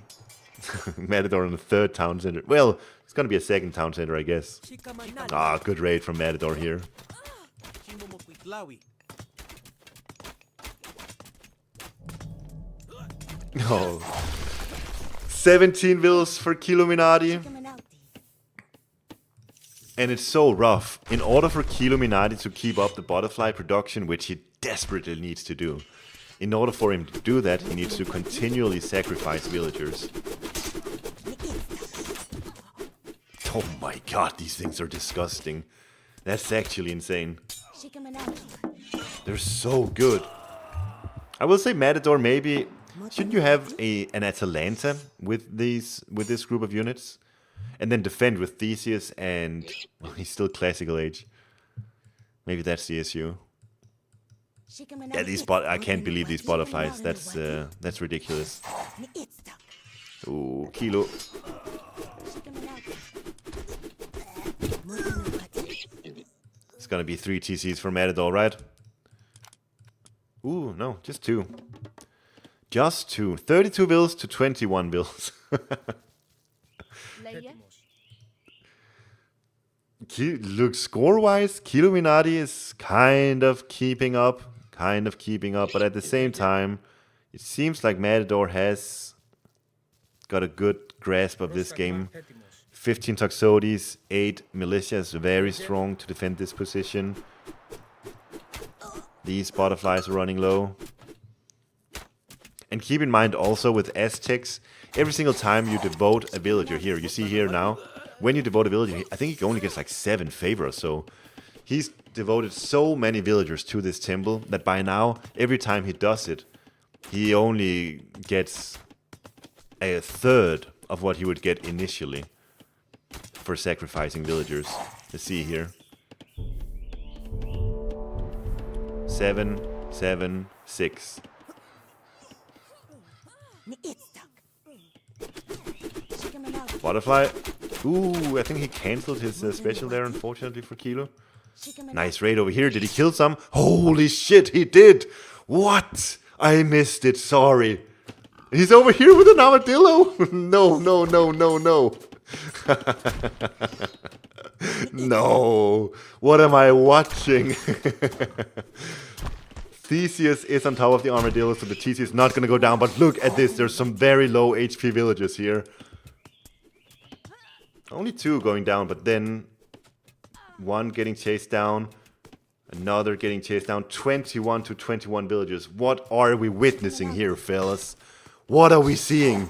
Matador on the third town center. Well, it's gonna be a second town center, I guess. Ah, good raid from Matador here. Oh. 17 vills for Kiluminati. And it's so rough. In order for Kiluminati to keep up the butterfly production, which he desperately needs to do, in order for him to do that, he needs to continually sacrifice villagers. Oh my god, these things are disgusting. That's actually insane. They're so good. I will say Matador maybe... Shouldn't you have an Atalanta with this group of units? And then defend with Theseus and... Well, he's still classical age. Maybe that's the issue. Yeah, I can't believe these butterflies. That's ridiculous. Ooh, Kilo. It's gonna be 3 TCs for Matador, right? Ooh, no, just 2. Just 2. 32 bills to 21 bills. Look, score-wise, Kiluminati is kind of keeping up, but at the same time, it seems like Matador has got a good grasp of this game. 15 Toxotes, 8 Militias, very strong to defend this position. These butterflies are running low. And keep in mind also with Aztecs, every single time you devote a villager, here, you see here now, when you devote a villager, I think he only gets like 7 favor or so. He's devoted so many villagers to this temple that by now, every time he does it, he only gets a third of what he would get initially for sacrificing villagers. Let's see here. 7, 7, 6. Butterfly. Ooh, I think he cancelled his special there, unfortunately, for Kilo. Nice raid over here. Did he kill some? Holy shit, he did! What? I missed it, sorry. He's over here with an armadillo? No, no, no, no, no. No. What am I watching? Theseus is on top of the armadillo, so the TC is not going to go down. But look at this. There's some very low HP villagers here. Only 2 going down, but then 1 getting chased down. Another getting chased down. 21 to 21 villagers. What are we witnessing here, fellas? What are we seeing?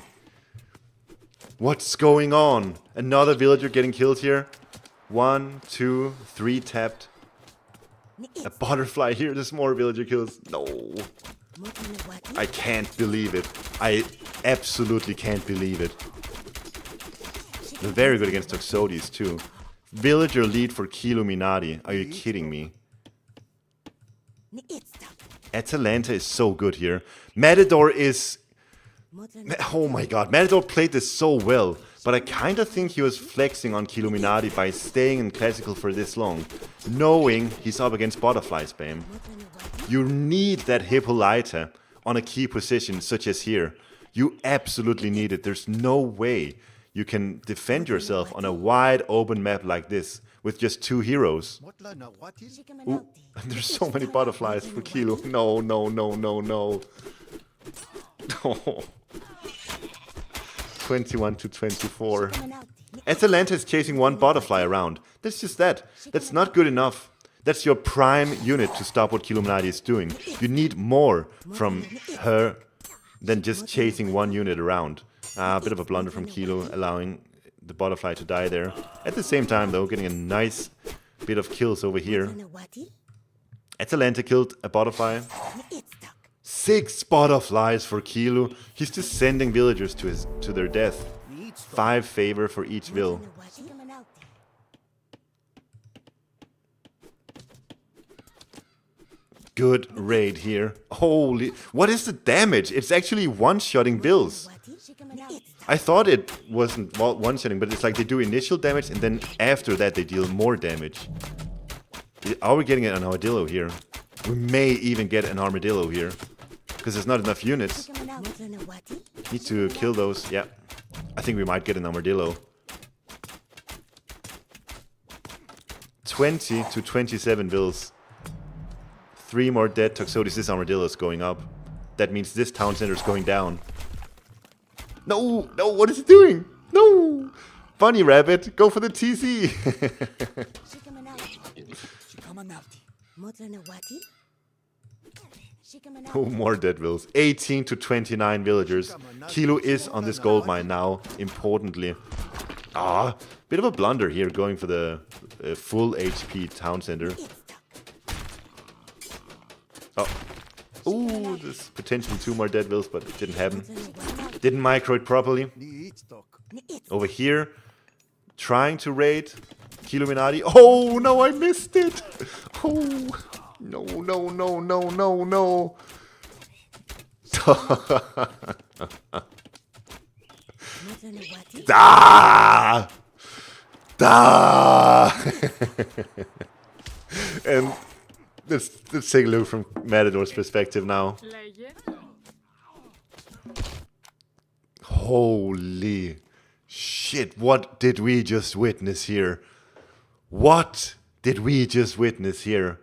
What's going on? Another villager getting killed here. 1, 2, 3 tapped. A butterfly here, there's more villager kills. No. I can't believe it. I absolutely can't believe it. They're very good against Toxotes too. Villager lead for Kiluminati. Are you kidding me? Atalanta is so good here. Matador is... Oh my god, Matador played this so well. But I kind of think he was flexing on Kiluminati by staying in classical for this long, knowing he's up against butterfly spam. You need that Hippolyta on a key position such as here. You absolutely need it. There's no way you can defend yourself on a wide open map like this with just 2 heroes. Ooh, there's so many butterflies for Kilo. No, no, no, no, no. No. 21 to 24. Atalanta is chasing 1 butterfly around. That's just that. That's not good enough. That's your prime unit to stop what Kiluminati is doing. You need more from her than just chasing 1 unit around. A bit of a blunder from Kilo, allowing the butterfly to die there. At the same time, though, getting a nice bit of kills over here. Atalanta killed a butterfly. 6 butterflies for Kilo. He's just sending villagers to their death. 5 favor for each vill. good raid here. Holy, what is the damage? It's actually one-shotting bills. I thought it wasn't one-shotting, but it's like they do initial damage and then after that they deal more damage. Are we getting an armadillo here? We may even get an armadillo here. Because there's not enough units. Need to kill those. Yeah. I think we might get an armadillo. 20 to 27 bills. 3 more dead Toxotes. This armadillo is going up. That means this town center is going down. No! No! What is it doing? No! Bunny Rabbit, go for the TC! Oh, more dead vills. 18 to 29 villagers. Kilo is on this gold mine now, importantly. Ah, bit of a blunder here going for the full HP town center. Oh. Ooh, there's potentially 2 more dead vills, but it didn't happen. Didn't micro it properly. Over here, trying to raid Kiluminati. Oh, no, I missed it. Oh, no, no, no, no, no, no. Da! Da! And let's take a look from Matador's perspective now. Holy shit, what did we just witness here? What did we just witness here?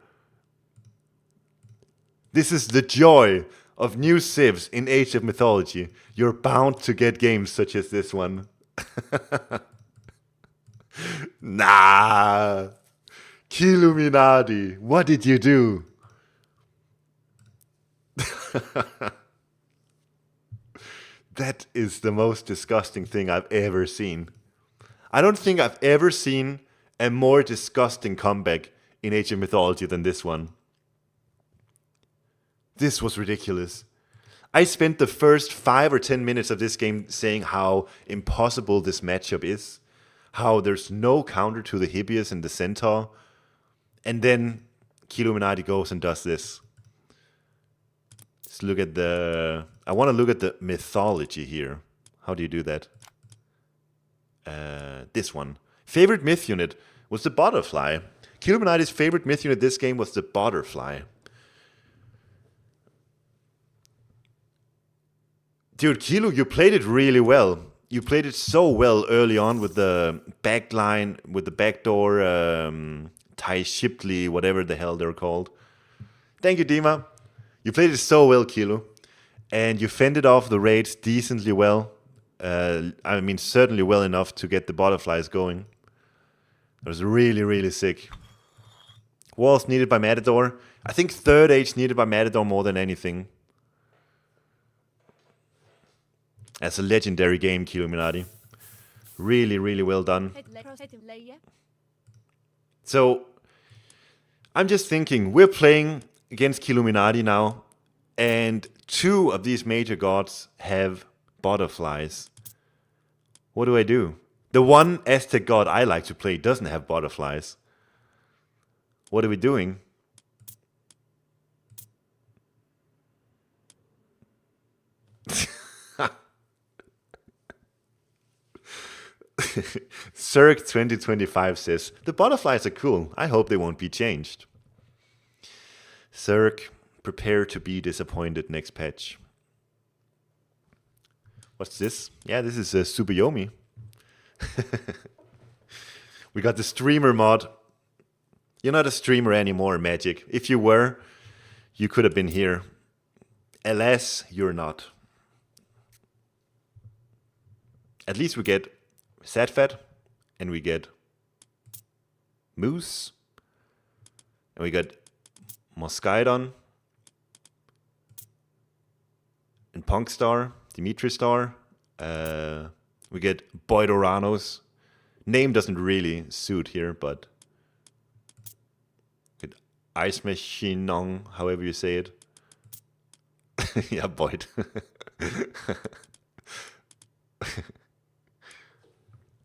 This is the joy of new civs in Age of Mythology. You're bound to get games such as this one. Nah. Kiluminati, what did you do? That is the most disgusting thing I've ever seen. I don't think I've ever seen a more disgusting comeback in Age of Mythology than this one. This was ridiculous. I spent the first 5 or 10 minutes of this game saying how impossible this matchup is. How there's no counter to the Hippias and the Centaur. And then Kiluminati goes and does this. Let's look at the... I want to look at the mythology here. How do you do that? This one. Favorite myth unit was the butterfly. Kiluminati's favorite myth unit this game was the butterfly. Dude, Kilo, you played it really well. You played it so well early on with the backline, with the backdoor, Ty Shipley, whatever the hell they're called. Thank you, Dima. You played it so well, Kilo. And you fended off the raids decently well. I mean, certainly well enough to get the butterflies going. It was really, really sick. Walls needed by Matador. I think third age needed by Matador more than anything. That's a legendary game, Kiluminati. Really, really well done. So, I'm just thinking, we're playing against Kiluminati now, and 2 of these major gods have butterflies. What do I do? The one Aztec god I like to play doesn't have butterflies. What are we doing? Cirque 2025 says, the butterflies are cool. I hope they won't be changed. Cirque, prepare to be disappointed next patch. What's this? Yeah, this is Super Yomi. We got the streamer mod. You're not a streamer anymore, Magic. If you were, you could have been here. Alas, you're not. At least we get Sadfat, and we get Moose, and we got Mosquidon, and Punkstar, Dimitri Star. We get Boidoranos. Name doesn't really suit here, but get Ice Machinong, however you say it. Yeah, Boyd.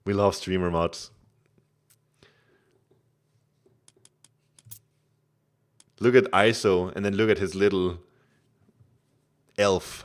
We love streamer mods. Look at ISO and then look at his little elf.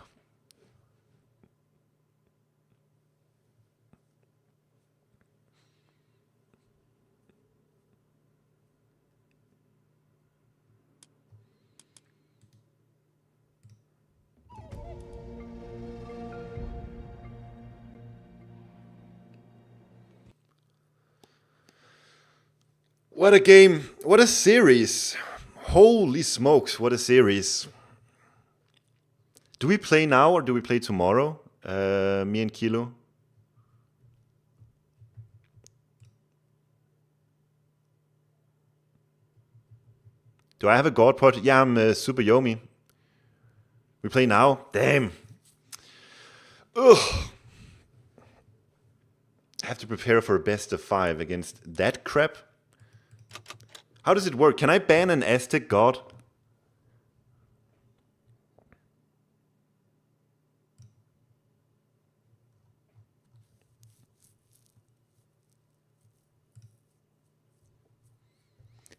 What a game. What a series. Holy smokes, what a series. Do we play now or do we play tomorrow? Me and Kilo. Do I have a god pot? Yeah, I'm Super Yomi. We play now? Damn. Ugh. I have to prepare for a best of 5 against that crap. How does it work? Can I ban an Aztec god?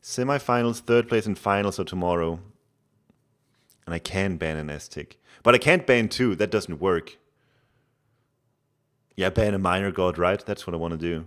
Semifinals, third place, and finals are tomorrow. And I can ban an Aztec. But I can't ban 2. That doesn't work. Yeah, ban a minor god, right? That's what I want to do.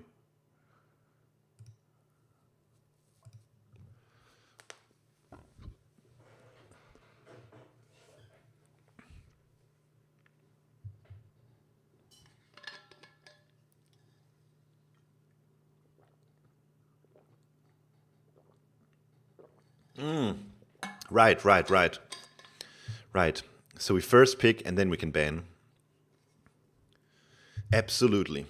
Right. Right. So we first pick and then we can ban. Absolutely.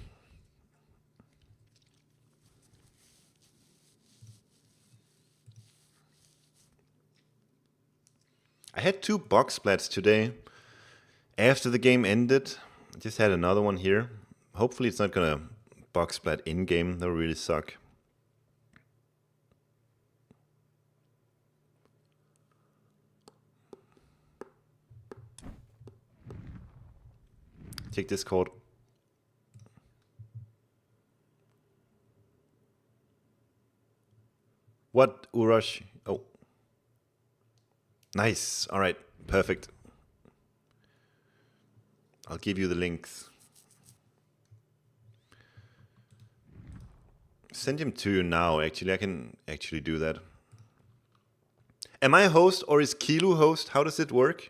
I had 2 box splats today. After the game ended, I just had another one here. Hopefully it's not gonna box splat in-game. That would really suck. Take this card. What, Urash? Oh. Nice. All right. Perfect. I'll give you the links. Send him to you now, actually. I can actually do that. Am I a host or is Kilo host? How does it work?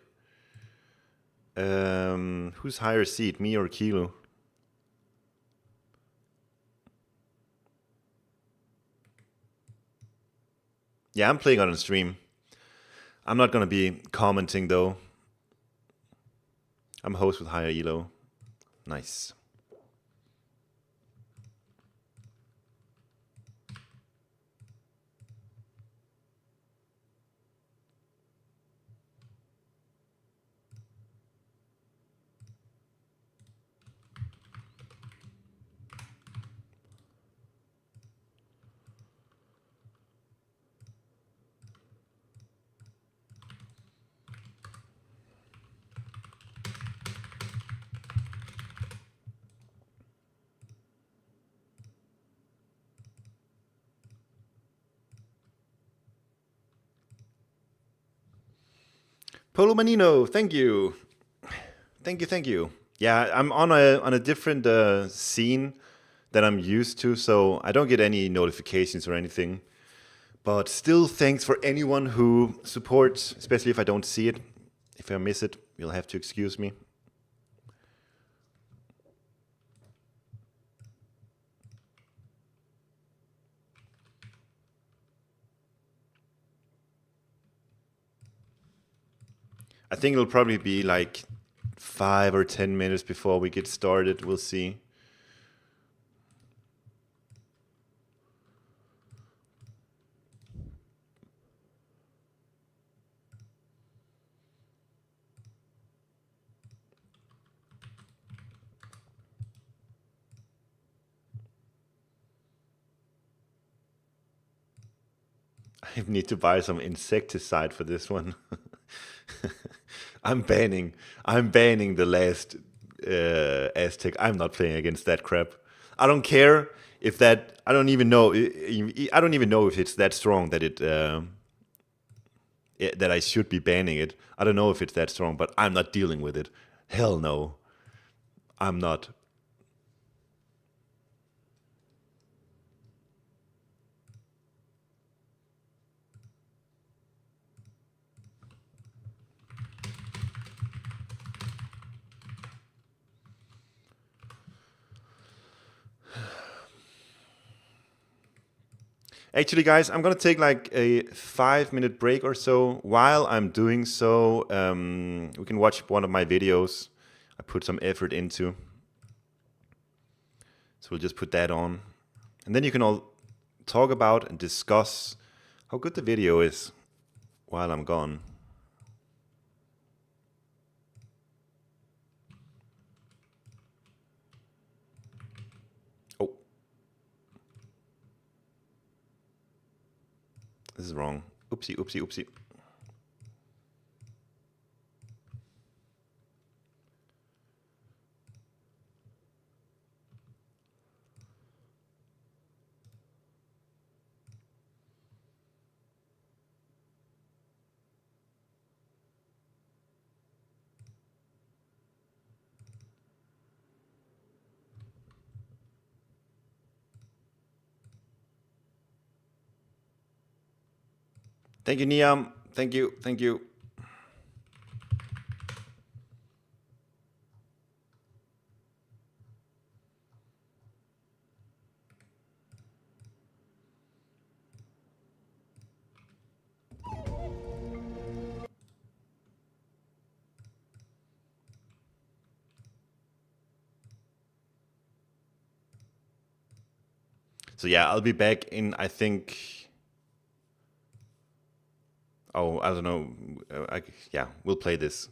Who's higher seed, me or Kilo? Yeah, I'm playing on a stream. I'm not gonna be commenting though. I'm a host with higher elo. Nice. Polo Manino, thank you. Thank you. Yeah, I'm on a different scene that I'm used to, so I don't get any notifications or anything. But still, thanks for anyone who supports, especially if I don't see it. If I miss it, you'll have to excuse me. I think it'll probably be like 5 or 10 minutes before we get started. We'll see. I need to buy some insecticide for this one. I'm banning the last Aztec. I'm not playing against that crap. I don't care if that. I don't even know. I don't even know if it's that strong that that I should be banning it. I don't know if it's that strong, but I'm not dealing with it. Hell no. I'm not. Actually, guys, I'm gonna take like a 5-minute break or so. While I'm doing so, we can watch one of my videos I put some effort into. So we'll just put that on. And then you can all talk about and discuss how good the video is while I'm gone. Oh. This is wrong. Oopsie, oopsie, oopsie. Thank you, Niam. Thank you, thank you. So yeah, I'll be back in, I think... Oh, I don't know. Yeah, we'll play this.